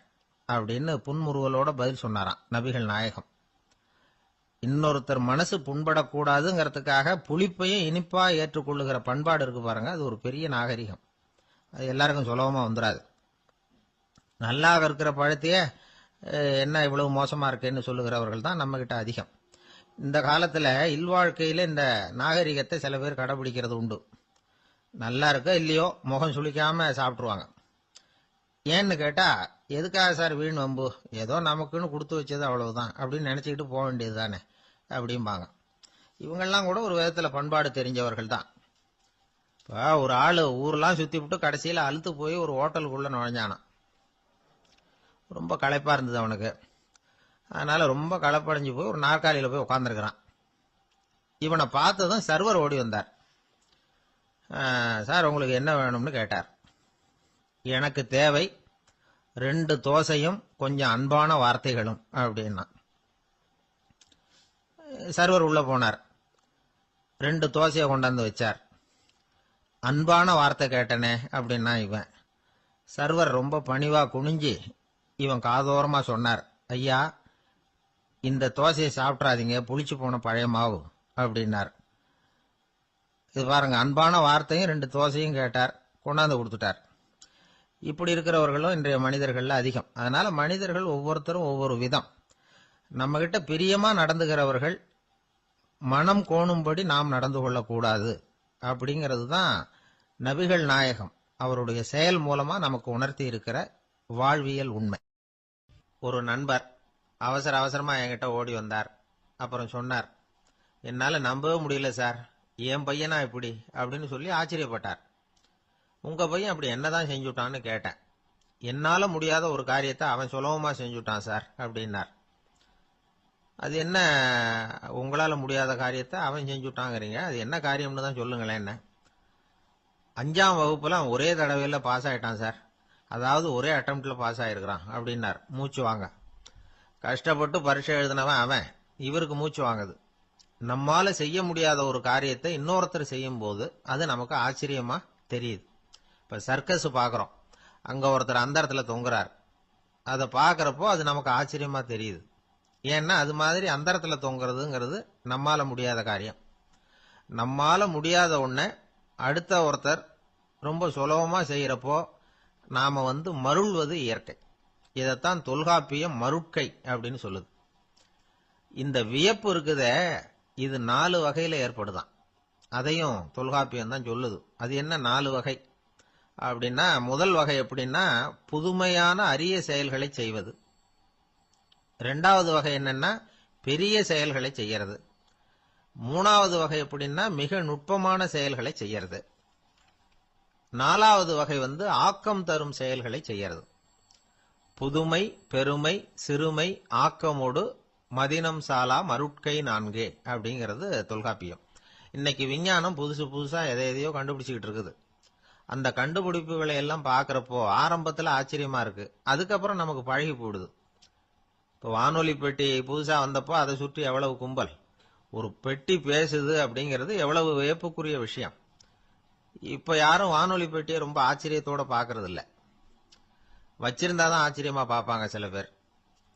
அப்படின்னு புன்முறுவலோட பதில் சொன்னாராம் நபிகள் நாயகம். இன்னொருத்தர் மனசு புண்படக்கூடாதுங்கிறதுக்காக புளிப்பையும் இனிப்பா ஏற்றுக்கொள்ளுகிற பண்பாடு இருக்கு பாருங்க, அது ஒரு பெரிய நாகரிகம். அது எல்லாருக்கும் சுலபமா வந்துடாது. நல்லா இருக்கிற பழத்தையே என்ன இவ்வளவு மோசமா இருக்கேன்னு சொல்லுகிறவர்கள் தான் நம்ம கிட்ட அதிகம். இந்த காலத்துல இல்வாழ்க்கையில இந்த நாகரிகத்தை சில பேர் கடைபிடிக்கிறது உண்டு. நல்லா இருக்க இல்லையோ முகம் சுளிக்காம சாப்பிட்டுருவாங்க. ஏன்னு கேட்டா, எதுக்காக சார் வீண் வம்பு, ஏதோ நமக்குன்னு கொடுத்து வச்சது அவ்வளவுதான் அப்படின்னு நினைச்சுக்கிட்டு போக வேண்டியது தானே அப்படிம்பாங்க. இவங்கெல்லாம் கூட ஒரு விதத்துல பண்பாடு தெரிஞ்சவர்கள் தான். இப்போ ஒரு ஆளு ஊரெல்லாம் சுத்தி விட்டு கடைசியில அழுத்து போய் ஒரு ஹோட்டலுக்குள்ள நுழைஞ்சானான். ரொம்ப களைப்பா இருந்தது அவனுக்கு. அதனால ரொம்ப களைப்படைஞ்சு போய் ஒரு நாற்காலியில போய் உட்காந்துருக்கிறான். இவனை பார்த்ததும் சர்வர் ஓடி வந்தார். சார் உங்களுக்கு என்ன வேணும்னு கேட்டார். எனக்கு தேவை 2 தோசையும் கொஞ்சம் அன்பான வார்த்தைகளும் அப்படின்னா. சர்வர் உள்ள போனார், 2 தோசையை கொண்டாந்து வச்சார். அன்பான வார்த்தை கேட்டனே அப்படின்னா இவன். சர்வர் ரொம்ப பணிவா குனிஞ்சு இவன் காதோரமா சொன்னார், ஐயா, இந்த தோசையை சாப்பிட்றாதீங்க, புளிச்சு போன பழைய மாவு அப்படின்னார். இது பாருங்க, அன்பான வார்த்தையும் 2 தோசையும் கேட்டார், கொண்டாந்து கொடுத்துட்டார். இப்படி இருக்கிறவர்களும் இன்றைய மனிதர்கள்ல அதிகம். அதனால மனிதர்கள் ஒவ்வொருத்தரும் ஒவ்வொரு விதம். நம்ம கிட்ட பிரியமா நடந்துகிறவர்கள் மனம் கோணும்படி நாம் நடந்து கொள்ளக்கூடாது அப்படிங்கிறது தான் நபிகள் நாயகம் அவருடைய செயல் மூலமா நமக்கு உணர்த்தி இருக்கிற வாழ்வியல் உண்மை. ஒரு நண்பர் அவசரமா என்கிட்ட ஓடி வந்தார். அப்புறம் சொன்னார், என்னால நம்பவே முடியல சார், என் பையனா இப்படி அப்படின்னு சொல்லி ஆச்சரியப்பட்டார். உங்க பையன் அப்படி என்னதான் செஞ்சுட்டான்னு கேட்டேன். என்னால முடியாத ஒரு காரியத்தை அவன் சுலபமா செஞ்சுட்டான் சார் அப்படின்னார். அது என்ன, உங்களால முடியாத காரியத்தை அவன் செஞ்சுட்டாங்கிறீங்க, அது என்ன காரியம்னு தான் சொல்லுங்களேன். என்ன 5ஆம் வகுப்புல அவன் ஒரே தடவையில் பாஸ் ஆயிட்டான் சார், அதாவது ஒரே அட்டம்ப்ட்ல பாஸ் ஆயிருக்கிறான் அப்படின்னார். மூச்சு வாங்க. கஷ்டப்பட்டு பரீட்சை எழுதினவன் அவன், இவருக்கு மூச்சு வாங்குது. நம்மால செய்ய முடியாத ஒரு காரியத்தை இன்னொருத்தர் செய்யும் போது அது நமக்கு ஆச்சரியமா தெரியுது. இப்ப சர்க்கஸ் பாக்குறோம், அங்க ஒருத்தர் அந்தரத்துல தொங்குறார், அதை பாக்குறப்போ அது நமக்கு ஆச்சரியமா தெரியுது. ஏன்னா அது மாதிரி அந்தரத்துல தொங்குறதுங்கிறது நம்மால முடியாத காரியம். நம்மால முடியாத ஒன்ன அடுத்த ஒருத்தர் ரொம்ப சுலபமா செய்யறப்போ நாம மருள்வது இயற்கை. இதைத்தான் தொல்காப்பியம் மருட்கை அப்படின்னு சொல்லுது. இந்த வியப்பு இருக்குதே, இது 4 வகையில ஏற்படுதான். அதையும் தொல்காப்பியம் தான் சொல்லுது. அது என்ன 4 வகை அப்படின்னா, முதல் வகை எப்படின்னா புதுமையான அரிய செயல்களை செய்வது. 2வது வகை என்னன்னா பெரிய செயல்களை செய்யறது. 3வது வகை எப்படின்னா மிக நுட்பமான செயல்களை செய்யறது. 4வது வகை ஆக்கம் தரும் செயல்களை செய்யறது. புதுமை, பெருமை, சிறுமை, ஆக்கமோடு மதினம் சாலா மருட்கை 4 அப்படிங்கிறது தொல்காப்பியம். இன்னைக்கு விஞ்ஞானம் புதுசா எதையோ கண்டுபிடிச்சிக்கிட்டு இருக்குது. அந்த கண்டுபிடிப்புகளை எல்லாம் பாக்குறப்போ ஆரம்பத்துல ஆச்சரியமா இருக்கு, அதுக்கப்புறம் நமக்கு பழகி போடுது. இப்போ வானொலி பெட்டி புதுசா வந்தப்போ அதை சுற்றி எவ்வளவு கும்பல், ஒரு பெட்டி பேசுது அப்படிங்கிறது எவ்வளவு வியப்புக்குரிய விஷயம். இப்ப யாரும் வானொலி பெட்டியை ரொம்ப ஆச்சரியத்தோட பாக்குறது இல்ல. வச்சிருந்தாதான் ஆச்சரியமா பார்ப்பாங்க சில பேர்,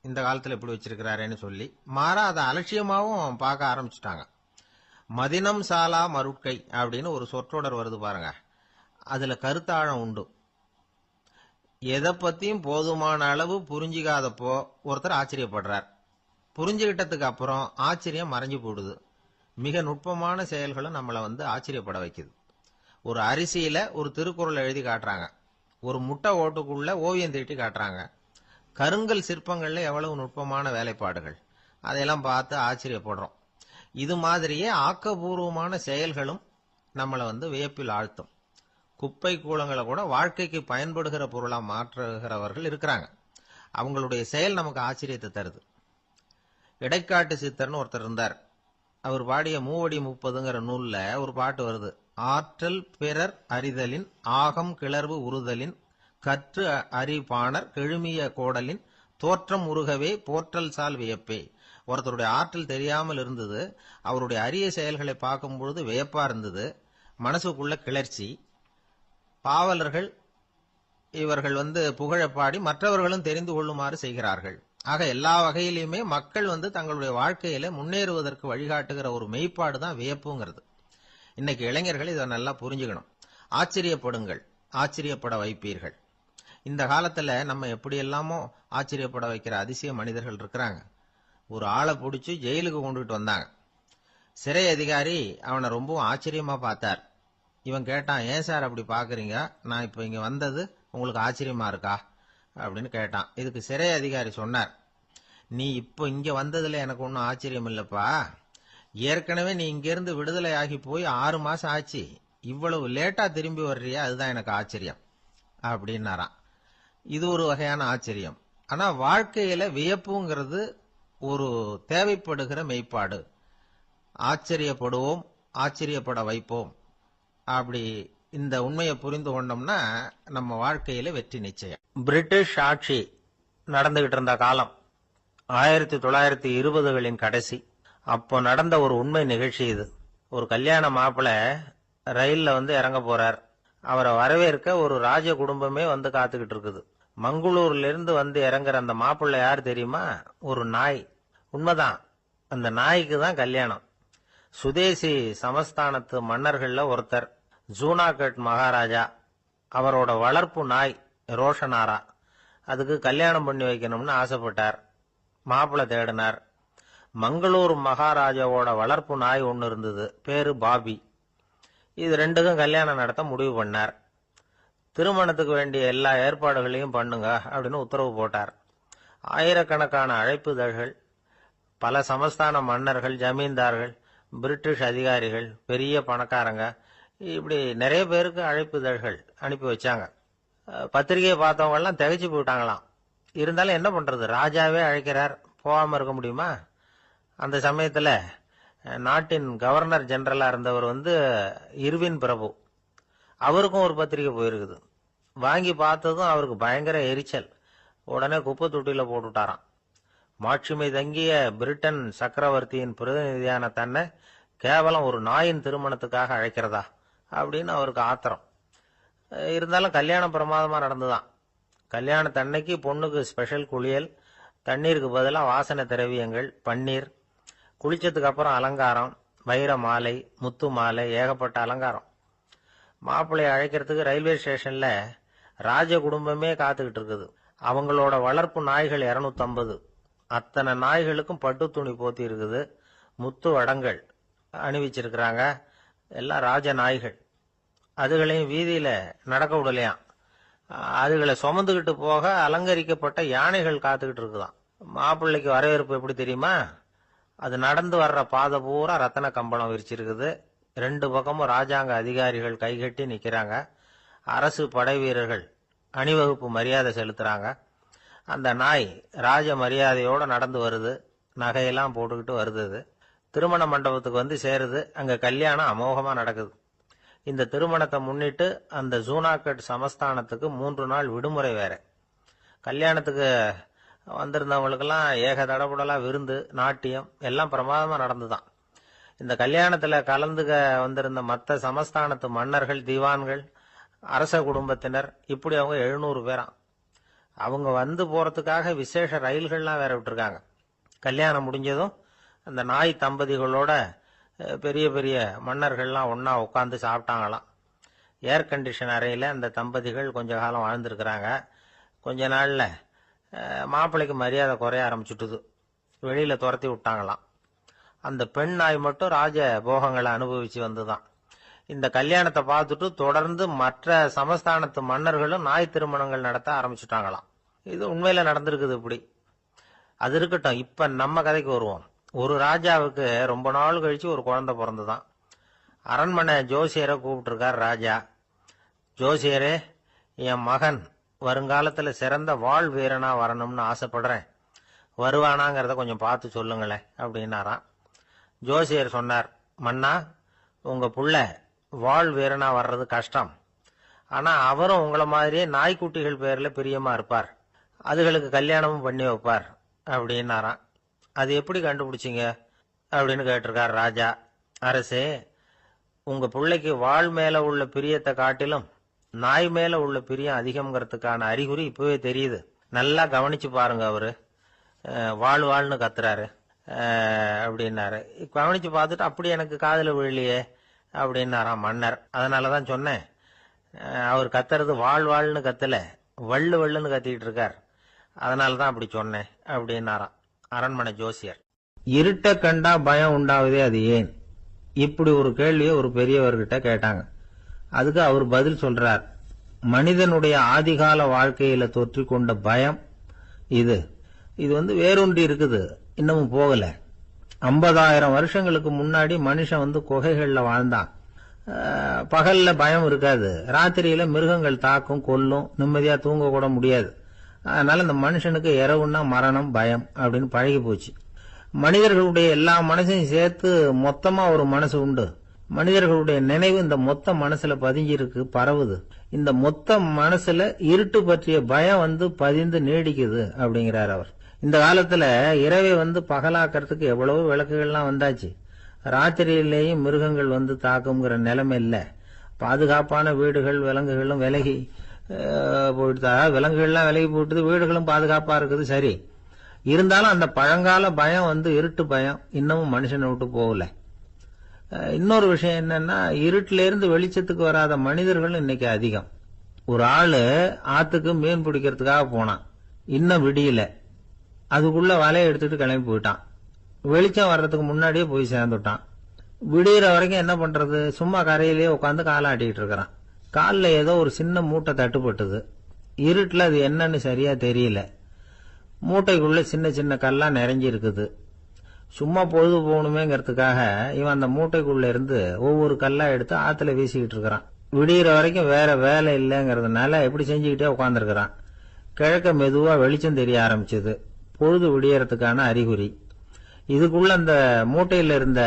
இந்த காலத்துல இப்படி வச்சிருக்கிறாரேன்னு சொல்லி. மாறா அதை அலட்சியமாவும் பார்க்க ஆரம்பிச்சுட்டாங்க. மதினம் சாலா மருட்கை அப்படின்னு ஒரு சொற்றொடர் வருது பாருங்க, அதுல கருத்தாழம் உண்டு. எதை பத்தியும் போதுமான அளவு புரிஞ்சிக்காதப்போ ஒருத்தர் ஆச்சரியப்படுறார், புரிஞ்சுகிட்டதுக்கு அப்புறம் ஆச்சரியம் மறைஞ்சு போடுது. மிக நுட்பமான செயல்களும் நம்மளை ஆச்சரியப்பட வைக்குது. ஒரு அரிசியில ஒரு திருக்குறள் எழுதி காட்டுறாங்க, ஒரு முட்டை ஓட்டுக்குள்ள ஓவியம் தீட்டி காட்டுறாங்க. கருங்கல் சிற்பங்கள்ல எவ்வளவு நுட்பமான வேலைப்பாடுகள், அதையெல்லாம் பார்த்து ஆச்சரியப்படுறோம். இது மாதிரியே ஆக்கப்பூர்வமான செயல்களும் நம்மளை வியப்பில் ஆழ்த்தும். குப்பை கூலங்களை கூட வாழ்க்கைக்கு பயன்படுகிற பொருளா மாற்றுகிறவர்கள் இருக்கிறாங்க. அவங்களுடைய செயல் நமக்கு ஆச்சரியத்தை தருது. இடைக்காட்டு சித்தர்னு ஒருத்தர் இருந்தார். அவர் பாடிய 30 நூல்ல ஒரு பாட்டு வருது. ஆற்றல் பிறர் அறிதலின் ஆகம் கிளர்வு உறுதலின் கற்று அறிபாணர் கெழுமிய கோடலின் தோற்றம் உருகவே போற்றல் சால் வியப்பே. ஒருத்தருடைய ஆற்றல் தெரியாமல் இருந்தது, அவருடைய அரிய செயல்களை பார்க்கும்பொழுது வியப்பா இருந்தது, மனசுக்குள்ள கிளர்ச்சி. பாவலர்கள் இவர்கள் புகழப்பாடி மற்றவர்களும் தெரிந்து கொள்ளுமாறு செய்கிறார்கள். ஆக எல்லா வகையிலுமே மக்கள் தங்களுடைய வாழ்க்கையில முன்னேறுவதற்கு வழிகாட்டுகிற ஒரு மெய்ப்பாடு தான் வியப்புங்கிறது. இன்னைக்கு இளைஞர்கள் இதை நல்லா புரிஞ்சுக்கணும். ஆச்சரியப்படுங்கள், ஆச்சரியப்பட வைப்பீர்கள். இந்த காலத்துல நம்ம எப்படி எல்லாமோ ஆச்சரியப்பட வைக்கிற அதிசய மனிதர்கள் இருக்கிறாங்க. ஒரு ஆளை பிடிச்சி ஜெயிலுக்கு கொண்டுட்டு வந்தாங்க. சிறை அதிகாரி அவனை ரொம்பவும் ஆச்சரியமா பார்த்தார். இவன் கேட்டான், ஏன் சார் அப்படி பாக்குறீங்க, நான் இப்ப இங்க வந்தது உங்களுக்கு ஆச்சரியமா இருக்கா அப்படின்னு கேட்டான். இதுக்கு சிறை அதிகாரி சொன்னார், நீ இப்போ இங்க வந்ததுல எனக்கு ஒன்னும் ஆச்சரியம் இல்லப்பா, ஏற்கனவே நீ இங்க இருந்து விடுதலை ஆகி போய் 6 மாசம் ஆச்சு, இவ்வளவு லேட்டா திரும்பி வர்றியா, அதுதான் எனக்கு ஆச்சரியம் அப்படின்னாராம். இது ஒரு வகையான ஆச்சரியம். ஆனா வாழ்க்கையில வியப்புங்கிறது ஒரு தேவைப்படுகிற மெய்ப்பாடு. ஆச்சரியப்படுவோம், ஆச்சரியப்பட வைப்போம். அப்படி இந்த உண்மையை புரிந்து கொண்டோம்னா நம்ம வாழ்க்கையில வெற்றி நிச்சயம். பிரிட்டிஷ் ஆட்சி நடந்துகிட்டு இருந்த காலம் 1920களின் கடைசி. அப்போ நடந்த ஒரு உண்மை நிகழ்ச்சி இது. ஒரு கல்யாண மாப்பிள்ளை ரயில்ல இறங்க போறார். அவரை வரவேற்க ஒரு ராஜ குடும்பமே காத்துக்கிட்டு இருக்குது. மங்களூர்ல இருந்து வந்து இறங்குற அந்த மாப்பிள்ளை யார் தெரியுமா? ஒரு நாய். உண்மைதான், அந்த நாய்க்கு தான் கல்யாணம். சுதேசி சமஸ்தானத்து மன்னர்கள்ல ஒருத்தர் ஜூனாகட் மகாராஜா. அவரோட வளர்ப்பு நாய் ரோஷனாரா. அதுக்கு கல்யாணம் பண்ணி வைக்கணும்னு ஆசைப்பட்டார். மாப்பிள்ளை தேடினார். மங்களூர் மகாராஜாவோட வளர்ப்பு நாய் ஒன்று இருந்தது, பேரு பாபி. இது ரெண்டுக்கும் கல்யாணம் நடத்த முடிவு பண்ணார். திருமணத்துக்கு வேண்டிய எல்லா ஏற்பாடுகளையும் பண்ணுங்க அப்படின்னு உத்தரவு போட்டார். ஆயிரக்கணக்கான அழைப்புதழ்கள், பல சமஸ்தான மன்னர்கள், ஜமீன்தார்கள், பிரிட்டிஷ் அதிகாரிகள், பெரிய பணக்காரங்க, இப்படி நிறைய பேருக்கு அழைப்புதழ்கள் அனுப்பி வச்சாங்க. பத்திரிகையை பார்த்தவங்க எல்லாம் திகைச்சு போயிட்டாங்களாம். இருந்தாலும் என்ன பண்றது, ராஜாவே அழைக்கிறார், போகாம இருக்க முடியுமா? அந்த சமயத்துல நாட்டின் கவர்னர் ஜெனரலா இருந்தவர் இர்வின் பிரபு. அவருக்கும் ஒரு பத்திரிகை போயிருக்குது. வாங்கி பார்த்ததும் அவருக்கு பயங்கர எரிச்சல். உடனே குப்பை தொட்டியில போட்டுட்டாராம். மாட்சிமை தங்கிய பிரிட்டன் சக்கரவர்த்தியின் பிரதிநிதியான தன்னை கேவலம் ஒரு நாயின் திருமணத்துக்காக அழைக்கிறதா அப்படின்னு அவருக்கு ஆத்திரம். இருந்தாலும் கல்யாணம் பிரமாதமா நடந்துதான். கல்யாணத்தன்னைக்கு பொண்ணுக்கு ஸ்பெஷல் குளியல், தண்ணீருக்கு பதிலாக வாசனை திரவியங்கள், பன்னீர், குளிச்சதுக்கு அப்புறம் அலங்காரம், வைர மாலை, முத்து மாலை, ஏகப்பட்ட அலங்காரம். மாப்பிள்ளையை அழைக்கிறதுக்கு ரயில்வே ஸ்டேஷன்ல ராஜ குடும்பமே காத்துக்கிட்டு இருக்குது. அவங்களோட வளர்ப்பு நாய்கள் 250. அத்தனை நாய்களுக்கும் பட்டு துணி போத்தி இருக்குது. முத்து வடங்கள் அணிவிச்சிருக்கிறாங்க. எல்லாம் ராஜ நாய்கள். அதுகளையும் வீதியில நடக்க விடலையாம். அதுகளை சுமந்துகிட்டு போக அலங்கரிக்கப்பட்ட யானைகள் காத்துக்கிட்டு இருக்குதாம். மாப்பிள்ளைக்கு வரவேற்பு எப்படி தெரியுமா? அது நடந்து வர்ற பாதை பூரா ரத்தன கம்பளம் விரிச்சிருக்குது. 2 பக்கமும் ராஜாங்க அதிகாரிகள் கைகட்டி நிக்கிறாங்க. அரசு படை வீரர்கள் அணிவகுப்பு மரியாதை செலுத்துறாங்க. அந்த நாய் ராஜ மரியாதையோட நடந்து வருது. நகையெல்லாம் போட்டுக்கிட்டு வருது. திருமண மண்டபத்துக்கு சேருது. அங்க கல்யாணம் அமோகமா நடக்குது. இந்த திருமணத்தை முன்னிட்டு அந்த ஜூனாகட் சமஸ்தானத்துக்கு 3 நாள் விடுமுறை வேற. கல்யாணத்துக்கு வந்திருந்தவங்களுக்கெல்லாம் ஏக தடபுடலா விருந்து, நாட்டியம் எல்லாம் பிரமாதமா நடந்துதான். இந்த கல்யாணத்துல கலந்துக்க வந்திருந்த மற்ற சமஸ்தானத்து மன்னர்கள், திவான்கள், அரச குடும்பத்தினர், இப்படி அவங்க 700 பேராம். அவங்க வந்து போறதுக்காக விசேஷ ரயில்கள்லாம் வேற விட்டுருக்காங்க. கல்யாணம் முடிஞ்சதும் அந்த நாய் தம்பதிகளோட பெரிய பெரிய மன்னர்கள்லாம் ஒன்னா உட்காந்து சாப்பிட்டாங்களாம். ஏர் கண்டிஷன் அறையில அந்த தம்பதிகள் கொஞ்ச காலம் வாழ்ந்திருக்கிறாங்க. கொஞ்ச நாள்ல மாப்பிள்ளைக்கு மரியாதை குறைய ஆரம்பிச்சுட்டுது. வெளியில துரத்தி விட்டாங்களாம். அந்த பெண் நாய் மட்டும் ராஜ போகங்களை அனுபவிச்சு வந்துதான். இந்த கல்யாணத்தை பார்த்துட்டு தொடர்ந்து மற்ற சமஸ்தானத்து மன்னர்களும் நாய் திருமணங்கள் நடத்த ஆரம்பிச்சுட்டாங்களாம். இது உண்மையில நடந்திருக்குது. இப்படி அது இருக்கட்டும். இப்ப நம்ம கதைக்கு வருவோம். ஒரு ராஜாவுக்கு ரொம்ப நாள் கழிச்சு ஒரு குழந்தை பிறந்துதான். அரண்மனை ஜோசியரை கூப்பிட்டு இருக்கார் ராஜா. ஜோசியரே, என் மகன் வருங்காலத்துல சிறந்த வாழ் வீரனா வரணும்னு ஆசைப்படுறேன். வருவானாங்கிறத கொஞ்சம் பார்த்து சொல்லுங்களேன் அப்படின்னாராம். ஜோசியர் சொன்னார், மன்னா, உங்க புள்ள வாழ் வீரனா வர்றது கஷ்டம். ஆனா அவரும் உங்களை மாதிரியே நாய்க்குட்டிகள் பேர்ல பிரியமா இருப்பார். அதுகளுக்கு கல்யாணமும் பண்ணி வைப்பார் அப்படின்னாராம். அது எப்படி கண்டுபிடிச்சிங்க அப்படின்னு கேட்டிருக்கார் ராஜா. அரசே, உங்க பிள்ளைக்கு வாழ் மேல உள்ள பிரியத்தை காட்டிலும் நாய் மேல உள்ள பிரியம் அதிகம்ங்கிறதுக்கான அறிகுறி இப்பவே தெரியுது. நல்லா கவனிச்சு பாருங்க. அவரு வாழ் வாழ்னு கத்துறாரு அப்படின்னாரு. கவனிச்சு பார்த்துட்டு அப்படி எனக்கு காதுல விழலையே அப்படின்னாராம் மன்னர். அதனாலதான் சொன்னேன், அவர் கத்துறது வாழ் வாழ்னு கத்தல, வள்ளு வள்ளுன்னு கத்திக்கிட்டு இருக்கார். அதனாலதான் அப்படி சொன்னேன் அப்படின்னாராம் அரண்மனை ஜோசியர். இருட்ட கண்டா பயம் உண்டாவதே, அது ஏன்? இப்படி ஒரு கேள்வியை ஒரு பெரியவர்கிட்ட கேட்டாங்க. அதுக்கு அவர் பதில் சொல்றார், மனிதனுடைய ஆதிகால வாழ்க்கையில தொற்றி கொண்ட பயம் இது வேரூன்றி இருக்குது, இன்னமும் போகல. 50,000 வருஷங்களுக்கு முன்னாடி மனுஷன் குகைகள்ல வாழ்ந்தான். பகல்ல பயம் இருக்காது. ராத்திரியில மிருகங்கள் தாக்கும், கொல்லும், நிம்மதியா தூங்க கூட முடியாது. அதனால இந்த மனுஷனுக்கு இரவுன்னா மரணம், பயம் அப்படின்னு பழகி போச்சு. மனிதர்களுடைய எல்லா மனசையும் சேர்த்து மொத்தமா ஒரு மனசு உண்டு. மனிதர்களுடைய நினைவு இந்த மொத்த மனசுல பதிஞ்சிருக்கு, பரவுது. இந்த மொத்த மனசுல இருட்டு பற்றிய பயம் பதிந்து நீடிக்குது அப்படிங்கிறார் அவர். இந்த காலத்துல இரவை பகலாக்கிறதுக்கு எவ்வளவு விளக்குகள்லாம் வந்தாச்சு. ராத்திரியிலேயும் மிருகங்கள் தாக்குங்கிற நிலைமை இல்ல. பாதுகாப்பான வீடுகள், விலங்குகளும் விலகி போயிட்டு விலங்குகள்லாம் விலகி போயிட்டு வீடுகளும் பாதுகாப்பா இருக்குது. சரி, இருந்தாலும் அந்த பழங்கால பயம் இருட்டு பயம் இன்னமும் மனுஷனை விட்டு போகல. இன்னொரு விஷயம் என்னன்னா, இருட்டில இருந்து வெளிச்சத்துக்கு வராத மனிதர்கள் இன்னைக்கு அதிகம். ஒரு ஆளு ஆத்துக்கு மீன் பிடிக்கிறதுக்காக போனான், இன்னும் விடியல, அதுக்குள்ள வலையை எடுத்துட்டு கிளம்பி போயிட்டான். வெளிச்சம் வர்றதுக்கு முன்னாடியே போய் சேர்ந்துட்டான். விடியற வரைக்கும் என்ன பண்றது, சும்மா கரையிலேயே உட்காந்து காலை ஆட்டிட்டு இருக்கிறான். காலில் ஏதோ ஒரு சின்ன மூட்டை தட்டுப்பட்டது. இருட்டுல அது என்னன்னு சரியா தெரியல. மூட்டைக்குள்ள சின்ன சின்ன கல்லா நிறைஞ்சி இருக்குது. சும்மா பொழுது போகணுமேங்கிறதுக்காக இவன் அந்த மூட்டைக்குள்ள இருந்து ஒவ்வொரு கல்லா எடுத்து ஆத்துல வீசிக்கிட்டு இருக்கிறான். விடியற வரைக்கும் வேற வேலை இல்லைங்கிறதுனால எப்படி செஞ்சுக்கிட்டே உட்காந்துருக்கிறான். கிழக்க மெதுவா வெளிச்சம் தெரிய ஆரம்பிச்சது. பொழுது விடியறதுக்கான அறிகுறி. இதுக்குள்ள அந்த மூட்டையில இருந்த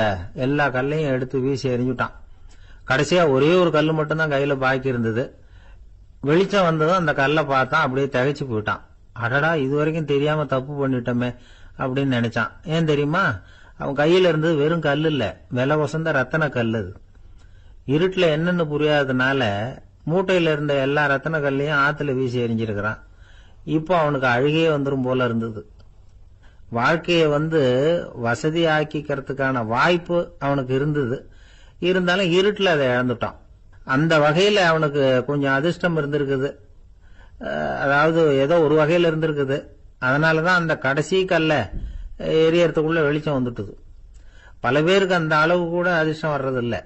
எல்லா கல்லையும் எடுத்து வீசி எறிஞ்சுட்டான். கடைசியா ஒரே ஒரு கல்லு மட்டும்தான் கையில பாக்கி இருந்தது. வெளிச்சம் வந்ததும் அந்த கல்லை பார்த்தான், அப்படியே திகைச்சு போயிட்டான். அடடா, இது வரைக்கும் தெரியாம தப்பு பண்ணிட்டோமே அப்படின்னு நினைச்சான். ஏன் தெரியுமா, அவன் கையில இருந்தது வெறும் கல்லு இல்ல, விலை வசந்த ரத்தன கல்லு. அது இருட்டுல என்னன்னு புரியாததுனால மூட்டையில இருந்த எல்லா ரத்தன கல்லையும் ஆத்துல வீசி எறிஞ்சிருக்கிறான். இப்போ அவனுக்கு அழுகையே வந்துரும் போல இருந்தது. வாழ்க்கையை வசதி ஆக்கிக்கிறதுக்கான வாய்ப்பு அவனுக்கு இருந்தது. இருந்தாலும் இருட்டுல அதை இழந்துட்டான். அந்த வகையில அவனுக்கு கொஞ்சம் அதிர்ஷ்டம் இருந்திருக்குது. அதாவது ஏதோ ஒரு வகையில இருந்திருக்குது. அதனாலதான் அந்த கடைசி கல்ல எரியறதுக்குள்ள வெளிச்சம் வந்துட்டுது. பல பேருக்கு அந்த அளவு கூட அதிர்ஷ்டம் வர்றதில்ல.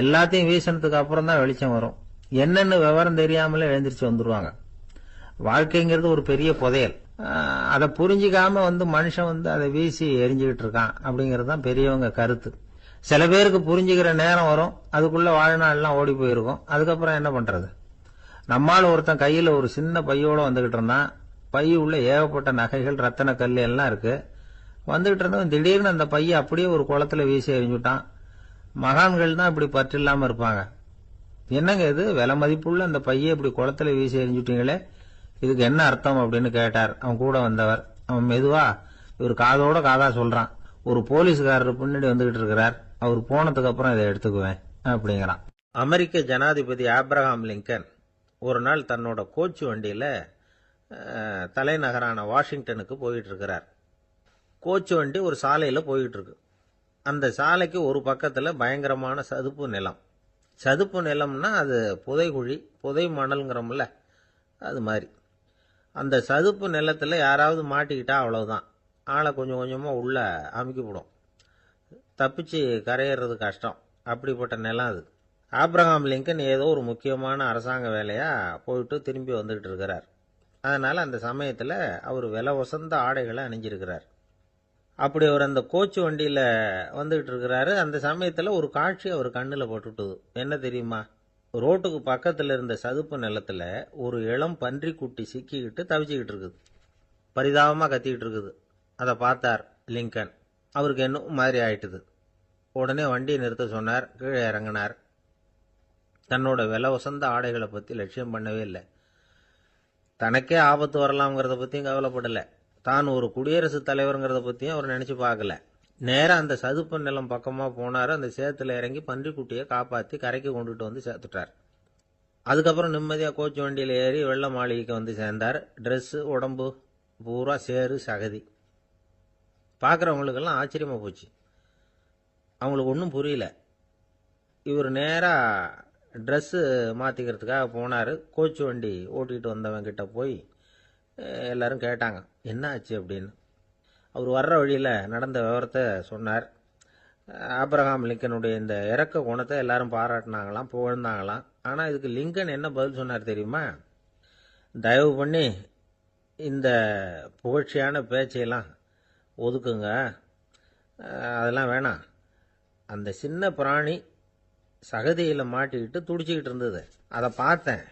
எல்லாத்தையும் வீசினதுக்கு அப்புறம் தான் வெளிச்சம் வரும். என்னன்னு விவரம் தெரியாமலே எழுந்திரிச்சு வந்துருவாங்க. வாழ்க்கைங்கிறது ஒரு பெரிய புதையல். அதை புரிஞ்சிக்காம மனுஷன் அதை வீசி எரிஞ்சுக்கிட்டு இருக்கான் அப்படிங்கிறது தான் பெரியவங்க கருத்து. சில பேருக்கு புரிஞ்சுக்கிற நேரம் வரும், அதுக்குள்ள வாழ்நாள்லாம் ஓடி போயிருக்கும். அதுக்கப்புறம் என்ன பண்றது? நம்மால் ஒருத்தன் கையில ஒரு சின்ன பையோட வந்துகிட்டு இருந்தான். பை உள்ள ஏகப்பட்ட நகைகள், ரத்தன கல் எல்லாம் இருக்கு. வந்துகிட்டு இருந்தவன் திடீர்னு அந்த பைய அப்படியே ஒரு குளத்துல வீசி எறிஞ்சுட்டான். மகான்கள் தான் இப்படி பற்று இல்லாம இருப்பாங்க. என்னங்க இது, விலை மதிப்புள்ள அந்த பைய இப்படி குளத்துல வீசி எறிஞ்சுட்டீங்களே, இதுக்கு என்ன அர்த்தம் அப்படின்னு கேட்டார் அவன் கூட வந்தவர். அவன் மெதுவா இவர் காதோட காதா சொல்றான், ஒரு போலீஸ்காரர் பின்னாடி வந்துகிட்டு இருக்கிறார், அவர் போனதுக்கு அப்புறம் இதை எடுத்துக்குவேன் அப்படிங்கிறான். அமெரிக்க ஜனாதிபதி ஆப்ரஹாம் லிங்கன் ஒரு நாள் தன்னோட கோச்சு வண்டியில தலைநகரான வாஷிங்டனுக்கு போயிட்டு இருக்கிறார். கோச்சு வண்டி ஒரு சாலையில போயிட்டு இருக்கு. அந்த சாலைக்கு ஒரு பக்கத்துல பயங்கரமான சதுப்பு நிலம். சதுப்பு நிலம்னா அது புதைகுழி, புதை மணல்ங்கிறோம்ல, அது மாதிரி. அந்த சதுப்பு நிலத்துல யாராவது மாட்டிக்கிட்டா அவ்வளவுதான், ஆளை கொஞ்சம் கொஞ்சமா உள்ள அமுக்கிவிடும். தப்பிச்சு கரையேறது கஷ்டம். அப்படிப்பட்ட நிலம் அது. ஆப்ரஹாம் லிங்கன் ஏதோ ஒரு முக்கியமான அரசாங்க வேலையா போயிட்டு திரும்பி வந்துகிட்டு இருக்கிறார். அதனால அந்த சமயத்துல அவர் விலை வசந்த ஆடைகளை அணிஞ்சிருக்கிறார். அப்படி அவர் அந்த கோச்சு வண்டியில வந்துகிட்டு இருக்கிறாரு. அந்த சமயத்துல ஒரு காட்சி அவர் கண்ணுல பட்டுட்டுது. என்ன தெரியுமா, ரோட்டுக்கு பக்கத்துல இருந்த சதுப்பு நிலத்துல ஒரு இளம் பன்றிக்குட்டி சிக்கிக்கிட்டு தவிச்சுக்கிட்டு இருக்குது. பரிதாபமா கத்திக்கிட்டு இருக்குது. அதை பார்த்தார் லிங்கன். அவருக்கு என்ன மாதிரி ஆயிட்டுது. உடனே வண்டியை நிறுத்த சொன்னார். கீழே இறங்கினார். தன்னோட விலை வசந்த ஆடைகளை பத்தி லட்சியம் பண்ணவே இல்லை. தனக்கே ஆபத்து வரலாம்ங்கிறத பத்தியும் கவலைப்படல. தான் ஒரு குடியரசுத் தலைவருங்கிறத பத்தியும் அவர் நினைச்சு பார்க்கல. நேரம் அந்த சதுப்பு நிலம் பக்கமா போனாரு. அந்த சேத்துல இறங்கி பன்றிக்குட்டியை காப்பாத்தி கரைக்கு கொண்டுட்டு வந்து சேர்த்துட்டார். அதுக்கப்புறம் நிம்மதியா கோச்சு வண்டியில ஏறி வெள்ள மாளிகைக்கு வந்து சேர்ந்தார். ட்ரெஸ், உடம்பு பூரா சேரு சகதி. பார்க்குறவங்களுக்கெல்லாம் ஆச்சரியமா போச்சு. அவங்களுக்கு ஒன்றும் புரியல. இவர் நேரா ட்ரெஸ்ஸு மாற்றிக்கிறதுக்காக போனார். கோச்சு வண்டி ஓட்டிகிட்டு வந்தவன் கிட்ட போய் எல்லாரும் கேட்டாங்க என்ன ஆச்சு அப்படின்னு. அவர் வர்ற வழியில் நடந்த விவரத்தை சொன்னார். ஆப்ரஹாம் லிங்கனுடைய இந்த இறக்க குணத்தை எல்லாரும் பாராட்டினாங்களாம், புகழ்ந்தாங்களாம். ஆனால் இதுக்கு லிங்கன் என்ன பதில் சொன்னார் தெரியுமா? தயவு பண்ணி இந்த புகழ்ச்சியான பேச்சையெல்லாம் ஒதுக்குங்க, அதெல்லாம் வேணாம். அந்த சின்ன பிராணி சகதியில் மாட்டிக்கிட்டு துடிச்சிக்கிட்டு இருந்தது, அதை பார்த்தேன்.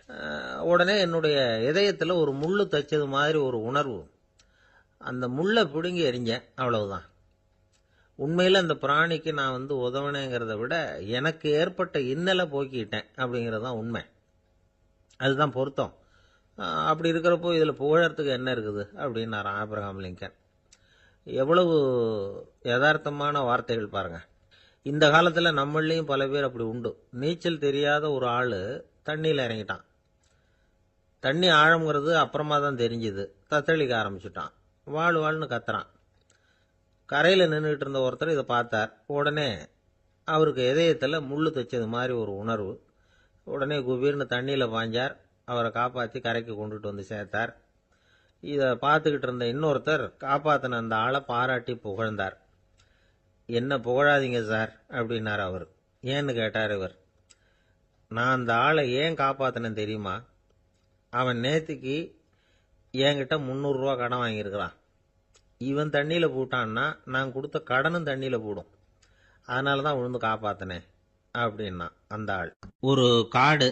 உடனே என்னுடைய இதயத்தில் ஒரு முள்ளு தைச்சது மாதிரி ஒரு உணர்வு. அந்த முள்ளை பிடுங்கி எறிஞ்சேன், அவ்வளவுதான். உண்மையில் அந்த பிராணிக்கு நான் உதவினேங்கிறத விட எனக்கு ஏற்பட்ட இன்னலை போக்கிட்டேன் அப்படிங்கிறது தான் உண்மை. அதுதான் பொருத்தம். அப்படி இருக்கிறப்போ இதில் புகழறதுக்கு என்ன இருக்குது அப்படின்னாராம் ஆப்ரஹாம் லிங்கன். எவ்வளவு யதார்த்தமான வார்த்தைகள் பாருங்க. இந்த காலத்தில் நம்மளையும் பல பேர் அப்படி உண்டு. நீச்சல் தெரியாத ஒரு ஆள் தண்ணியில் இறங்கிட்டான். தண்ணி ஆழம்ங்கிறது அப்புறமா தான் தெரிஞ்சுது. தத்தளிக்க ஆரம்பிச்சுட்டான். வாழ் வாழ்னு கத்துறான். கரையில் நின்றுட்டு இருந்த ஒருத்தர் இதை பார்த்தார். உடனே அவருக்கு இதயத்தில் முள்ளு தைச்சது மாதிரி ஒரு உணர்வு. உடனே குபீர்னு தண்ணியில் பாய்ஞ்சார். அவரை காப்பாற்றி கரைக்கு கொண்டுட்டு வந்து சேர்த்தார். இதை பார்த்துக்கிட்டு இருந்த இன்னொருத்தர் காப்பாற்றின அந்த ஆளை பாராட்டி புகழ்ந்தார். என்ன புகழாதீங்க சார் அப்படின்னார் அவர். ஏன்னு கேட்டார் இவர். நான் அந்த ஆளை ஏன் காப்பாற்றினேன் தெரியுமா? அவன் நேற்றுக்கு என்கிட்ட 300 ரூபா கடன் வாங்கியிருக்கிறான். இவன் தண்ணியில் போட்டான்னா நான் கொடுத்த கடனும் தண்ணியில் போடும். அதனால தான் விழுந்து காப்பாற்றினேன் அப்படின்னா அந்த ஆள். ஒரு காடு,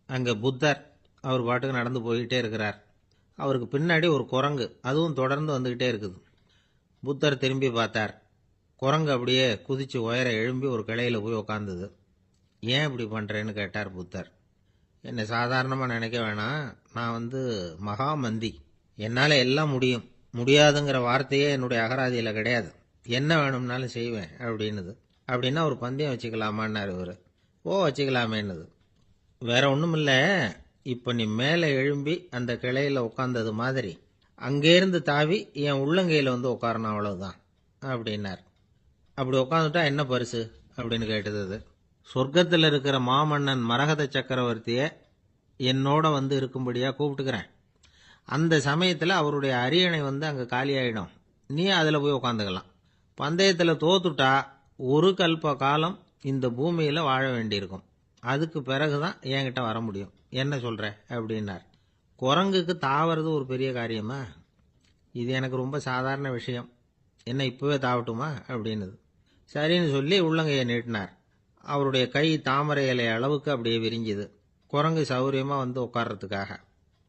அங்கே புத்தர் அவர் பாட்டுக்கு நடந்து போய்கிட்டே இருக்கிறார். அவருக்கு பின்னாடி ஒரு குரங்கு, அதுவும் தொடர்ந்து வந்துக்கிட்டே இருக்குது. புத்தர் திரும்பி பார்த்தார். குரங்கு அப்படியே குதிச்சு உயர எழும்பி ஒரு கிளையில் போய் உக்காந்துது. ஏன் இப்படி பண்ணுறேன்னு கேட்டார் புத்தர். என்னை சாதாரணமாக நினைக்க வேணாம், நான் மகாமந்தி, என்னால் எல்லாம் முடியும், முடியாதுங்கிற வார்த்தையே என்னுடைய அகராதியில் கிடையாது, என்ன வேணும்னாலும் செய்வேன் அப்படின்னுது. அப்படின்னா ஒரு பந்தயம் வச்சுக்கலாமான்னாரு இவர். ஓ வச்சுக்கலாமேன்னுது. வேற ஒன்றும் இல்லை, இப்போ நீ மேலே எழும்பி அந்த கிளையில் உட்காந்தது மாதிரி அங்கேருந்து தாவி என் உள்ளங்கையில் உட்காரணும், அவ்வளவுதான் அப்படின்னார். அப்படி உட்காந்துட்டா என்ன பரிசு அப்படின்னு கேட்டது அது. சொர்க்கத்தில் இருக்கிற மாமன்னன் மரகத சக்கரவர்த்தியை என்னோட இருக்கும்படியாக கூப்பிட்டுக்கிறேன். அந்த சமயத்தில் அவருடைய அரியணை அங்கே காலியாயிடும், நீ அதில் போய் உட்காந்துக்கலாம். பந்தயத்தில் தோத்துட்டா ஒரு கல்ப காலம் இந்த பூமியில் வாழ வேண்டியிருக்கும். அதுக்கு பிறகுதான் என்கிட்ட வர முடியும். என்ன சொல்ற அப்படின்னார். குரங்குக்கு தாவறது ஒரு பெரிய காரியமா? இது எனக்கு ரொம்ப சாதாரண விஷயம், என்ன இப்பவே தாவட்டுமா அப்படின்னுது. சரின்னு சொல்லி உள்ளங்கையை நீட்டினார். அவருடைய கை தாமரை இலை அளவுக்கு அப்படியே விரிஞ்சுது. குரங்கு சௌரியமா உட்கார்றதுக்காக.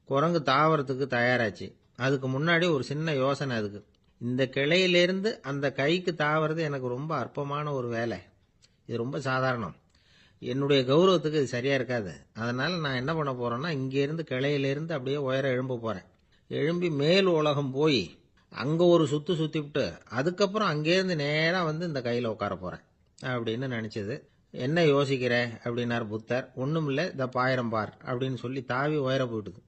குரங்கு தாவறதுக்கு தயாராச்சு. அதுக்கு முன்னாடி ஒரு சின்ன யோசனை அதுக்கு. இந்த கிளையிலிருந்து அந்த கைக்கு தாவறது எனக்கு ரொம்ப அற்பமான ஒரு வேலை, இது ரொம்ப சாதாரணம், என்னுடைய கௌரவத்துக்கு இது சரியா இருக்காது. அதனால நான் என்ன பண்ண போறேன்னா, இங்கேருந்து கிளையிலிருந்து அப்படியே உயர எழும்ப போறேன். எழும்பி மேல் உலகம் போய் அங்க ஒரு சுத்து சுத்திவிட்டு அதுக்கப்புறம் அங்கேருந்து நேரா இந்த கையில உட்கார போறேன் அப்படின்னு நினைச்சது. என்ன யோசிக்கிற அப்படின்னார் புத்தர். ஒண்ணும் இல்லை, இந்த பாயிரம் பார் அப்படின்னு சொல்லி தாவி உயர போயிட்டுது.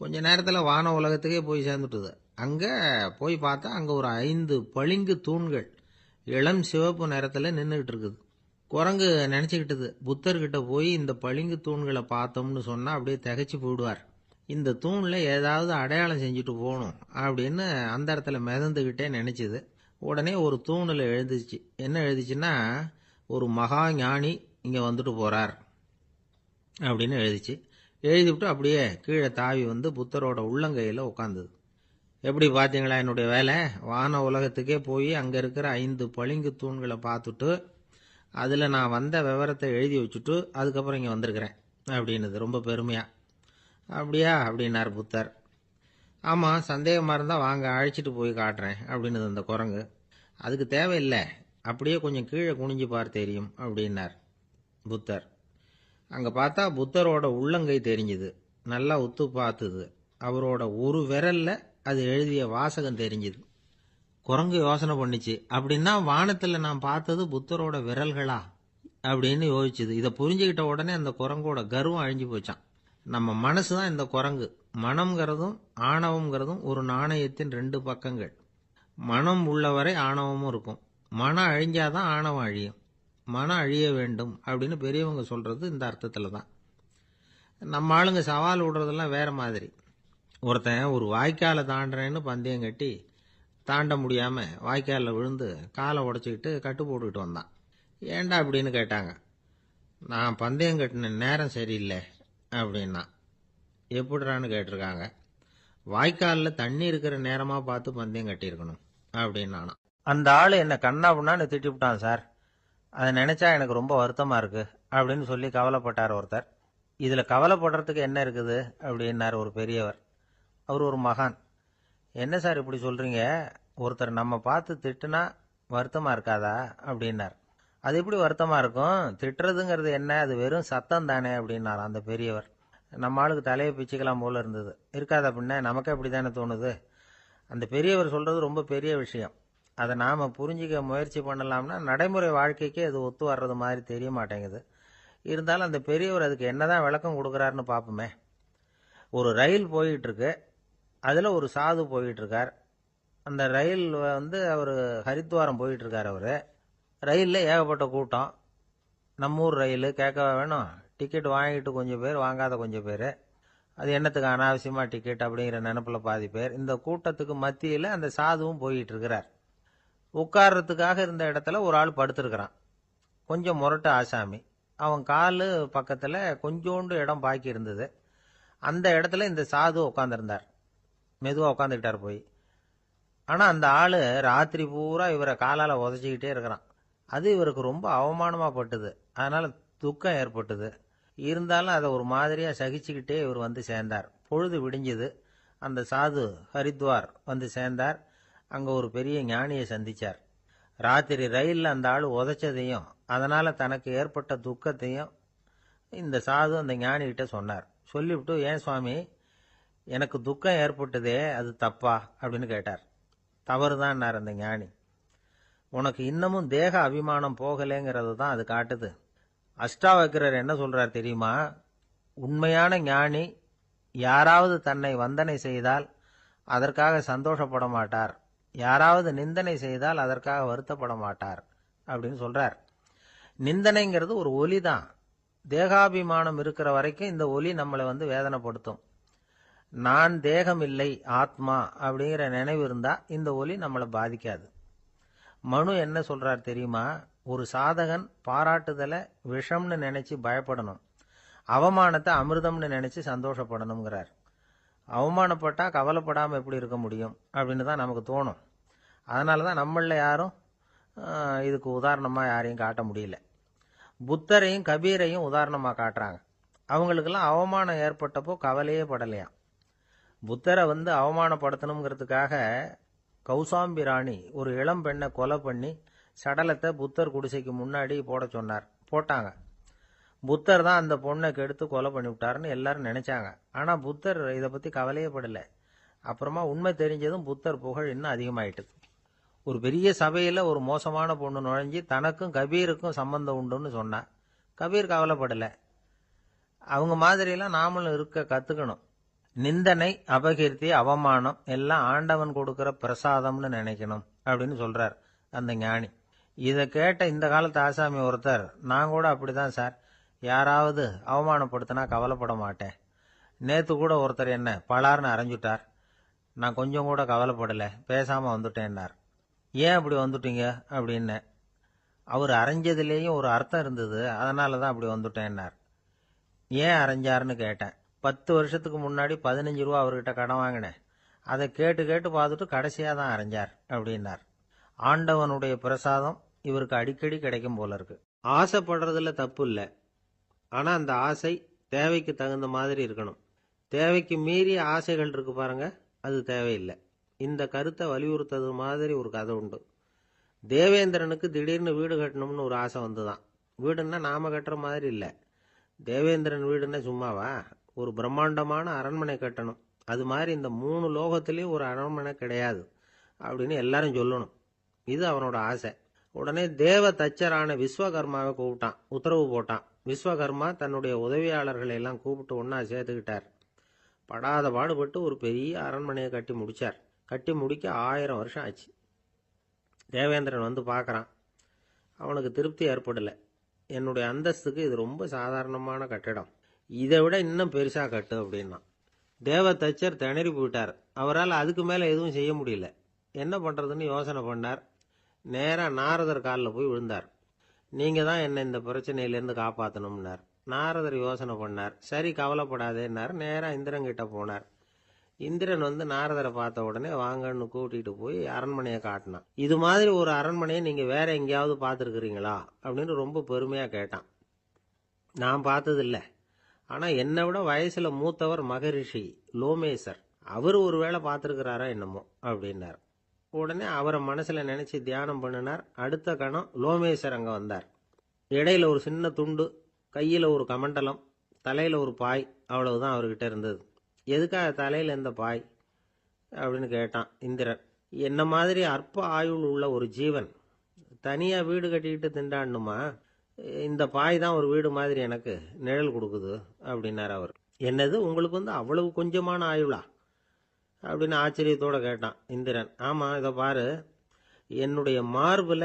கொஞ்ச நேரத்தில் வான உலகத்துக்கே போய் சேர்ந்துட்டுது. அங்க போய் பார்த்தா அங்க ஒரு 5 பளிங்கு தூண்கள் இளம் சிவப்பு நிறத்துல நின்றுட்டு இருக்குது. குரங்கு நினைச்சுக்கிட்டது, புத்தர்கிட்ட போய் இந்த பளிங்கு தூண்களை பார்த்தோம்னு சொன்னா அப்படியே திகைச்சு போயிடுவார், இந்த தூண்ல ஏதாவது அடையாளம் செஞ்சுட்டு போகணும் அப்படின்னு அந்த இடத்துல மிதந்துகிட்டே நினைச்சுது. உடனே ஒரு தூணில் எழுதிச்சு. என்ன எழுதிச்சுன்னா, ஒரு மகா ஞானி இங்க வந்துட்டு போறார் அப்படின்னு எழுதிச்சு. எழுதிவிட்டு அப்படியே கீழே தாவி புத்தரோட உள்ளங்கையில் உட்காந்துது. எப்படி பார்த்தீங்களா என்னுடைய வேலை? வான உலகத்துக்கே போய் அங்கே இருக்கிற 5 பளிங்கு தூண்களை பார்த்துட்டு அதில் நான் வந்த விவரத்தை எழுதி வச்சுட்டு அதுக்கப்புறம் இங்கே வந்திருக்கிறேன் அப்படின்னுது ரொம்ப பெருமையா. அப்படியா அப்படின்னார் புத்தர். ஆமாம், சந்தேகமாக இருந்தால் வாங்க அழைச்சிட்டு போய் காட்டுறேன் அப்படின்னுது அந்த குரங்கு. அதுக்கு தேவையில்லை, அப்படியே கொஞ்சம் கீழே குனிஞ்சு பார் தெரியும் அப்படின்னார் புத்தர். அங்கே பார்த்தா புத்தரோட உள்ளங்கை தெரிஞ்சுது. நல்லா உத்து பார்த்துது. அவரோட ஒரு விரல்ல அது எழுதிய வாசகம் தெரிஞ்சுது. குரங்கு யோசனை பண்ணிச்சு, அப்படின்னா வானத்தில் நான் பார்த்தது புத்தரோட விரல்களா அப்படின்னு யோசிச்சுது. இதை புரிஞ்சுக்கிட்ட உடனே அந்த குரங்கோட கர்வம் அழிஞ்சு போச்சான். நம்ம மனசு தான் இந்த குரங்கு. மனம்ங்கிறதும் ஆணவம்ங்கிறதும் ஒரு நாணயத்தின் 2 பக்கங்கள். மனம் உள்ளவரை ஆணவமும் இருக்கும். மனம் அழிஞ்சாதான் ஆணவம் அழியும். மனம் அழிய வேண்டும் அப்படின்னு பெரியவங்க சொல்றது இந்த அர்த்தத்தில் தான். நம்ம ஆளுங்க சவால் விடுறதெல்லாம் வேற மாதிரி. ஒருத்தன் ஒரு வாய்க்காலை தாண்டுறேன்னு பந்தயம் கட்டி தாண்ட முடியாம வாய்க்காலில் விழுந்து காலை உடைச்சிக்கிட்டு கட்டு போட்டுக்கிட்டு வந்தான். ஏண்டா அப்படின்னு கேட்டாங்க. நான் பந்தயம் கட்டின நேரம் சரியில்லை அப்படின்னா. எப்படிறான்னு கேட்டிருக்காங்க. வாய்க்காலில் தண்ணி இருக்கிற நேரமா பார்த்து பந்தயம் கட்டியிருக்கணும் அப்படின்னானா. அந்த ஆள் என்ன கண்ணாப்புண்ணான்னு திட்டிவிட்டான் சார், அதை நினைச்சா எனக்கு ரொம்ப வருத்தமா இருக்கு அப்படின்னு சொல்லி கவலைப்பட்டார் ஒருத்தர். இதுல கவலைப்படுறதுக்கு என்ன இருக்குது அப்படின்னார் ஒரு பெரியவர். அவர் ஒரு மகான். என்ன சார் இப்படி சொல்றீங்க, ஒருத்தர் நம்ம பார்த்து திட்டுனா வருத்தமா இருக்காதா அப்படின்னார். அது எப்படி வருத்தமா இருக்கும், திட்டுறதுங்கிறது என்ன, அது வெறும் சத்தம் தானே அப்படின்னார் அந்த பெரியவர். நம்ம ஆளுக்கு தலையை பிச்சுக்கலாம் போல இருந்தது. இருக்காத அப்படின்னா நமக்கு அப்படி தானே தோணுது. அந்த பெரியவர் சொல்றது ரொம்ப பெரிய விஷயம். அதை நாம் புரிஞ்சிக்க முயற்சி பண்ணலாம்னா நடைமுறை வாழ்க்கைக்கே அது ஒத்து வர்றது மாதிரி தெரிய மாட்டேங்குது. இருந்தாலும் அந்த பெரியவர் அதுக்கு என்னதான் விளக்கம் கொடுக்குறாருன்னு பார்ப்போமே. ஒரு ரயில் போயிட்டு இருக்கு. அதில் ஒரு சாது போயிட்டு இருக்கார். அந்த ரயில் அவர் ஹரித்வாரம் போயிட்டு இருக்கார். அவர் ரயிலில் ஏகப்பட்ட கூட்டம். நம்ம ஊர் ரயில் கேட்கவா வேணும்? டிக்கெட் வாங்கிட்டு கொஞ்சம் பேர், வாங்காத கொஞ்சம் பேர். அது என்னத்துக்கு அனாவசியமாக டிக்கெட் அப்படிங்கிற நினப்பில் பாதி பேர். இந்த கூட்டத்துக்கு மத்தியில் அந்த சாதுவும் போயிட்டு இருக்கிறார். உட்கார்றதுக்காக இருந்த இடத்துல ஒரு ஆள் படுத்திருக்கிறான். கொஞ்சம் முரட்டு ஆசாமி. அவன் காலு பக்கத்தில் கொஞ்சோண்டு இடம் பாக்கி இருந்தது. அந்த இடத்துல இந்த சாது உட்காந்துருந்தார். மெதுவாக உட்காந்துக்கிட்டார் போய். ஆனால் அந்த ஆள் ராத்திரி பூரா இவரை காலால் உதச்சிக்கிட்டே இருக்கிறான். அது இவருக்கு ரொம்ப அவமானமாக பட்டுது. அதனால் துக்கம் ஏற்பட்டது. இருந்தாலும் அதை ஒரு மாதிரியாக சகிச்சுக்கிட்டே இவர் வந்து சேர்ந்தார். பொழுது விடிஞ்சுது. அந்த சாது ஹரித்வார் வந்து சேர்ந்தார். அங்கே ஒரு பெரிய ஞானியை சந்திச்சார். ராத்திரி ரயிலில் அந்த ஆள் உதைச்சதையும் அதனால் தனக்கு ஏற்பட்ட துக்கத்தையும் இந்த சாது அந்த ஞானிகிட்ட சொன்னார். சொல்லிவிட்டு, ஏன் சுவாமி, எனக்கு துக்கம் ஏற்பட்டதே, அது தப்பா அப்படின்னு கேட்டார். தவறுதான்னார் அந்த ஞானி. உனக்கு இன்னமும் தேக அபிமானம் போகலைங்கிறது தான் அது காட்டுது. அஷ்டாவக்கிரர் என்ன சொல்றார் தெரியுமா? உண்மையான ஞானி யாராவது தன்னை வந்தனை செய்தால் அதற்காக சந்தோஷப்பட மாட்டார், யாராவது நிந்தனை செய்தால் அதற்காக வருத்தப்பட மாட்டார் அப்படின்னு சொல்றார். நிந்தனைங்கிறது ஒரு ஒலி தான். தேகாபிமானம் இருக்கிற வரைக்கும் இந்த ஒலி நம்மளை வேதனைப்படுத்தும். நான் தேகம் இல்லை, ஆத்மா அப்படிங்கிற நினைவு இருந்தா இந்த ஒலி நம்மளை பாதிக்காது. மனு என்ன சொல்றார் தெரியுமா? ஒரு சாதகன் பாராட்டுதலை விஷம்னு நினைச்சு பயப்படணும், அவமானத்தை அமிர்தம்னு நினைச்சு சந்தோஷப்படணுங்கிறார். அவமானப்பட்டா கவலைப்படாமல் எப்படி இருக்க முடியும் அப்படின்னு தான் நமக்கு தோணும். அதனால தான் நம்மள யாரும் இதுக்கு உதாரணமாக யாரையும் காட்ட முடியல. புத்தரையும் கபீரையும் உதாரணமாக காட்டுறாங்க. அவங்களுக்கெல்லாம் அவமானம் ஏற்பட்டப்போ கவலையே படலையாம். புத்தரை அவமானப்படுத்தணுங்கிறதுக்காக கௌசாம்பி ராணி ஒரு இளம் பெண்ணை கொலை பண்ணி சடலத்தை புத்தர் குடிசைக்கு முன்னாடி போட சொன்னார். போட்டாங்க. புத்தர் தான் அந்த பொண்ணை கெடுத்து கொலை பண்ணி விட்டாருன்னு எல்லாரும் நினைச்சாங்க. ஆனால் புத்தர் இதை பற்றி கவலையே படலை. அப்புறமா உண்மை தெரிஞ்சதும் புத்தர் புகழ் இன்னும் அதிகமாயிட்டுது. ஒரு பெரிய சபையில் ஒரு மோசமான பொண்ணு நுழைஞ்சி தனக்கும் கபீருக்கும் சம்பந்தம் உண்டுன்னு சொன்னா. கபீர் கவலைப்படலை. அவங்க மாதிரியெல்லாம் நாமளும் இருக்க கற்றுக்கணும். நிந்தனை, அபகீர்த்தி, அவமானம் எல்லாம் ஆண்டவன் கொடுக்கிற பிரசாதம்னு நினைக்கணும் அப்படின்னு சொல்றார் அந்த ஞானி. இதை கேட்ட இந்த காலத்து ஆசாமி ஒருத்தர், நான் கூட அப்படிதான் சார், யாராவது அவமானப்படுத்தினா கவலைப்பட மாட்டேன். நேற்று கூட ஒருத்தர் என்ன பலார்னு அரைஞ்சுட்டார், நான் கொஞ்சம் கூட கவலைப்படலை, பேசாமல் வந்துட்டேன்னார். ஏன் அப்படி வந்துட்டீங்க அப்படின்னு. அவர் அரைஞ்சதுலேயும் ஒரு அர்த்தம் இருந்தது, அதனால தான் அப்படி வந்துட்டேன்னார். ஏன் அரைஞ்சாருன்னு கேட்டேன். 10 வருஷத்துக்கு முன்னாடி 15 ரூபா அவர்கிட்ட கடன் வாங்கினேன், அதை கேட்டு கேட்டு பார்த்துட்டு கடைசியாக தான் அரைஞ்சார் அப்படின்னார். ஆண்டவனுடைய பிரசாதம் இவருக்கு அடிக்கடி கிடைக்கும் போல இருக்கு. ஆசைப்படுறதுல தப்பு இல்லை, ஆனால் அந்த ஆசை தேவைக்கு தகுந்த மாதிரி இருக்கணும். தேவைக்கு மீறிய ஆசைகள் இருக்கு பாருங்க, அது தேவையில்லை. இந்த கருத்தை வலியுறுத்தது மாதிரி ஒரு கதை உண்டு. தேவேந்திரனுக்கு திடீர்னு வீடு கட்டணும்னு ஒரு ஆசை வந்துதான். வீடுன்னா நாம கட்டுற மாதிரி இல்லை. தேவேந்திரன் வீடுன்னா சும்மாவா? ஒரு பிரம்மாண்டமான அரண்மனை கட்டணும். அது மாதிரி இந்த 3 லோகத்திலையும் ஒரு அரண்மனை கிடையாது அப்படின்னு எல்லாரும் சொல்லணும். இது அவனோட ஆசை. உடனே தேவ தச்சரான விஸ்வகர்மாவை கூப்பிட்டான், உத்தரவு போட்டான். விஸ்வகர்மா தன்னுடைய உதவியாளர்களை எல்லாம் கூப்பிட்டு ஒன்னா சேர்த்துக்கிட்டார். படாத பாடுபட்டு ஒரு பெரிய அரண்மனையை கட்டி முடிச்சார். கட்டி முடிக்க 1000 வருஷம் ஆச்சு. தேவேந்திரன் பார்க்குறான். அவனுக்கு திருப்தி ஏற்படலை. என்னுடைய அந்தஸ்துக்கு இது ரொம்ப சாதாரணமான கட்டிடம், இதை விட இன்னும் பெருசாக கட்டு அப்படின்னா. தேவ தச்சர் திணறி போயிட்டார். அவரால் அதுக்கு மேலே எதுவும் செய்ய முடியல. என்ன பண்ணுறதுன்னு யோசனை பண்ணார். நேராக நாரதர் காலில் போய் விழுந்தார். நீங்கள் தான் என்னை இந்த பிரச்சனையிலேருந்து காப்பாற்றணும்னார். நாரதர் யோசனை பண்ணார். சரி, கவலைப்படாதேன்னார். நேராக இந்திரன்கிட்ட போனார். இந்திரன் நாரதரை பார்த்த உடனே வாங்கன்னு கூட்டிகிட்டு போய் அரண்மனையை காட்டினான். இது மாதிரி ஒரு அரண்மனையை நீங்கள் வேற எங்கேயாவது பார்த்துருக்குறீங்களா அப்படின்னு ரொம்ப பெருமையாக கேட்டான். நான் பார்த்ததில்லை, ஆனால் என்னை விட வயசில் மூத்தவர் மகரிஷி லோமேசர், அவர் ஒரு வேளை பார்த்துருக்கிறாரா என்னமோ அப்படின்னார். உடனே அவரை மனசில் நினச்சி தியானம் பண்ணினார். அடுத்த கணம் லோமேசர் அங்கே வந்தார். இடையில ஒரு சின்ன துண்டு, கையில் ஒரு கமண்டலம், தலையில் ஒரு பாய், அவ்வளவுதான் அவர்கிட்ட இருந்தது. எதுக்காக தலையில் எந்த பாய் அப்படின்னு கேட்டான் இந்திரன். என்ன மாதிரி அற்ப ஆயுள் உள்ள ஒரு ஜீவன் தனியாக வீடு கட்டிக்கிட்டு திண்டாடணுமா? இந்த பாய் தான் ஒரு வீடு மாதிரி எனக்கு நிழல் கொடுக்குது அப்படின்னார் அவர். என்னது, உங்களுக்கு அவ்வளவு கொஞ்சமான ஆயுளா அப்படின்னு ஆச்சரியத்தோட கேட்டான் இந்திரன். ஆமா, இதை பாரு, என்னுடைய மார்புல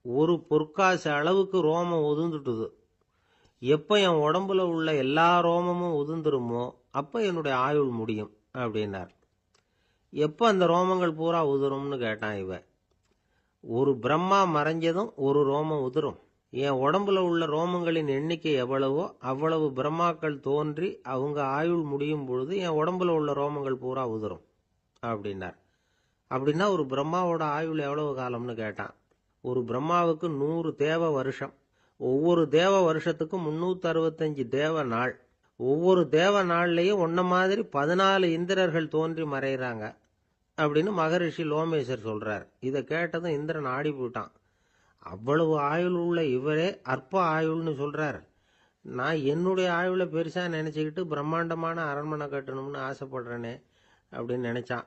ஒரு பொற்காசு அளவுக்கு ரோமம் உதிர்ந்துட்டுது. எப்ப என் உடம்புல உள்ள எல்லா ரோமமும் உதிர்ந்துருமோ அப்ப என்னுடைய ஆயுள் முடியும் அப்படின்னார். எப்ப அந்த ரோமங்கள் பூரா உதிரும்னு கேட்டான் இவன். ஒரு பிரம்மா மறைஞ்சதும் ஒரு ரோமம் உதிரும். என் உடம்புல உள்ள ரோமங்களின் எண்ணிக்கை எவ்வளவோ அவ்வளவு பிரம்மாக்கள் தோன்றி அவங்க ஆயுள் முடியும் பொழுது என் உடம்புல உள்ள ரோமங்கள் பூரா உதிரும் அப்படின்னார். அப்படின்னா ஒரு பிரம்மாவோட ஆயுள் எவ்வளவு காலம்னு கேட்டான். ஒரு பிரம்மாவுக்கு 100 தேவ வருஷம். ஒவ்வொரு தேவ வருஷத்துக்கும் 365 தேவ நாள். ஒவ்வொரு தேவ நாள்லயும் ஒன்ன மாதிரி 14 இந்திரர்கள் தோன்றி மறைகிறாங்க அப்படின்னு மகரிஷி லோமேசர் சொல்றார். இதை கேட்டதும் இந்திரன் ஆடி போயிட்டான். அவ்வளவு ஆயுள் உள்ள இவரே அற்ப ஆயுள்னு சொல்றார். நான் என்னுடைய ஆயுளை பெருசா நினைச்சுக்கிட்டு பிரம்மாண்டமான அரண்மனை கட்டணும்னு ஆசைப்படுறேனே அப்படின்னு நினைச்சான்.